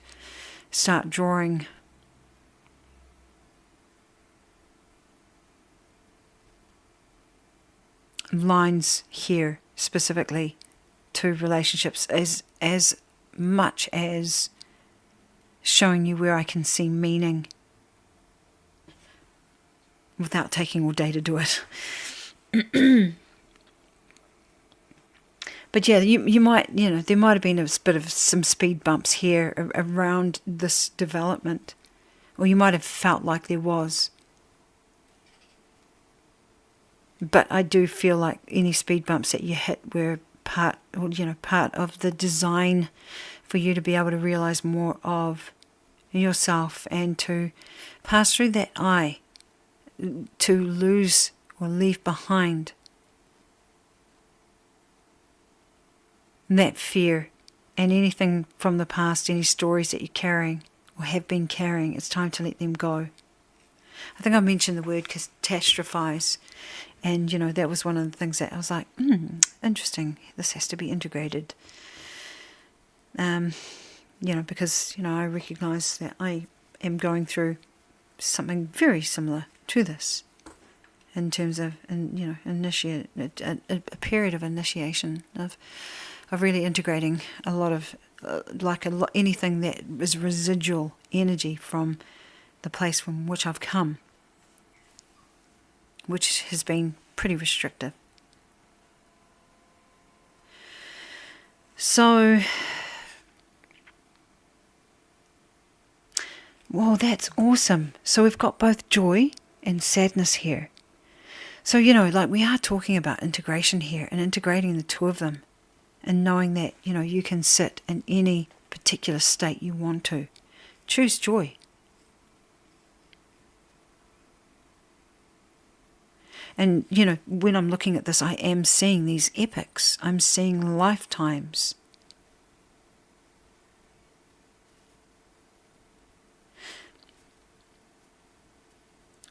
start drawing lines here specifically to relationships as much as showing you where I can see meaning without taking all day to do it. But yeah, you might, there might have been a bit of some speed bumps here around this development, or you might have felt like there was. But I do feel like any speed bumps that you hit were part, or part of the design for you to be able to realize more of yourself and to pass through that I, to lose or leave behind that fear and anything from the past, any stories that you're carrying or have been carrying. It's time to let them go. I think I mentioned the word catastrophize, and that was one of the things that I was like, interesting, this has to be integrated. Because I recognize that I am going through something very similar to this in terms of initiate a period of initiation of really integrating a lot of anything that is residual energy from the place from which I've come, which has been pretty restrictive. So, whoa, that's awesome. So we've got both joy and sadness here. So, we are talking about integration here and integrating the two of them and knowing that, you can sit in any particular state you want to. Choose joy. And, when I'm looking at this, I am seeing these epics. I'm seeing lifetimes.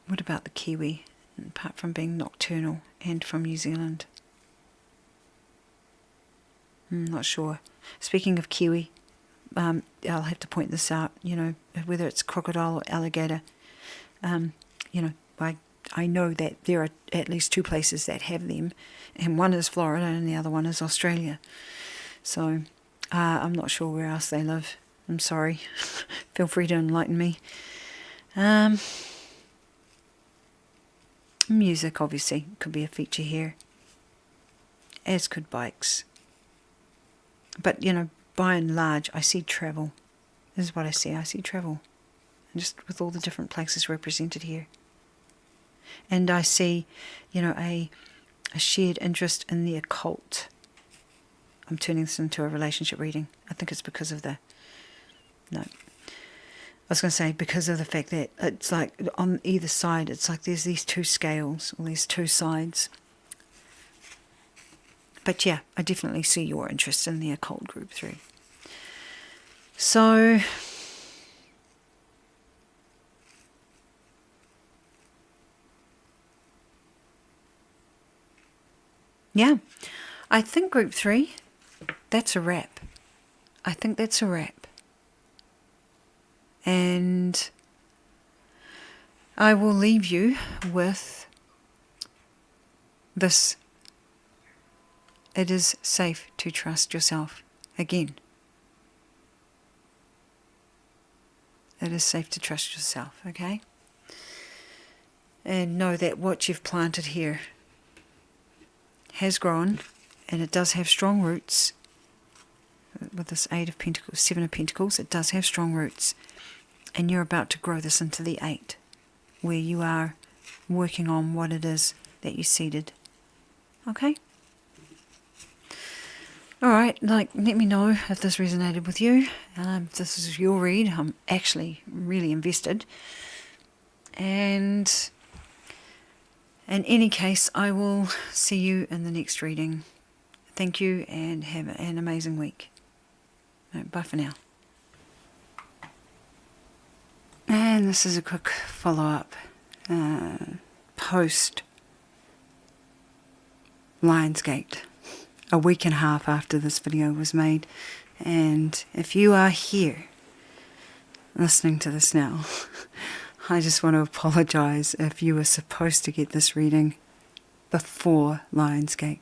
What about the Kiwi, apart from being nocturnal and from New Zealand? I'm not sure. Speaking of Kiwi, I'll have to point this out, whether it's crocodile or alligator. I know that there are at least two places that have them, and one is Florida and the other one is Australia. So I'm not sure where else they live. I'm sorry. Feel free to enlighten me. Music, obviously, could be a feature here, as could bikes. But, by and large, I see travel. This is what I see. I see travel. And just with all the different places represented here. And I see, a shared interest in the occult. I'm turning this into a relationship reading. I think it's because of I was going to say because of the fact that it's like on either side, it's like there's these two scales, or these two sides. But yeah, I definitely see your interest in the occult group 3. So, yeah, I think group 3, that's a wrap. I think that's a wrap. And I will leave you with this. It is safe to trust yourself again. It is safe to trust yourself, okay? And know that what you've planted here has grown, and it does have strong roots. With this 8 of Pentacles, 7 of Pentacles, it does have strong roots. And you're about to grow this into the 8, where you are working on what it is that you seeded. Okay? Alright, let me know if this resonated with you. If this is your read, I'm actually really invested. And in any case, I will see you in the next reading. Thank you and have an amazing week. Bye for now. And this is a quick follow-up post Lionsgate, a week and a half after this video was made. And if you are here listening to this now, I just want to apologize if you were supposed to get this reading before Lionsgate,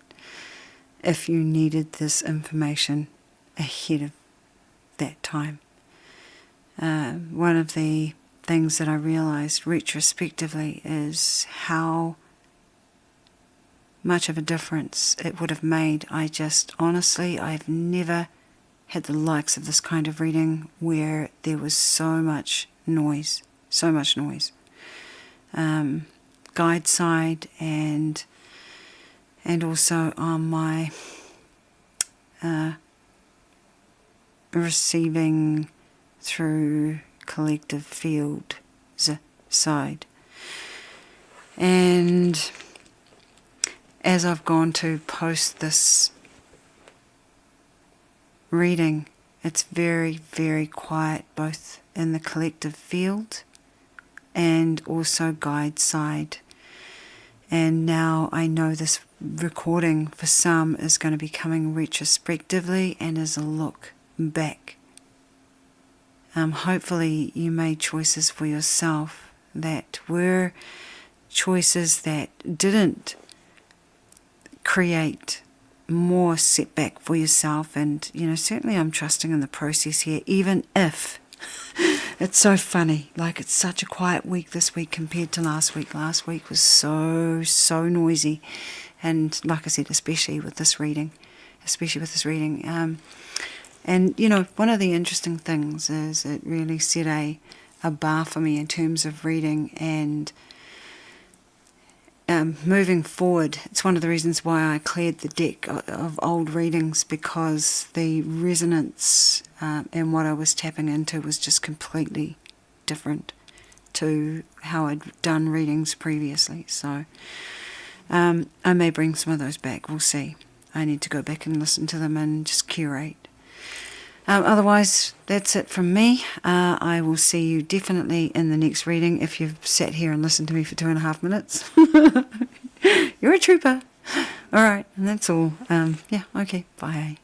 if you needed this information ahead of that time. One of the things that I realized retrospectively is how much of a difference it would have made. I've never had the likes of this kind of reading where there was so much noise. Guide side and also on my receiving through collective field side. And as I've gone to post this reading, it's very, very quiet, both in the collective field and also guide side. And now I know this recording for some is going to be coming retrospectively and as a look back. Hopefully you made choices for yourself that were choices that didn't create more setback for yourself. And, you know, certainly I'm trusting in the process here, even if it's so funny. Like, it's such a quiet week this week compared to last week. Last week was so noisy. And like I said, especially with this reading. And, you know, one of the interesting things is it really set a bar for me in terms of reading and moving forward. It's one of the reasons why I cleared the deck of old readings, because the resonance and what I was tapping into was just completely different to how I'd done readings previously. So I may bring some of those back. We'll see. I need to go back and listen to them and just curate. Otherwise, that's it from me. I will see you definitely in the next reading. If you've sat here and listened to me for 2.5 minutes, you're a trooper. All right, and that's all. Yeah, okay, bye.